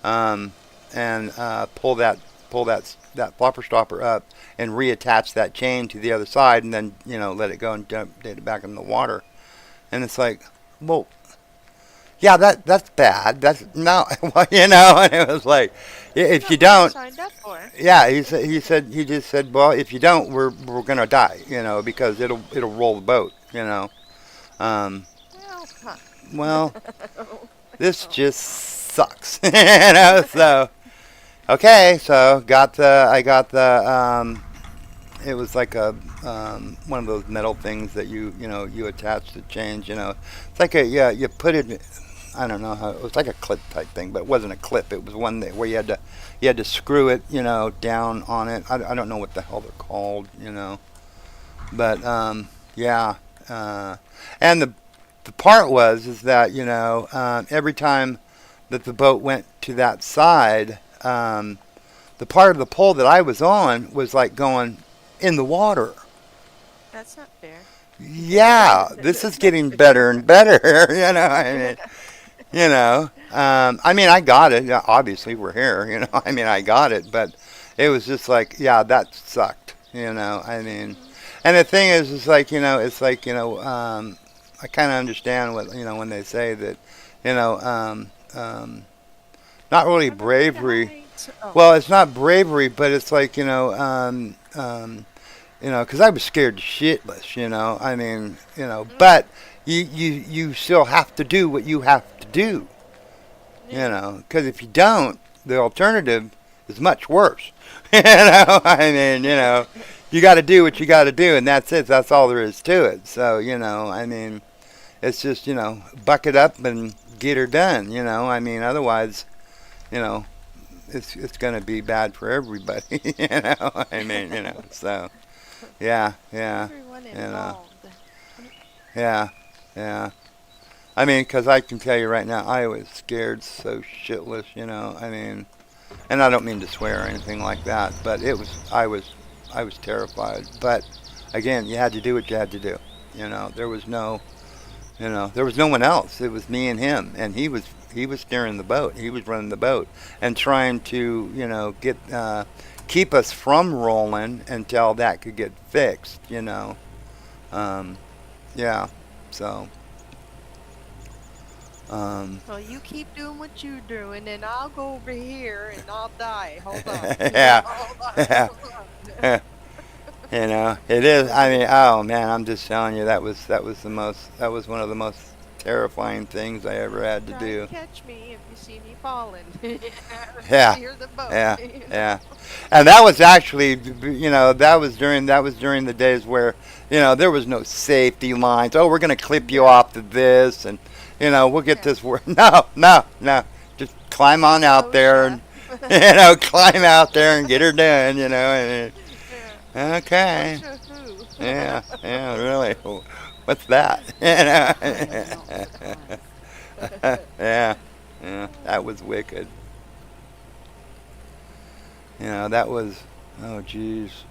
and pull that flopper stopper up, and reattach that chain to the other side, and then let it go and dump it back in the water. And it's like, well, yeah, that's bad. That's no, well, And it was like, if you don't, yeah, he just said, well, if you don't, we're gonna die, because it'll roll the boat, Well, this just sucks, So, okay, so I got the it was like a one of those metal things that you attach to chains. It's like you put it. I don't know how it was, like a clip type thing, but it wasn't a clip. It was one where you had to screw it, down on it. I don't know what the hell they're called, but yeah. And the part is that every time that the boat went to that side, the part of the pole that I was on was like going in the water. That's not fair. Yeah, this is getting better and better. I mean, I got it. Obviously, we're here. I got it, but it was just like, yeah, that sucked. I mean, and the thing is like, it's like, I kind of understand what when they say that, not really bravery. Well, it's not bravery, but it's like, because I was scared shitless. I mean, but you still have to do what you have to do. Because if you don't, the alternative is much worse. I mean, you got to do what you got to do, and that's it. That's all there is to it. So, I mean, it's just, buck it up and get her done. I mean, otherwise, it's going to be bad for everybody. You know, I mean, you know, so yeah, yeah, Everyone you know, involved. yeah, yeah. I mean, 'cause I can tell you right now, I was scared so shitless. You know, I mean, and I don't mean to swear or anything like that, but I was terrified. But again, you had to do what you had to do. You know, there was no one else. It was me and him, and he was steering the boat. He was running the boat and trying to, you know, get keep us from rolling until that could get fixed. You know, um, yeah. So, Well, you keep doing what you're doing, and I'll go over here and I'll die. Hold on. yeah, Hold on. yeah. Hold on. You know, it is. I mean, oh man, I'm just telling you, that was one of the most terrifying things I ever had to Try do. and catch me if you see me falling. Yeah, Steer the boat. yeah, You know? yeah. And that was actually, you know, that was during the days where, you know, there was no safety lines. Oh, we're gonna clip you off to this, and you know, we'll get Yeah. this work. No, no, no. Just climb on out there, and OSHA. you know, climb out there and get her done. You know, and Yeah. okay. OSHA who? Yeah, yeah, really. What's that? You know? Yeah, yeah, that was wicked. You know, that was, oh geez.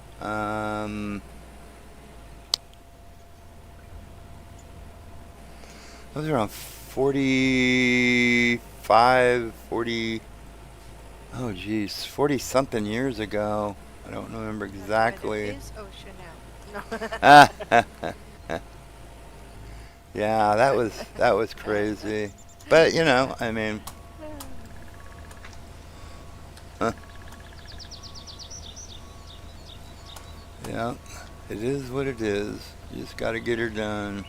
That was around 45, 40, oh geez, 40 something years ago. I don't remember But exactly. it is OSHA now. No. Yeah, that was crazy. But you know, I mean, huh, yeah, it is what it is. You just got to get her done.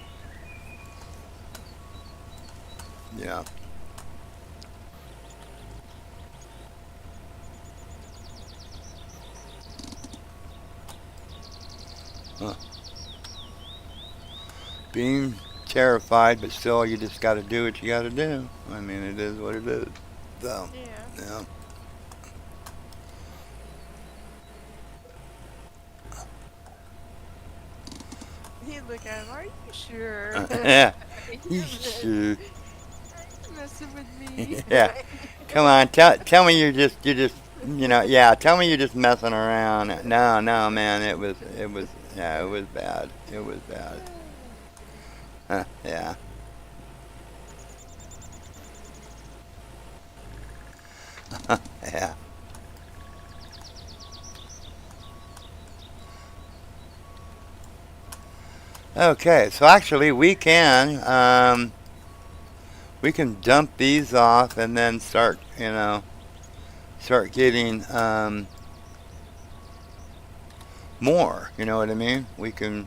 Yeah. Huh. Being terrified, but still, you just got to do what you got to do. I mean, it is what it is. So, Yeah. yeah. You look at him. Are you sure? Yeah. You're Sure. messing with me. Yeah. Come on, tell me you're just you know, yeah, tell me you're just messing around. No, no, man, it was yeah, it was bad. It was bad. Yeah. Yeah. Okay, so actually we can dump these off and then start, you know, start getting more, you know what I mean? We can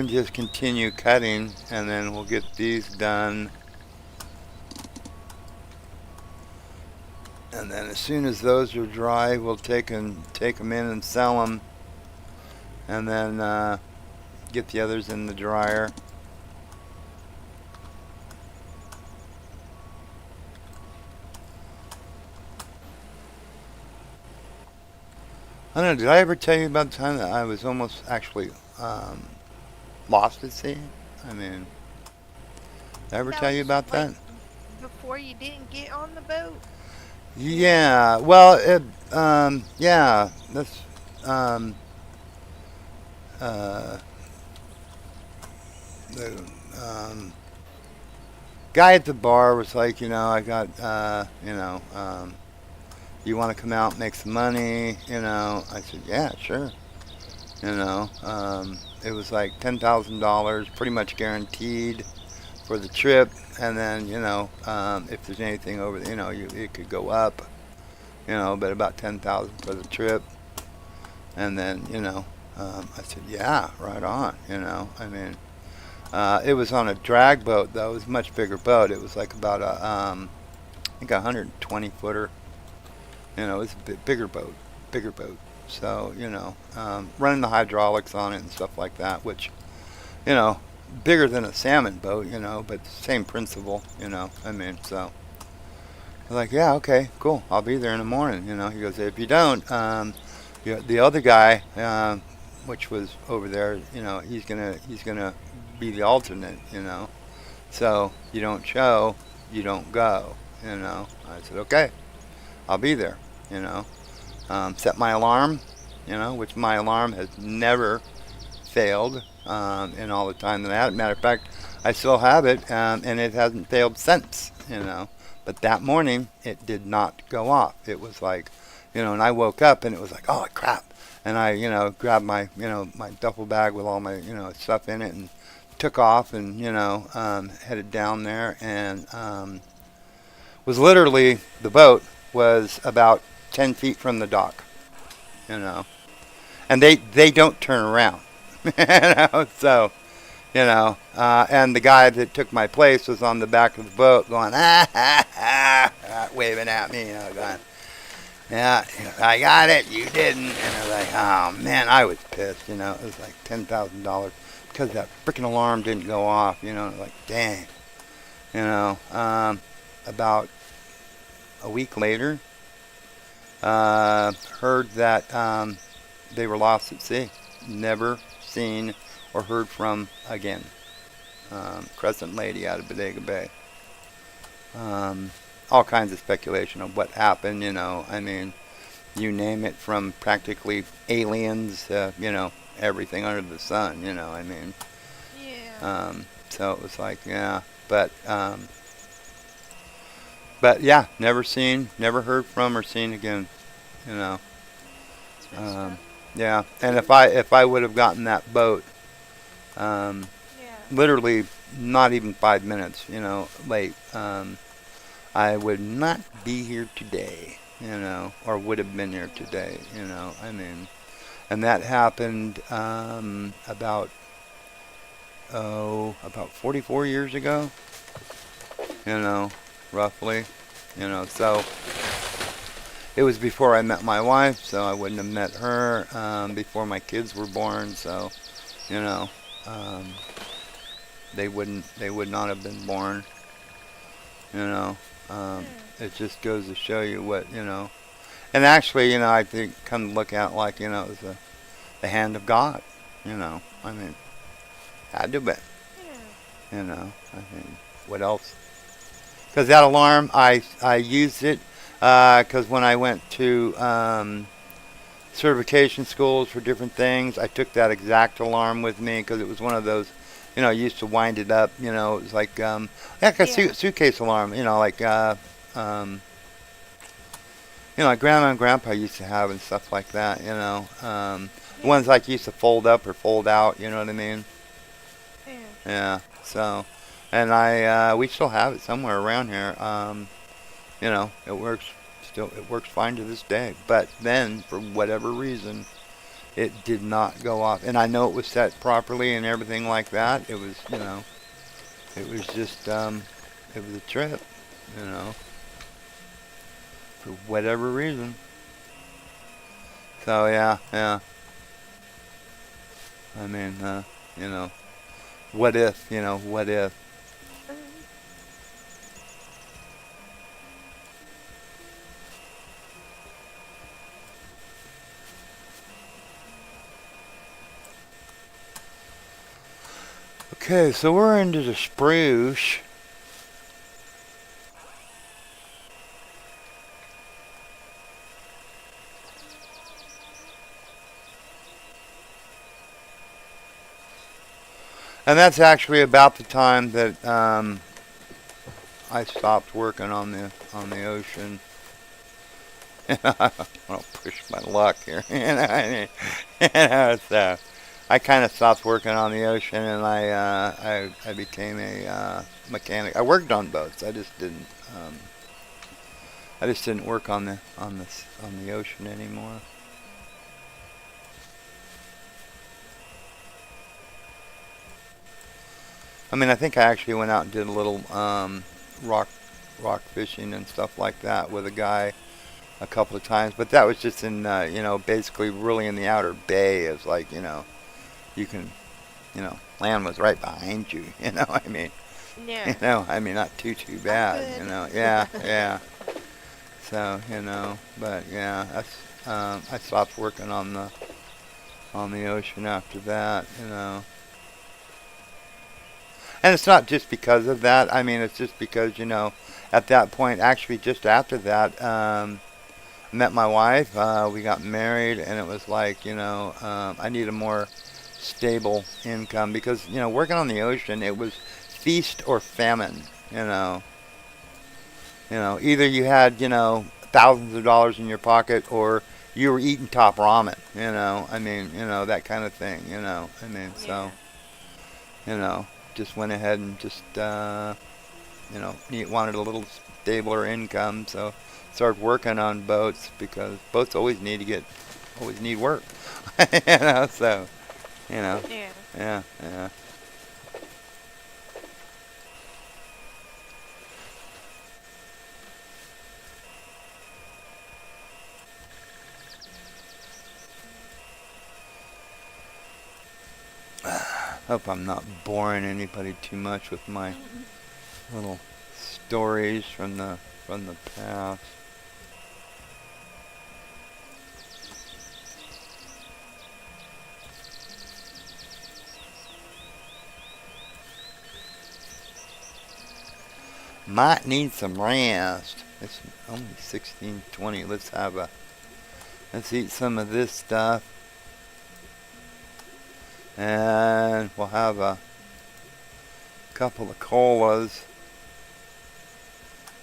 just continue cutting and then we'll get these done. And then as soon as those are dry, we'll take them in and sell them, and then get the others in the dryer. I don't know. Did I ever tell you about the time that I was almost actually lost at sea? I mean, did I ever That tell you was about like that? before you didn't get on the boat. Yeah. Well, yeah. That's um, uh, the guy at the bar was like, you know, I got, you know, you want to come out and make some money? You know, I said, yeah, sure. You know, it was like $10,000, pretty much guaranteed for the trip, and then you know, if there's anything over, you know, it could go up, you know, but about 10,000 for the trip, and then you know, I said, yeah, right on. You know, I mean, it was on a drag boat though. It was a much bigger boat. It was like about a, I think a 120 footer. You know, it was a bit bigger boat. So you know, running the hydraulics on it and stuff like that, which you know, bigger than a salmon boat, you know, but same principle, you know. I mean, so I was like, yeah, okay, cool. I'll be there in the morning. He goes, if you don't, the other guy, which was over there, he's gonna be the alternate. So you don't show, you don't go. I said, okay, I'll be there. You know, set my alarm. Which my alarm has never failed in all the time that I had it. Matter of fact, I still have it, and it hasn't failed since. But that morning it did not go off. It was like, and I woke up and it was like, oh crap, and I, grabbed my, my duffel bag with all my, stuff in it and took off and, headed down there and was literally the boat was about 10 feet from the dock, you know, and they don't turn around, so. And the guy that took my place was on the back of the boat going, waving at me, going, yeah, I got it, you didn't. And I was like, oh, man, I was pissed, It was like $10,000 because that freaking alarm didn't go off, like, dang. About a week later, heard that they were lost at sea. Never seen or heard from again. Crescent Lady out of Bodega Bay. All kinds of speculation of what happened, I mean, you name it, from practically aliens, everything under the sun, I mean. Yeah. So it was like, yeah, but yeah, never seen, never heard from or seen again, It's messed up. Yeah, and if I would have gotten that boat, Yeah. literally not even 5 minutes, late, I would not be here today, or would have been here today, I mean, and that happened about 44 years ago, roughly, so it was before I met my wife, so I wouldn't have met her before my kids were born, so, they would not have been born, it just goes to show you what, and actually, I think, come to look at, like, it was the hand of God, I mean, had to have been, Yeah. I mean, what else? Because that alarm, I used it, because when I went to certification schools for different things, I took that exact alarm with me, because it was one of those, I used to wind it up, it was like a suitcase alarm, like like Grandma and Grandpa used to have and stuff like that, the ones like used to fold up or fold out, you know what I mean? Yeah. Yeah, so, and we still have it somewhere around here, it works fine to this day, but then, for whatever reason, it did not go off, and I know it was set properly and everything like that. It was, it was just, it was a trip, for whatever reason. So yeah. I mean, what if, what if? Okay, so we're into the spruce. And that's actually about the time that I stopped working on the ocean. I don't push my luck here. So I kind of stopped working on the ocean, and I became a mechanic. I worked on boats. I just didn't work on the ocean anymore. I mean, I think I actually went out and did a little rock fishing and stuff like that with a guy a couple of times, but that was just in basically really in the outer bay. It's like, you can, land was right behind you, I mean, Yeah. I mean, not too bad, Good. yeah, yeah. So, you know, but yeah, that's I stopped working on the ocean after that, you know. And it's not just because of that. I mean, it's just because, you know, at that point, actually just after that, met my wife. We got married, and it was like, you know, I need a more stable income because, you know, working on the ocean, it was feast or famine, you know. You know, either you had, you know, thousands of dollars in your pocket or you were eating top ramen, you know. I mean, you know, that kind of thing, you know. I mean, so, you know, just went ahead and just, you know, wanted a little stabler income, so started working on boats because boats always need work, you know. So, you know, Yeah. yeah, yeah. Hope I'm not boring anybody too much with my little stories from the past. Might need some rest. It's only 16:20. Let's eat some of this stuff, and we'll have a couple of colas.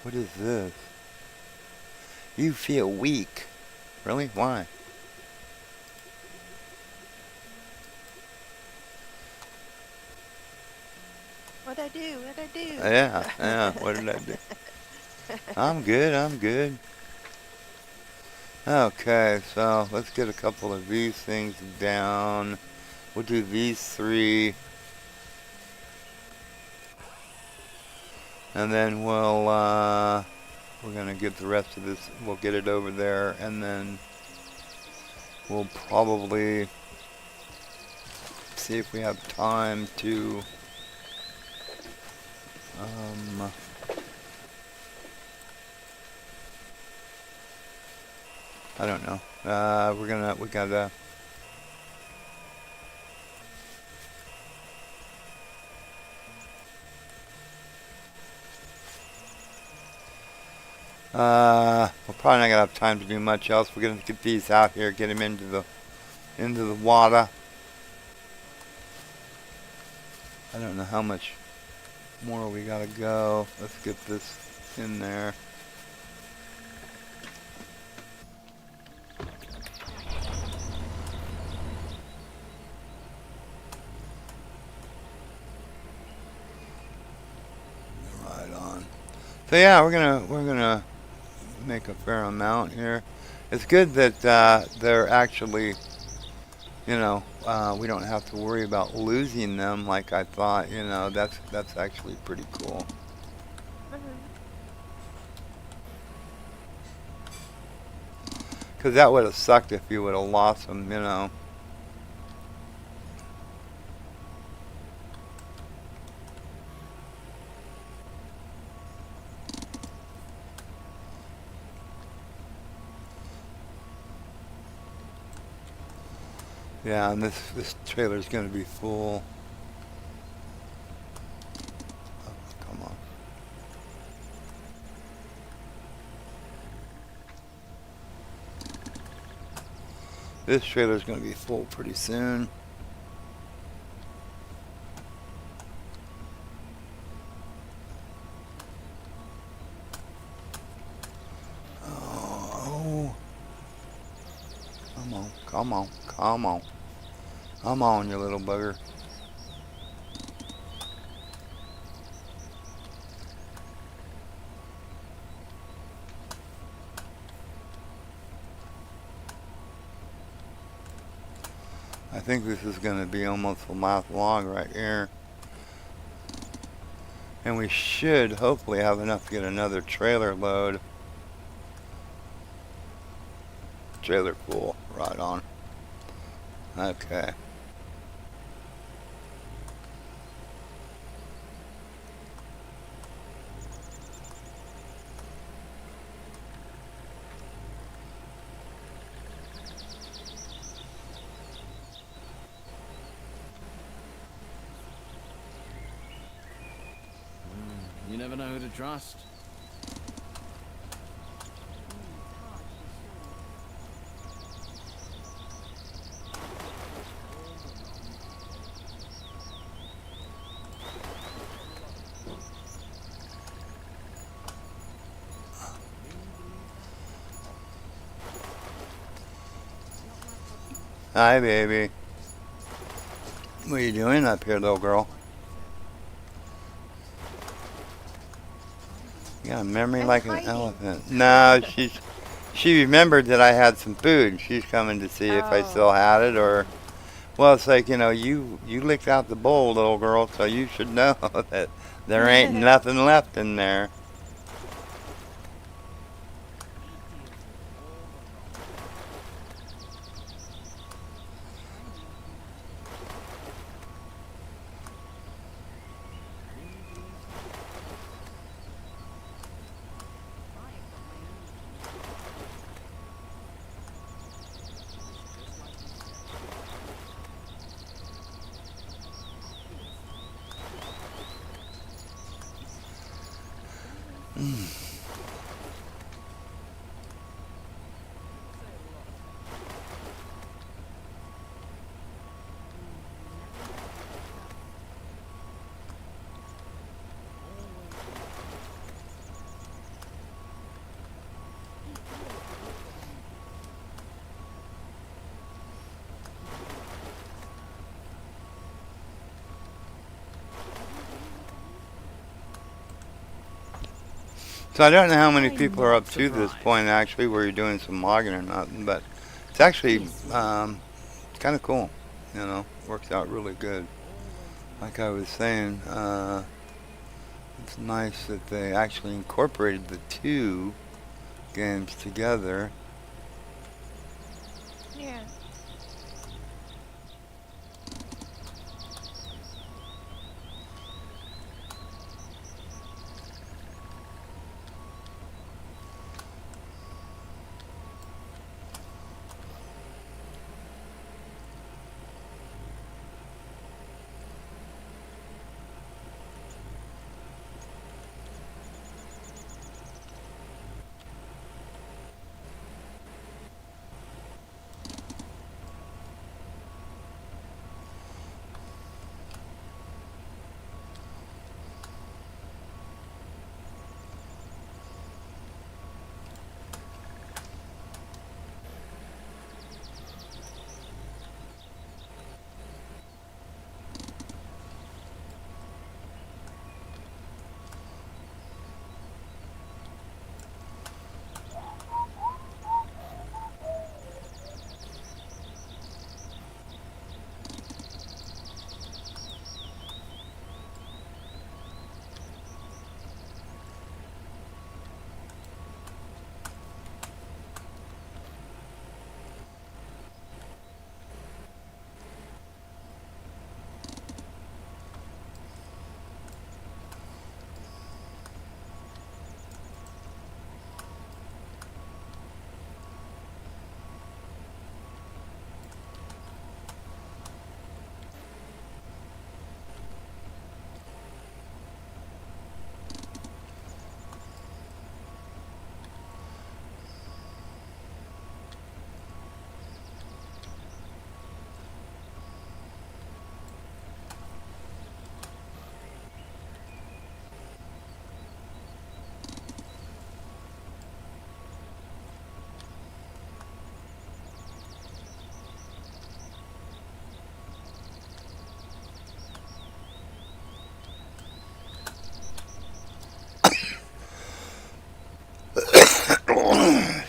What is this? You feel weak. Really? Why? What'd I do? What'd I do? Yeah, yeah. What did I do? I'm good. I'm good. Okay, so let's get a couple of these things down. We'll do these three, and then we're gonna get the rest of this. We'll get it over there, and then we'll probably see if we have time to. Um, I don't know. We gotta. We're probably not gonna have time to do much else. We're gonna get these out here, get them into the water. I don't know how much more we gotta go. Let's get this in there. Right on. So yeah, we're gonna make a fair amount here. It's good that they're actually, you know, we don't have to worry about losing them like I thought. You know, that's actually pretty cool. Mhm. Because that would have sucked if you would have lost them. You know. Yeah, and this trailer's gonna be full. Oh, come on. This trailer's gonna be full pretty soon. Oh, come on, come on, come on. Come on, you little bugger. I think this is going to be almost a mile long right here. And we should hopefully have enough to get another trailer load. Trailer full, right on. Okay. You never know who to trust. Hi, baby. What are you doing up here, little girl? You got a memory I'm like an hiding. elephant. No, she remembered that I had some food. She's coming to see if I still Oh. had it, or well, it's like, you licked out the bowl, little girl, so you should know that there ain't nothing left in there. So I don't know how many people are up to this point, actually, where you're doing some logging or nothing, but it's actually kind of cool. Works out really good. Like I was saying, it's nice that they actually incorporated the two games together. Yeah.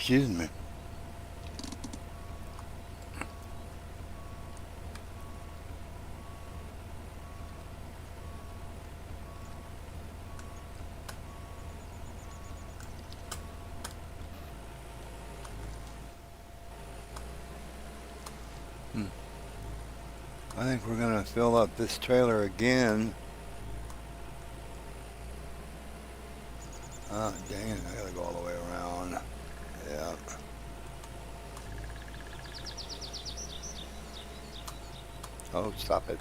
Excuse me. I think we're going to fill up this trailer again. Oh, dang it. I got to go all the way around. Yeah. Oh, stop it.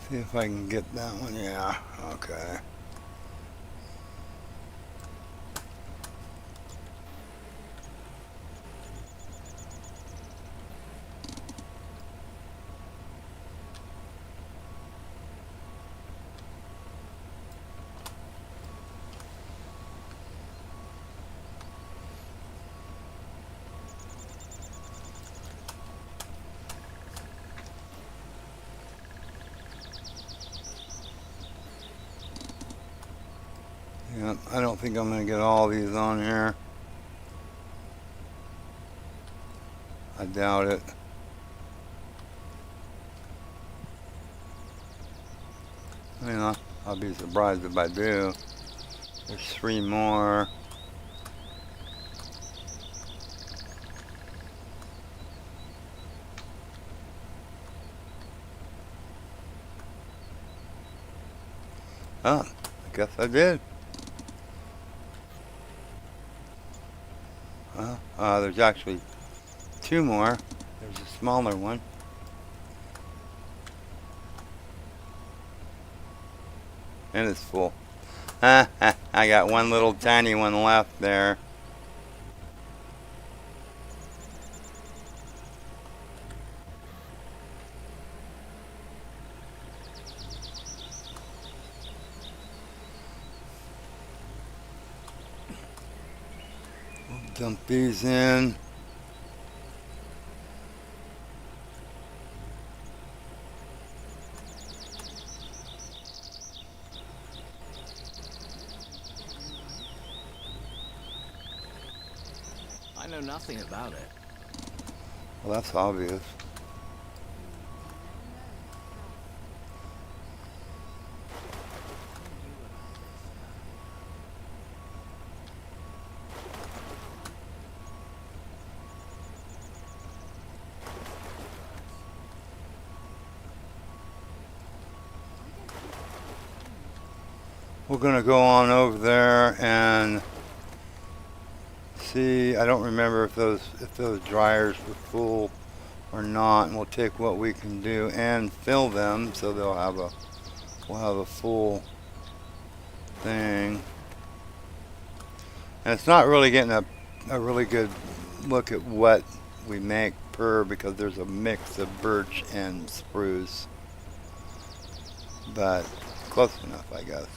See if I can get that one. Yeah, okay. Yeah, I don't think I'm going to get all these on here. I doubt it. I mean, I'll be surprised if I do. There's 3 more. Oh, I guess I did. There's actually 2 more. There's a smaller one. And it's full. I got one little tiny one left there. We'll dump these in. I know nothing about it. Well, that's obvious. We're gonna go on over there and see. I don't remember if those dryers were full or not, and we'll take what we can do and fill them so we'll have a full thing. And it's not really getting a really good look at what we make per, because there's a mix of birch and spruce, but close enough, I guess.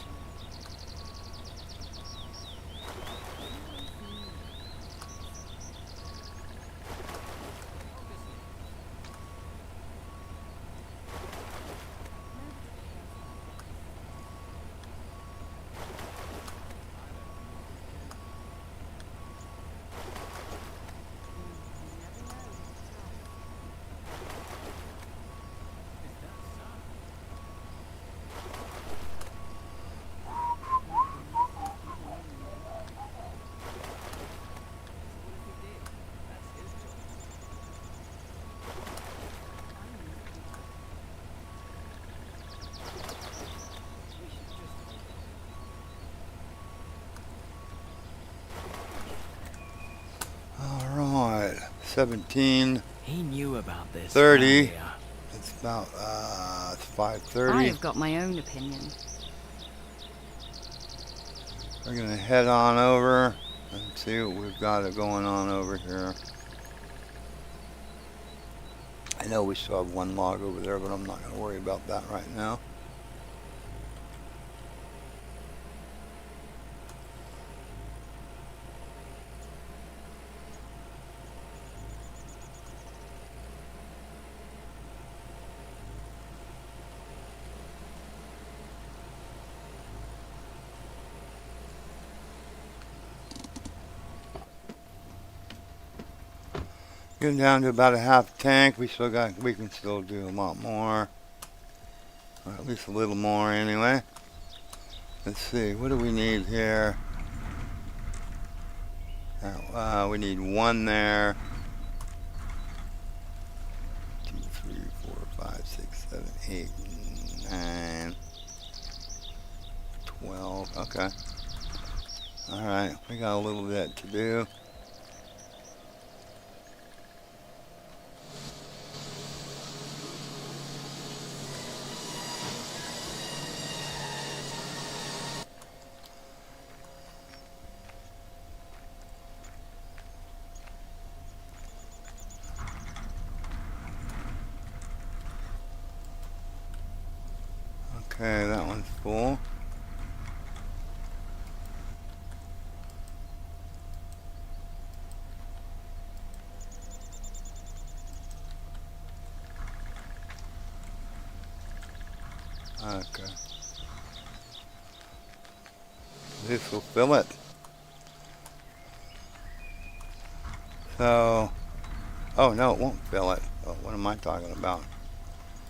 Alright, 17, He knew about this. 30. earlier. It's about, it's I 5:30. have got my own opinion. We're gonna head on over and see what we've got going on over here. I know we still have 1 log over there, but I'm not gonna worry about that right now. Getting down to about a half tank. We can still do a lot more. Or at least a little more anyway. Let's see, what do we need here? We need 1 there. 2, 3, 4, 5, 6, 7, 8, 9, 12. Okay. Alright, we got a little bit to do. Okay, that one's full. Okay. This will fill it. So, oh no, it won't fill it. Oh, what am I talking about?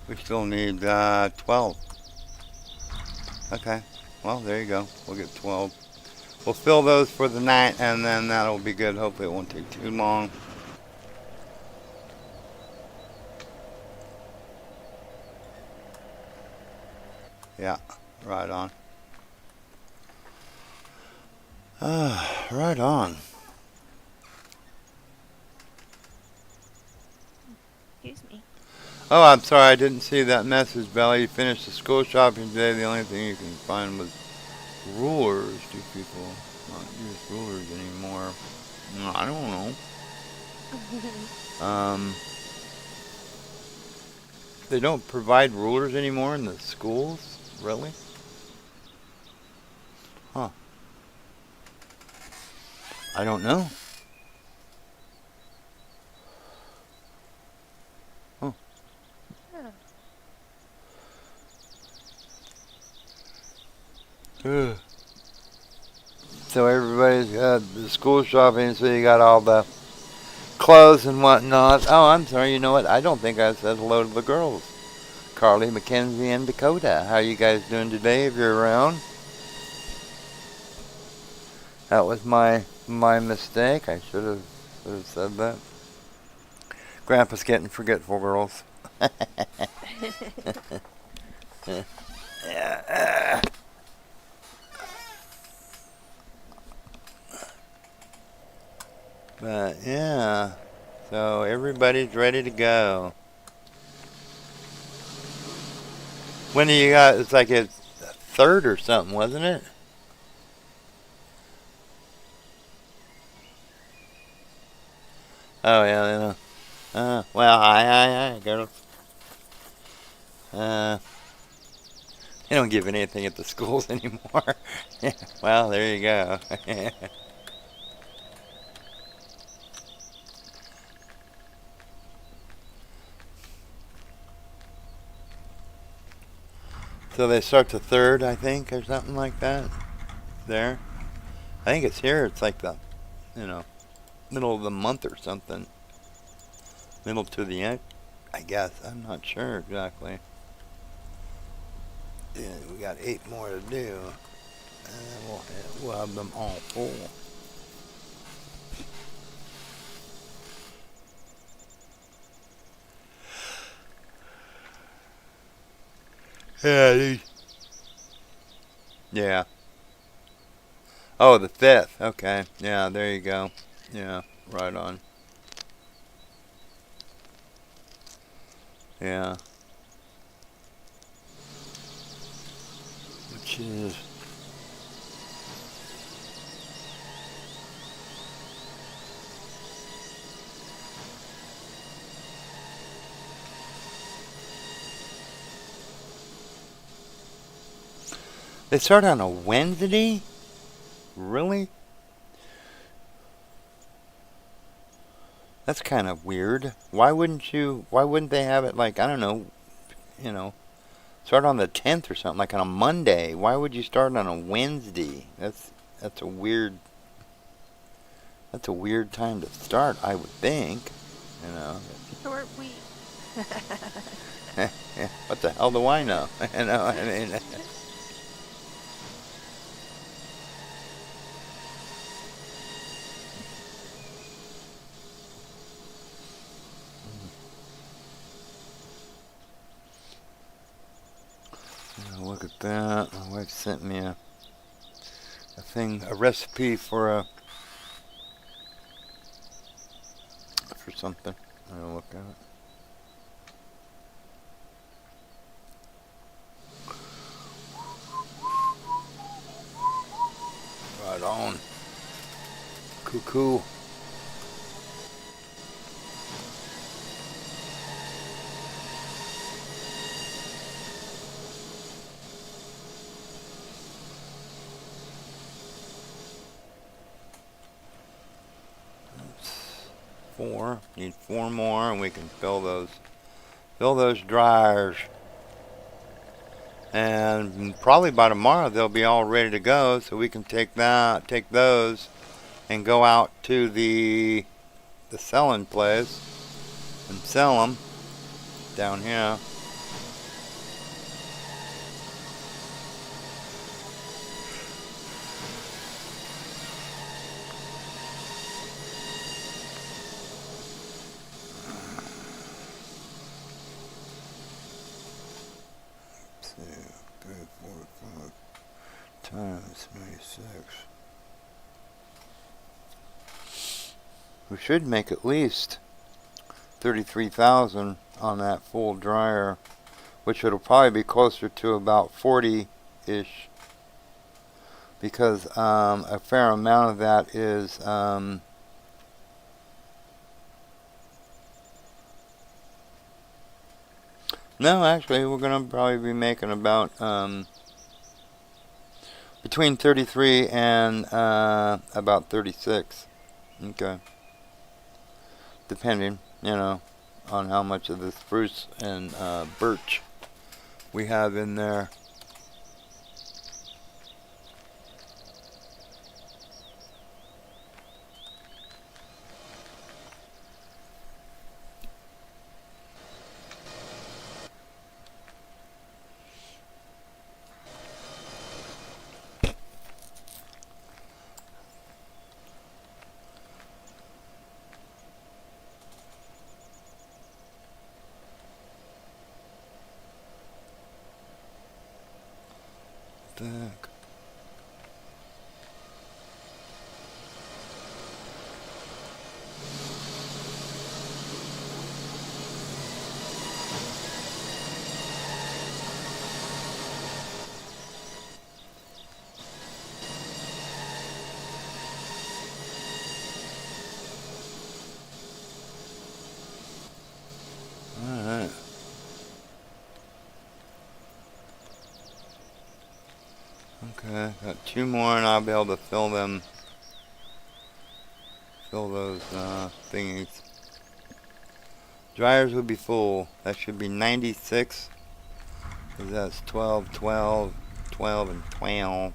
We still need 12. Okay, well, there you go. We'll get 12. We'll fill those for the night, and then that'll be good. Hopefully it won't take too long. Yeah, right on. Right on. Excuse me. Oh, I'm sorry, I didn't see that message, Belly. You finished the school shopping today. The only thing you can find was rulers. Do people not use rulers anymore? No, I don't know. They don't provide rulers anymore in the schools? Really? Huh. I don't know. Huh. Ugh. So everybody's got the school shopping, so you got all the clothes and whatnot. Oh, I'm sorry, you know what? I don't think I said hello to the girls. Carly, Mackenzie, and Dakota. How are you guys doing today if you're around? That was my mistake. I should have said that. Grandpa's getting forgetful, girls. Yeah. But yeah, so everybody's ready to go. When do you got? It's like a third or something, wasn't it? Oh yeah, yeah. Well, hi, girls. They don't give anything at the schools anymore. Well, there you go. So they start the third, I think, or something like that. There. I think it's here. It's like the, middle of the month or something. Middle to the end, I guess. I'm not sure exactly. Yeah, we got 8 more to do. And we'll have them all full. Yeah. Yeah. Oh, the 5th. Okay. Yeah, there you go. Yeah, right on. Yeah. Which is... They start on a Wednesday? Really? That's kind of weird. Why wouldn't they have it like, I don't know, start on the 10th or something, like on a Monday? Why would you start on a Wednesday? That's a weird time to start, I would think. Short week. What the hell do I know? I mean... Look at that. My wife sent me a recipe for something. I'll look at it. Right on. Cuckoo. 4. Need 4 more, and we can fill those dryers. And probably by tomorrow they'll be all ready to go, so we can take those, and go out to the selling place and sell them down here. Times 96. We should make at least 33,000 on that full dryer, which it'll probably be closer to about 40-ish, because a fair amount of that is no, actually we're gonna probably be making about between 33 and about 36. Okay. Depending, on how much of this spruce and birch we have in there. Heck. All right. Okay, got 2 more, and I'll be able to fill those thingies. Dryers will be full. That should be 96, because that's 12, 12, 12, and 12.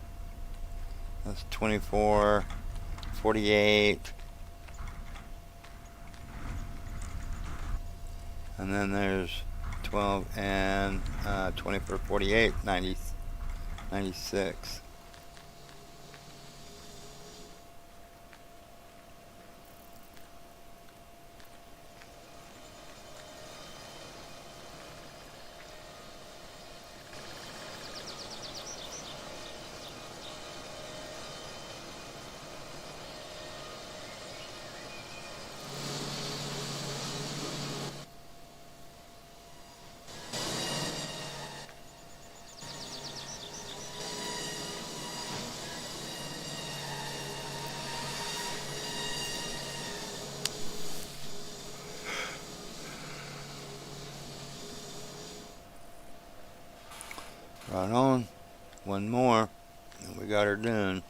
That's 24, 48. And then there's 12 and 24, 48, 90. 96. Right on. 1 more, and we got her done.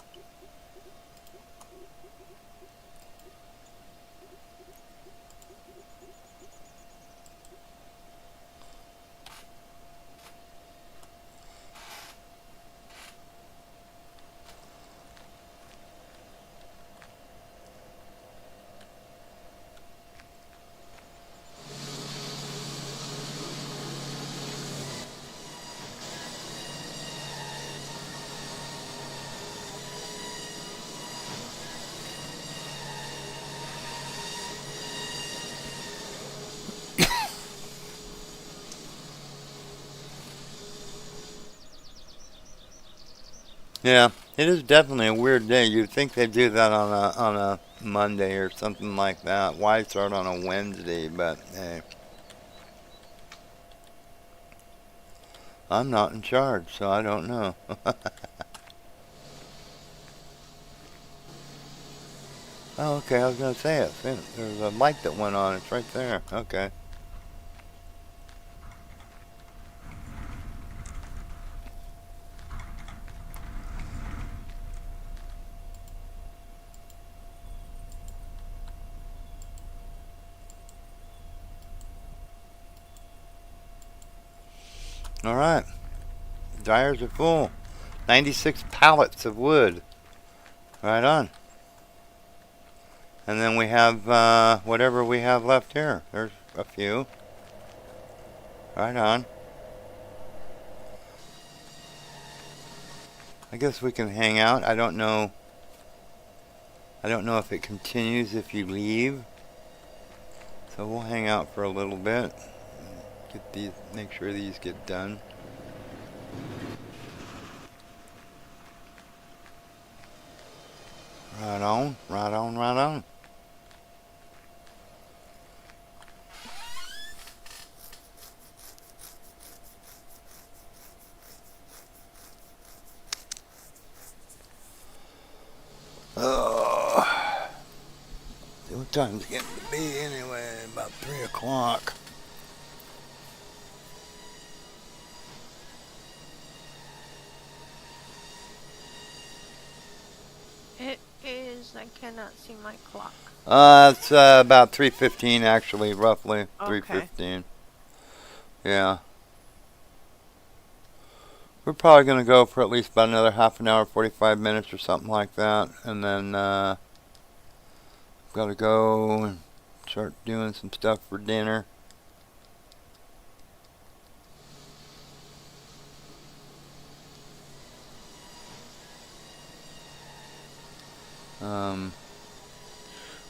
Yeah, it is definitely a weird day. You'd think they'd do that on a Monday or something like that. Why start on a Wednesday? But hey, I'm not in charge, so I don't know. Oh, okay. I was gonna say it. There's a light that went on. It's right there. Okay. All right. Dryers are full. 96 pallets of wood. Right on. And then we have whatever we have left here. There's a few. Right on. I guess we can hang out. I don't know. I don't know if it continues if you leave. So we'll hang out for a little bit. Get these, make sure these get done. Right on, right on, right on. What time's it getting to be anyway? About 3 o'clock. It is. I cannot see my clock. It's about 3:15 actually, roughly. Okay. 3:15. Yeah. We're probably going to go for at least about another half an hour, 45 minutes or something like that. And then got to go and start doing some stuff for dinner.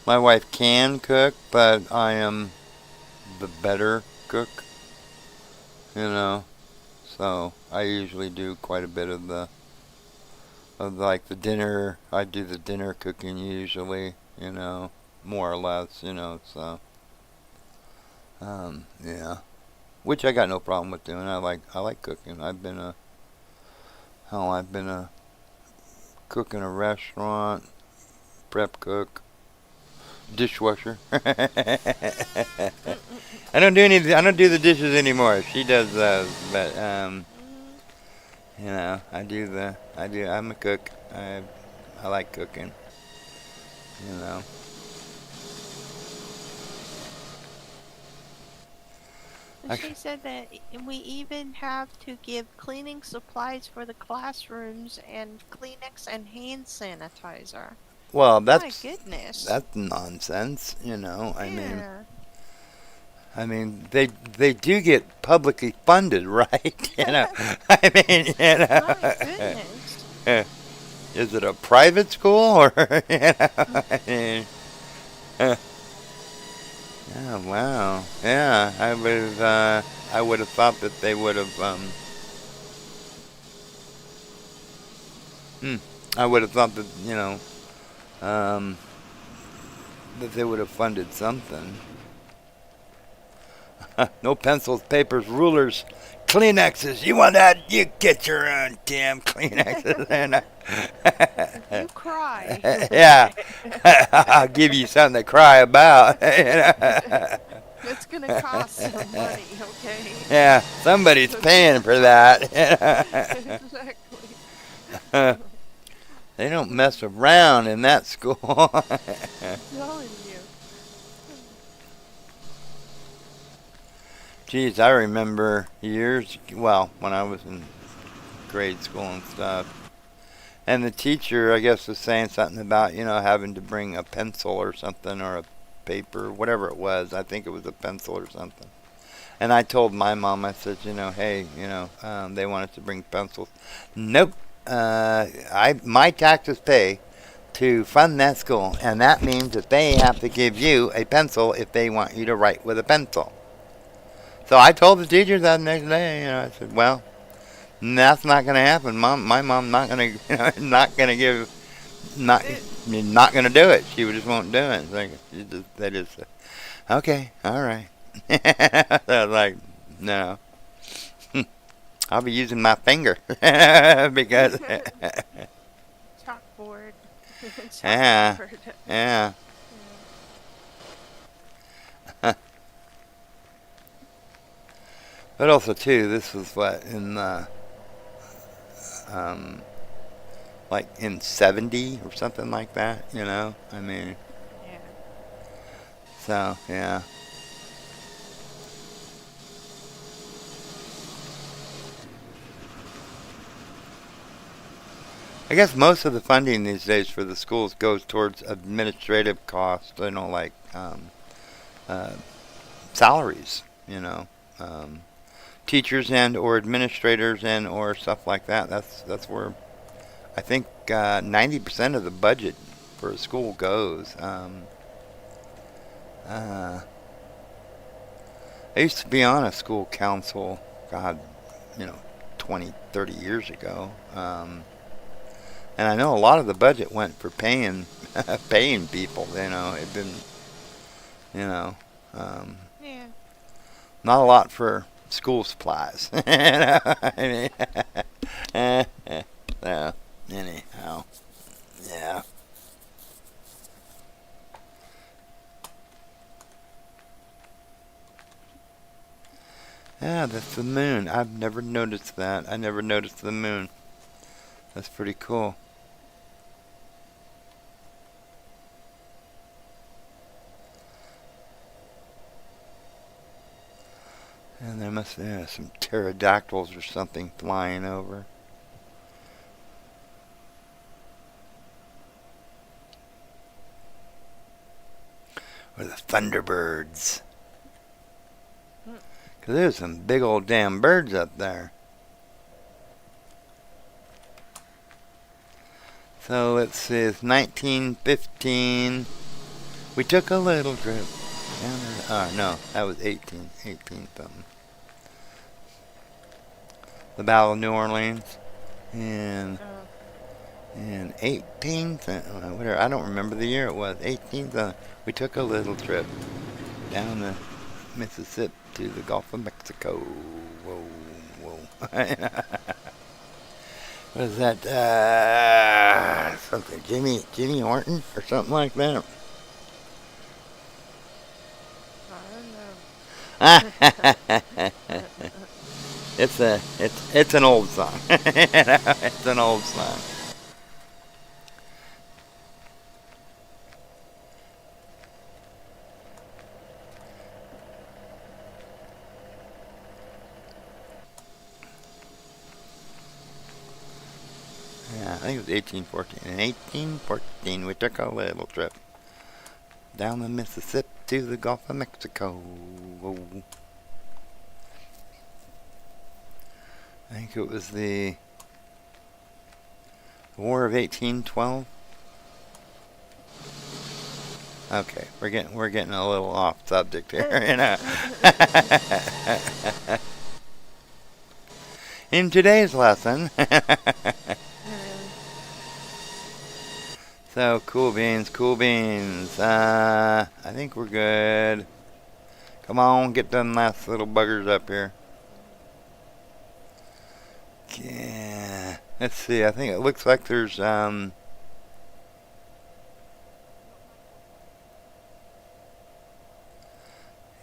My wife can cook, but I am the better cook, you know. So I usually do quite a bit of like the dinner. I do the dinner cooking usually, you know, more or less, you know. So yeah, which I got no problem with doing. I like cooking. I've been a cook in a restaurant, prep cook, dishwasher. I don't do the dishes anymore. She does those, but you know, I'm a cook. I like cooking, you know. She said that we even have to give cleaning supplies for the classrooms and Kleenex and hand sanitizer. Well, My goodness. that's nonsense, you know. Yeah. I mean, they do get publicly funded, right? You know, I mean, you know. My goodness. Is it a private school or you know? I mean, oh wow, yeah. I would have thought that they would have. I would have thought that you know, that they would have funded something. No pencils, papers, rulers, Kleenexes. You want that? You get your own damn Kleenexes. You cry. Yeah, I'll give you something to cry about. It's gonna cost some money, okay? Yeah, somebody's paying for that. Exactly. They don't mess around in that school. Telling you. Geez, I remember when I was in grade school and stuff. And the teacher, I guess, was saying something about, you know, having to bring a pencil or something or a paper, whatever it was. I think it was a pencil or something. And I told my mom, I said, you know, hey, you know, they want us to bring pencils. Nope. My taxes pay to fund that school. And that means that they have to give you a pencil if they want you to write with a pencil. So I told the teachers that next day, you know, I said, well, that's not going to happen, Mom. My mom's not going to, you know, not going to do it. She just won't do it. They just said, okay, all right. I was like, no. I'll be using my finger because. Chalkboard. Yeah. Chalkboard. Yeah. But also too, this was what in like in 70 or something like that, you know. I mean, Yeah. so yeah. I guess most of the funding these days for the schools goes towards administrative costs, like uh, salaries, teachers and or administrators and or stuff like that. That's where I think 90% of the budget for a school goes. I used to be on a school council, God, 20, 30 years ago. And I know a lot of the budget went for paying paying people. It didn't. Yeah. Not a lot for school supplies. I mean, so anyhow, yeah. Yeah, that's the moon. I've never noticed that. I never noticed the moon. That's pretty cool. And there must be some pterodactyls or something flying over. Or the thunderbirds. Because there's some big old damn birds up there. So let's see, it's 1915. We took a little trip down there. Oh, no, that was 18 something. The Battle of New Orleans. And in 18, whatever, I don't remember the year it was. 18th, we took a little trip down the Mississippi to the Gulf of Mexico. Whoa, whoa. What is that? Something Jimmy Orton or something like that. I don't know. It's an old song. It's an old song. Yeah, I think it was 1814. In 1814, we took a little trip down the Mississippi to the Gulf of Mexico. I think it was the War of 1812. Okay, we're getting a little off subject here, In today's lesson. So cool beans. I think we're good. Come on, get them last little buggers up here. Yeah. Let's see. I think it looks like there's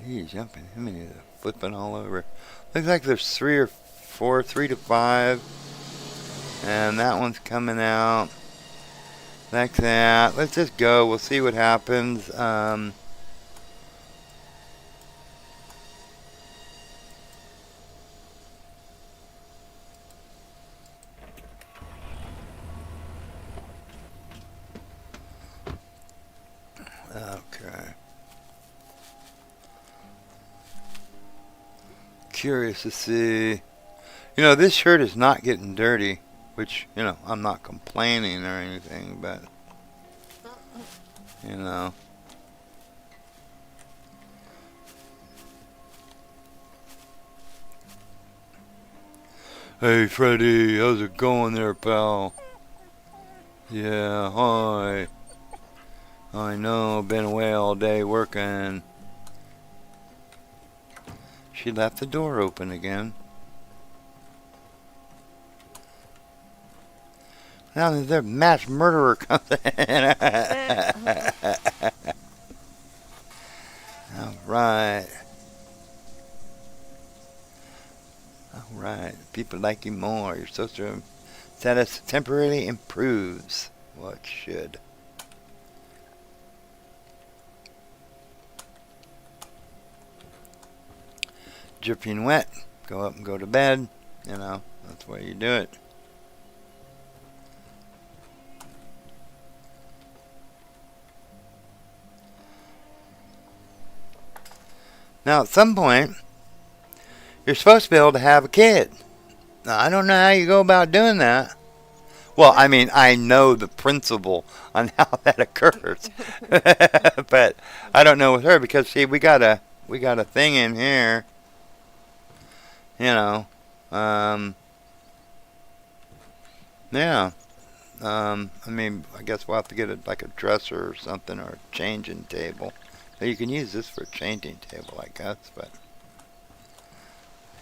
he's jumping. I mean, he's flipping all over. Looks like there's 3 or 4, 3 to 5, and that one's coming out. Like that. Let's just go. We'll see what happens. Okay. Curious to see. This shirt is not getting dirty, which, I'm not complaining or anything, but, Hey, Freddy, how's it going there, pal? Yeah, hi. I know, been away all day working. She left the door open again. Now their mass murderer comes in. Alright. Alright. People like you more. Your social status temporarily improves. What should? Dripping wet. Go up and go to bed. That's the way you do it. Now, at some point, you're supposed to be able to have a kid. Now, I don't know how you go about doing that. Well, I mean, I know the principle on how that occurs, but I don't know with her because see, we got a thing in here, you know. Yeah. I mean, I guess we'll have to get it like a dresser or something or a changing table. But you can use this for a changing table, I guess. But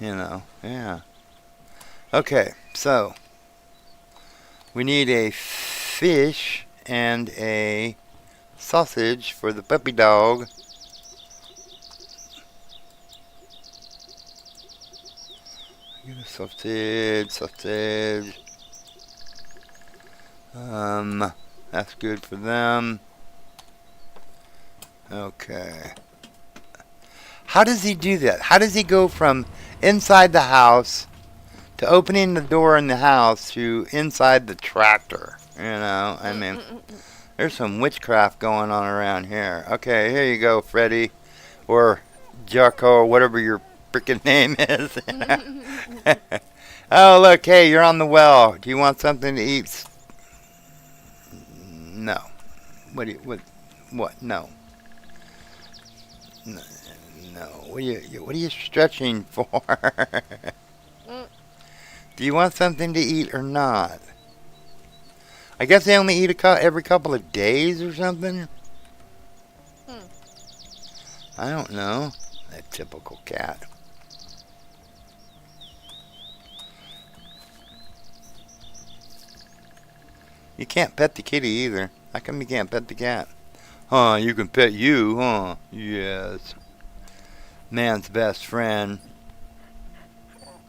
you know, yeah. Okay, so. We need a fish and a sausage for the puppy dog. Get a sausage. That's good for them. Okay. How does he do that? How does he go from inside the house to opening the door in the house to inside the tractor? You know, I mean, there's some witchcraft going on around here. Okay, here you go, Freddy, or Jocko, or whatever your freaking name is. Oh, look, hey, you're on the well. Do you want something to eat? No. What? No. No. What are you stretching for? Do you want something to eat or not? I guess they only eat every couple of days or something. I don't know. That typical cat. You can't pet the kitty either. How come you can't pet the cat? Huh, you can pet you, huh? Yes. Man's best friend.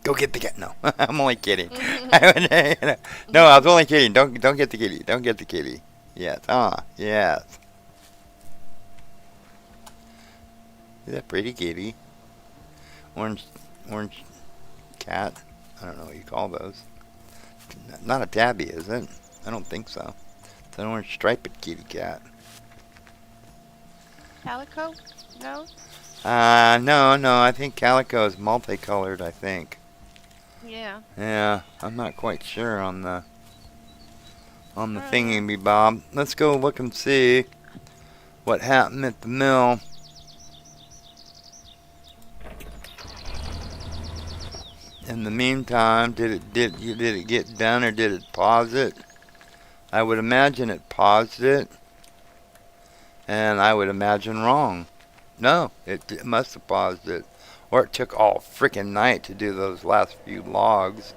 Go get the cat. No, I'm only kidding. No, I was only kidding. Don't get the kitty. Don't get the kitty. Yes. Yes. Is that pretty kitty? Orange cat. I don't know what you call those. Not a tabby, is it? I don't think so. It's an orange striped kitty cat. Calico? No? No. I think calico is multicolored, I think. Yeah. Yeah, I'm not quite sure on the thingy bob. Let's go look and see what happened at the mill. In the meantime, did it get done or did it pause it? I would imagine it paused it, and I would imagine wrong. No, it must have paused it. Or it took all frickin' night to do those last few logs.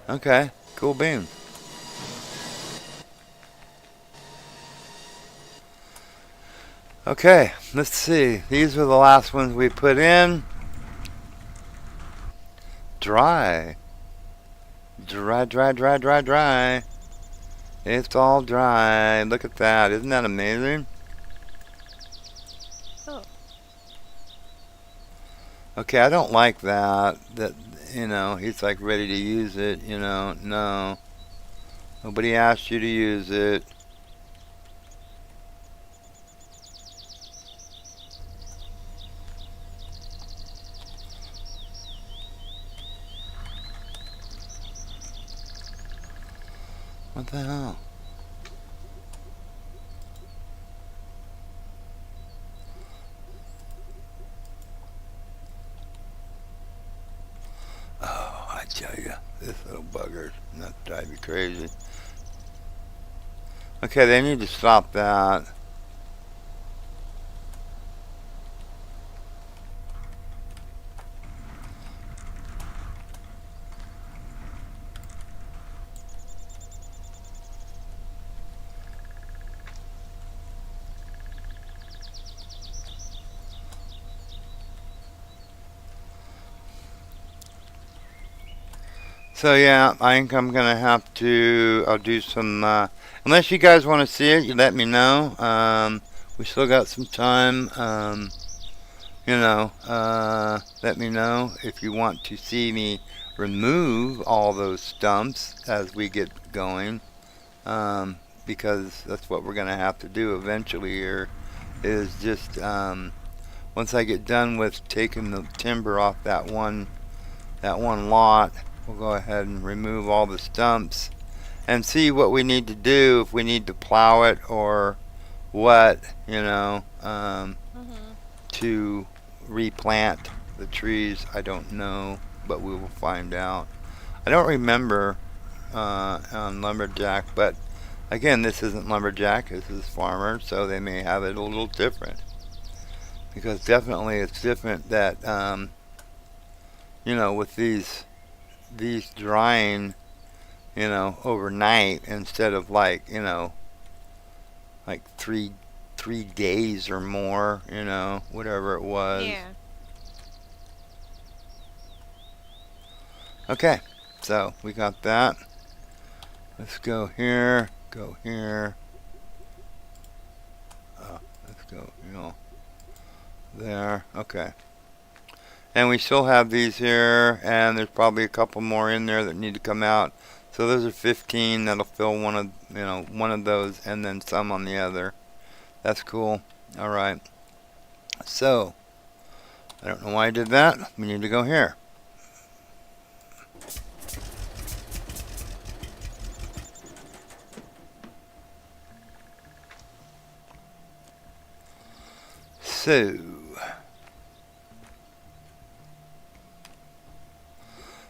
Okay, cool beans. Okay, let's see. These are the last ones we put in. Dry. Dry. It's all dry. Look at that. Isn't that amazing? Oh. Okay, I don't like that. That, you know, he's like ready to use it, you know. No. Nobody asked you to use it. What the hell? Oh, I tell you, this little bugger, not drive you crazy. Okay, they need to stop that. So yeah, I think I'm gonna have to. I'll do some. Unless you guys want to see it, you let me know. We still got some time. You know, let me know if you want to see me remove all those stumps as we get going. Because that's what we're gonna have to do eventually. Here is just once I get done with taking the timber off that one lot, we'll go ahead and remove all the stumps and see what we need to do, if we need to plow it or what, Mhm. to replant the trees. I don't know, but we will find out. I don't remember on Lumberjack, but again, this isn't Lumberjack, this is Farmer, so they may have it a little different. Because definitely it's different that, with these drying, overnight instead of like 3 days or more, whatever it was. Yeah. Okay, so we got that. Let's go here, go here. Let's go, there. Okay. And we still have these here, and there's probably a couple more in there that need to come out. So those are 15. That'll fill one of those, and then some on the other. That's cool. All right. So I don't know why I did that. We need to go here. So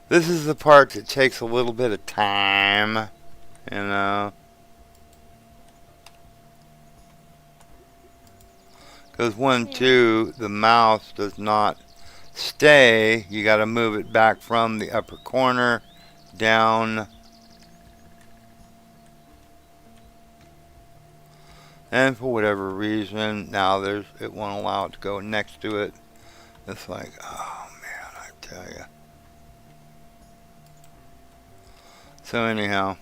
this is the part that takes a little bit of time, because 1, 2, the mouse does not stay. You got to move it back from the upper corner down. And for whatever reason, now it won't allow it to go next to it. It's like, oh man, I tell you. So anyhow,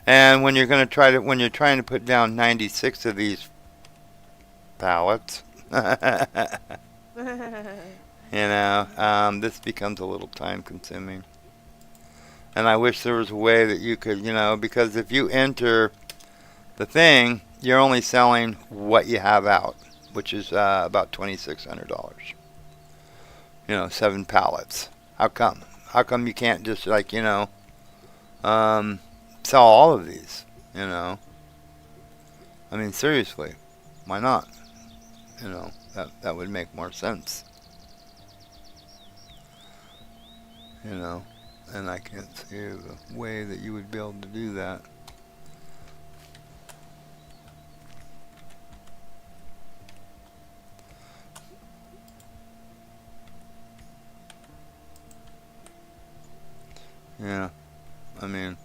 and when you're trying to put down 96 of these pallets, this becomes a little time consuming. And I wish there was a way that you could, because if you enter the thing, you're only selling what you have out, which is about $2,600. 7 pallets. How come? How come you can't just sell all of these? I mean, seriously, why not? That would make more sense. And I can't see the way that you would be able to do that. Yeah, I mean,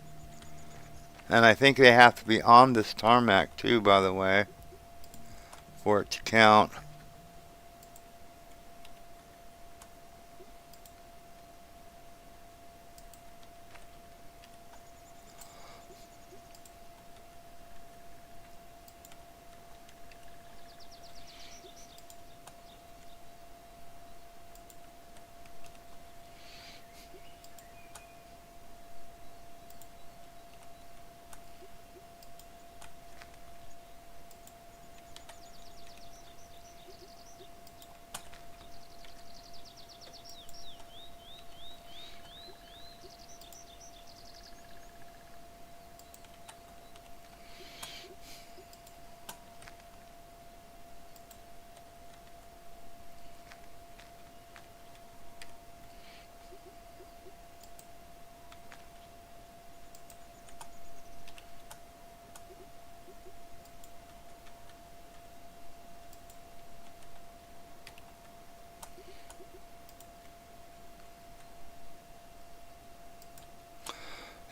and I think they have to be on this tarmac too, by the way, for it to count.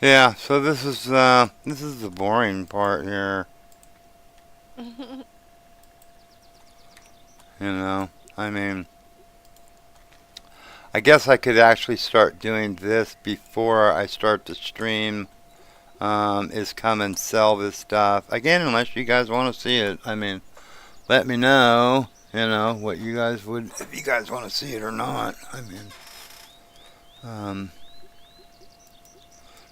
Yeah, so this is the boring part here. I mean, I guess I could actually start doing this before I start the stream. Is come and sell this stuff again, unless you guys want to see it. I mean, let me know. What you guys would, if you guys want to see it or not. I mean,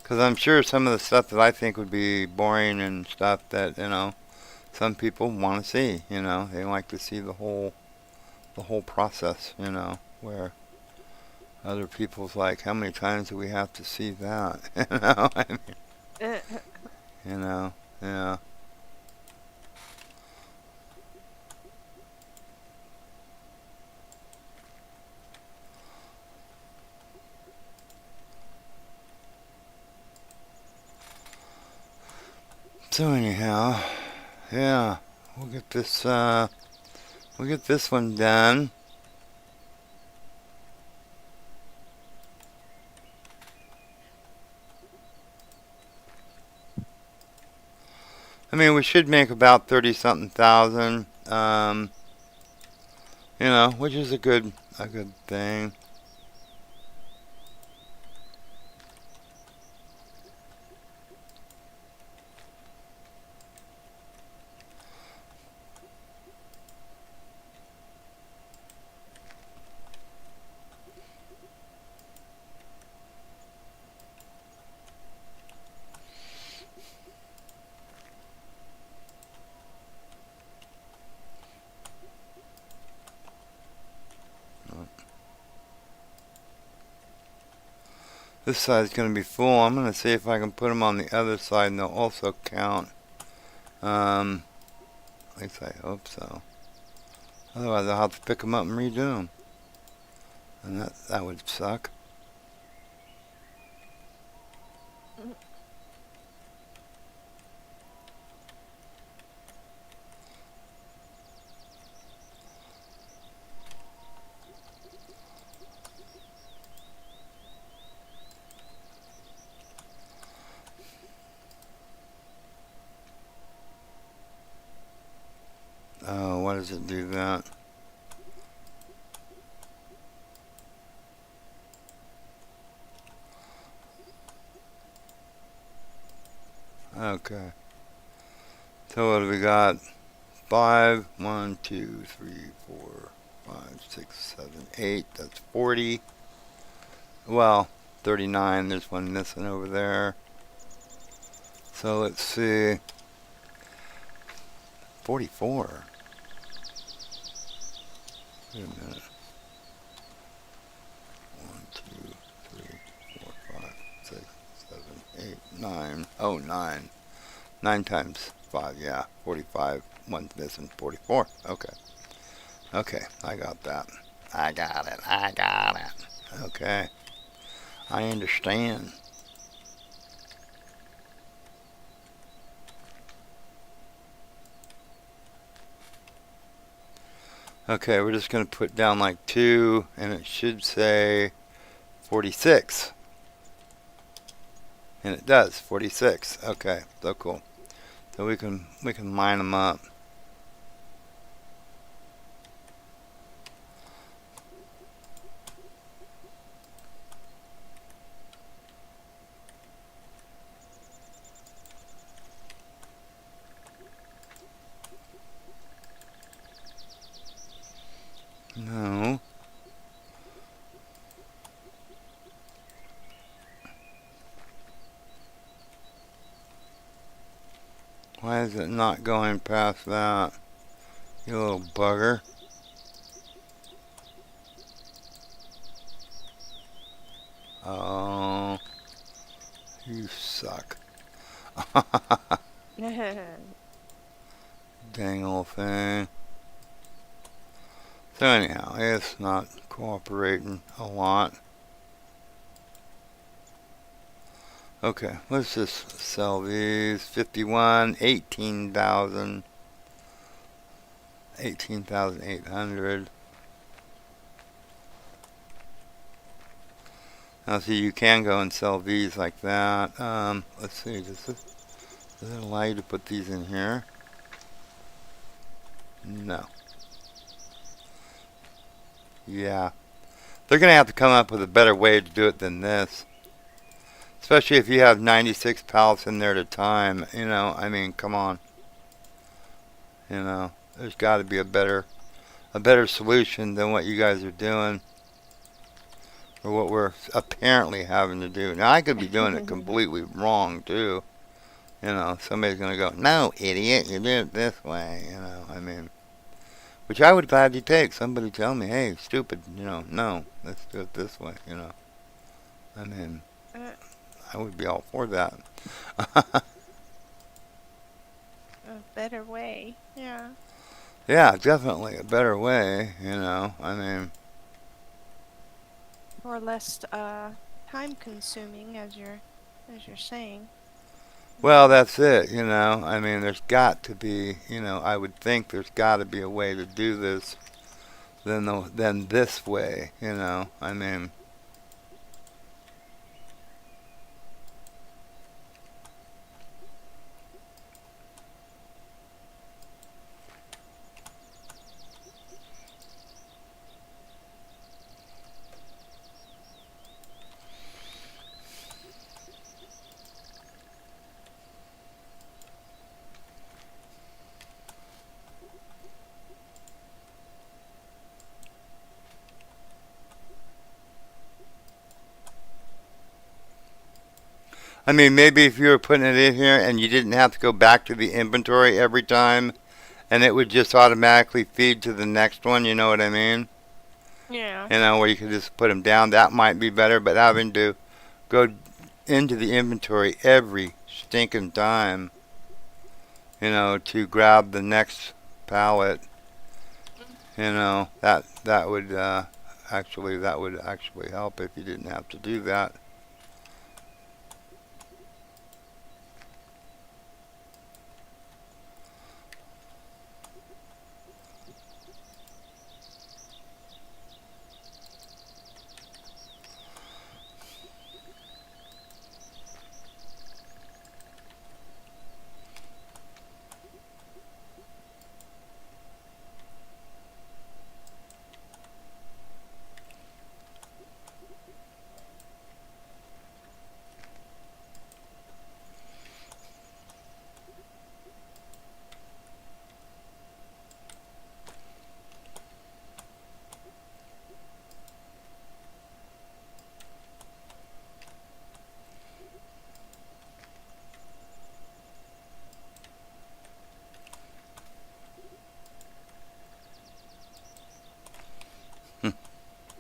because I'm sure some of the stuff that I think would be boring and stuff that some people want to see. They like to see the whole the whole process, you know, where other people's like, how many times do we have to see that? You know, I mean, you know, yeah. So anyhow, yeah, we'll get this one done. I mean, we should make about 30 something thousand, you know, which is a good thing. This side's going to be full. I'm going to see if I can put them on the other side and they'll also count. At least I hope so. Otherwise I'll have to pick them up and redo them. And that would suck. Oh, why does it do that? Okay. So what do we got? 5, 1, 2, 3, 4, 5, 6, 7, 8. That's 40. Well, 39. There's one missing over there. So let's see. 44. Wait a minute. 1, 2, 3, 4, 5, 6, 7, 8, 9. Oh, 9. 9 times 5, yeah. 45. One's missing. 44. Okay. Okay, I got that. I got it. Okay. I understand. Okay, we're just going to put down like 2, and it should say 46. And it does, 46. Okay, so cool. So we can line them up. No. Why is it not going past that? You little bugger. Oh, you suck. Dang old thing. So anyhow, it's not cooperating a lot. Okay, let's just sell these. 51, 18,000. 18,800. Now see, you can go and sell these like that. Let's see, does it allow you to put these in here? No. Yeah. They're going to have to come up with a better way to do it than this. Especially if you have 96 pallets in there at a time. You know, I mean, come on. You know, there's got to be a better solution than what you guys are doing. Or what we're apparently having to do. Now, I could be doing it completely wrong, too. You know, somebody's going to go, no, idiot, you do it this way. You know, I mean, which I would gladly take. Somebody tell me, hey, stupid, no, let's do it this way, I mean, Uh, I would be all for that. a better way. Yeah. Yeah, definitely a better way, I mean, Or less time consuming, as you're saying. well, that's it, I mean, there's got to be, I would think there's got to be a way to do this than this way, I mean, maybe if you were putting it in here and you didn't have to go back to the inventory every time, and it would just automatically feed to the next one, you know what I mean? Yeah. Where you could just put them down, that might be better, but having to go into the inventory every stinking time, to grab the next pallet, that would actually help if you didn't have to do that.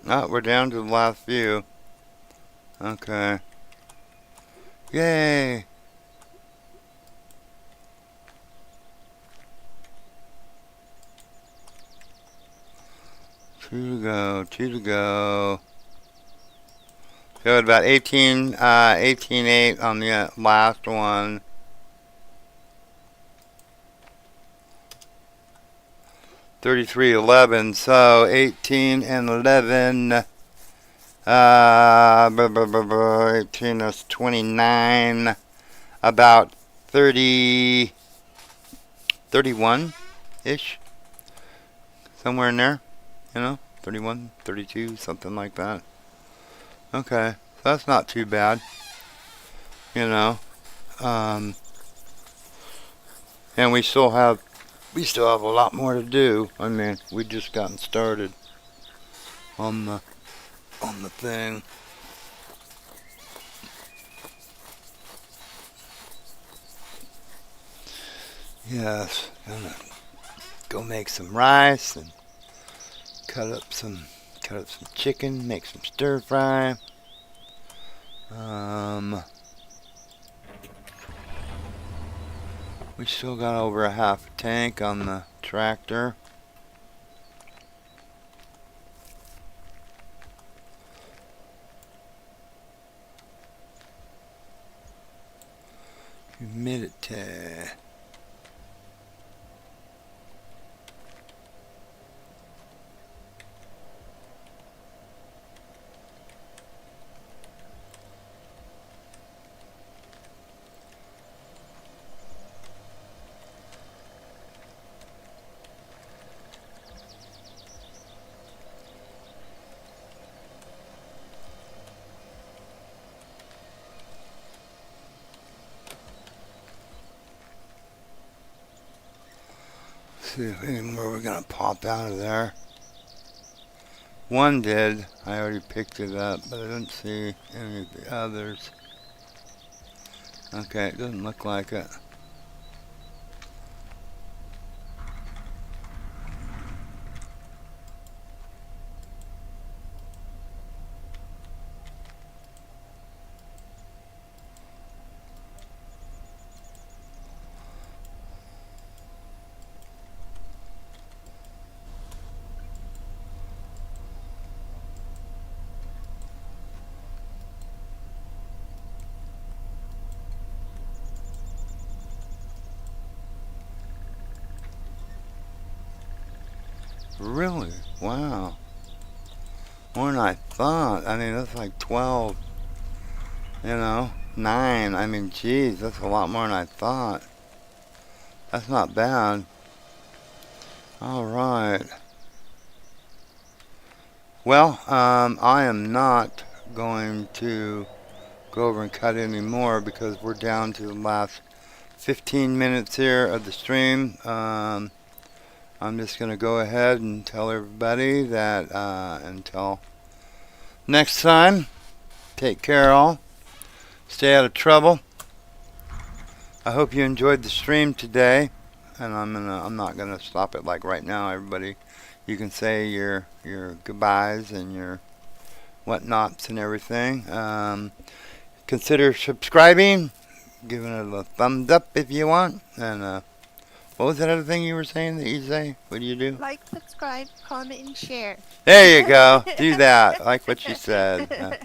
Oh, we're down to the last few. Okay. Yay! Two to go, two to go. So at about 18.8 on the last one. 33.11, so 18 and 11. 18 is 29. About 30, 31-ish. Somewhere in there, 31, 32, something like that. Okay, so that's not too bad, and we still have a lot more to do. I mean, we just gotten started on the thing. Yes, gonna go make some rice and cut up some chicken, make some stir fry. We still got over a half a tank on the tractor. Humidity. See if any more we're gonna pop out of there. One did. I already picked it up, but I didn't see any of the others. Okay, it doesn't look like it. Really? Wow. More than I thought. I mean, that's like 12, 9. I mean, geez, that's a lot more than I thought. That's not bad. All right. Well, I am not going to go over and cut any more because we're down to the last 15 minutes here of the stream. I'm just going to go ahead and tell everybody that until next time, take care all. Stay out of trouble. I hope you enjoyed the stream today. And I'm not gonna stop it like right now. Everybody, you can say your goodbyes and your whatnots and everything. Consider subscribing, giving it a thumbs up if you want. And what was that other thing you were saying that you say? What do you do? Like, subscribe, comment, and share. There you go. Do that. Like what she said.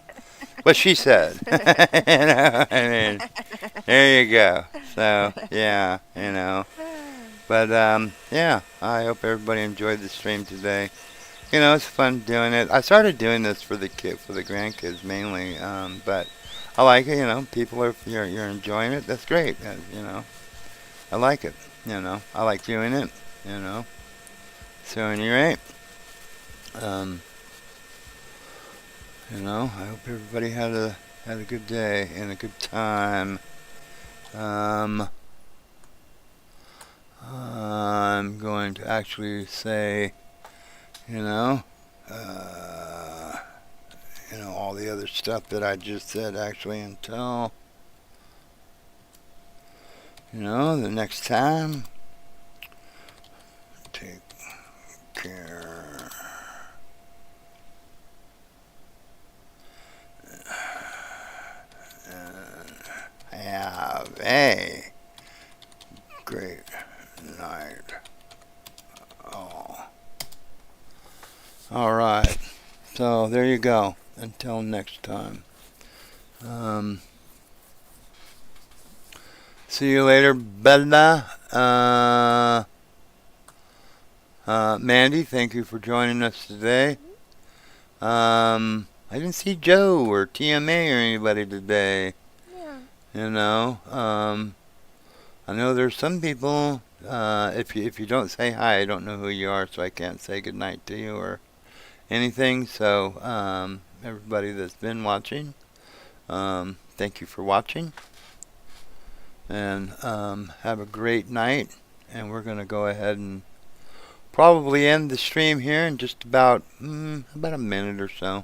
What she said. I mean, there you go. So yeah, But yeah, I hope everybody enjoyed the stream today. It's fun doing it. I started doing this for the grandkids mainly. But I like it. People you're enjoying it. That's great. I like it. I like doing it. So anyway, I hope everybody had a good day and a good time. I'm going to actually say, all the other stuff that I just said actually until, the next time. Take care. And have a great night. Oh. All right. So there you go. Until next time. See you later, Bella. Mandy, thank you for joining us today. I didn't see Joe or TMA or anybody today. Yeah. I know there's some people, if you don't say hi, I don't know who you are, so I can't say goodnight to you or anything. So, everybody that's been watching, thank you for watching. And have a great night. And we're going to go ahead and probably end the stream here in just about a minute or so.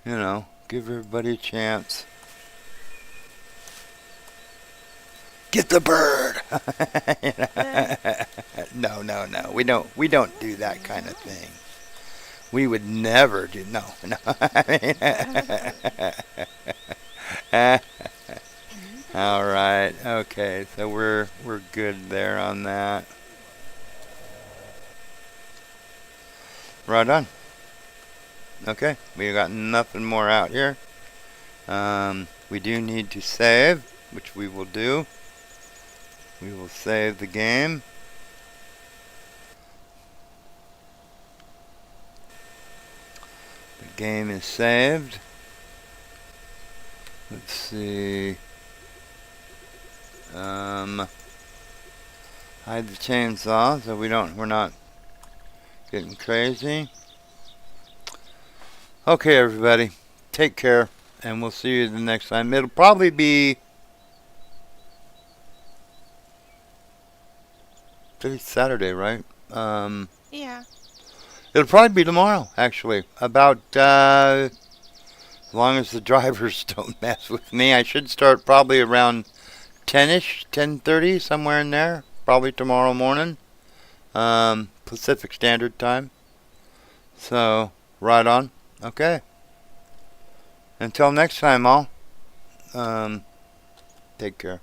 Give everybody a chance. Get the bird. No. We don't do that kind of thing. We would never do. No. All right. Okay. So we're good there on that. Right on. Okay. We got nothing more out here. We do need to save, which we will do. We will save the game. The game is saved. Let's see. Hide the chainsaw so we're not getting crazy. Okay, everybody. Take care, and we'll see you the next time. It'll probably be today's Saturday, right? Yeah. It'll probably be tomorrow, actually. About as long as the drivers don't mess with me. I should start probably around 10ish, 10:30, somewhere in there. Probably tomorrow morning, Pacific Standard Time. So, right on. Okay. Until next time, all. Take care.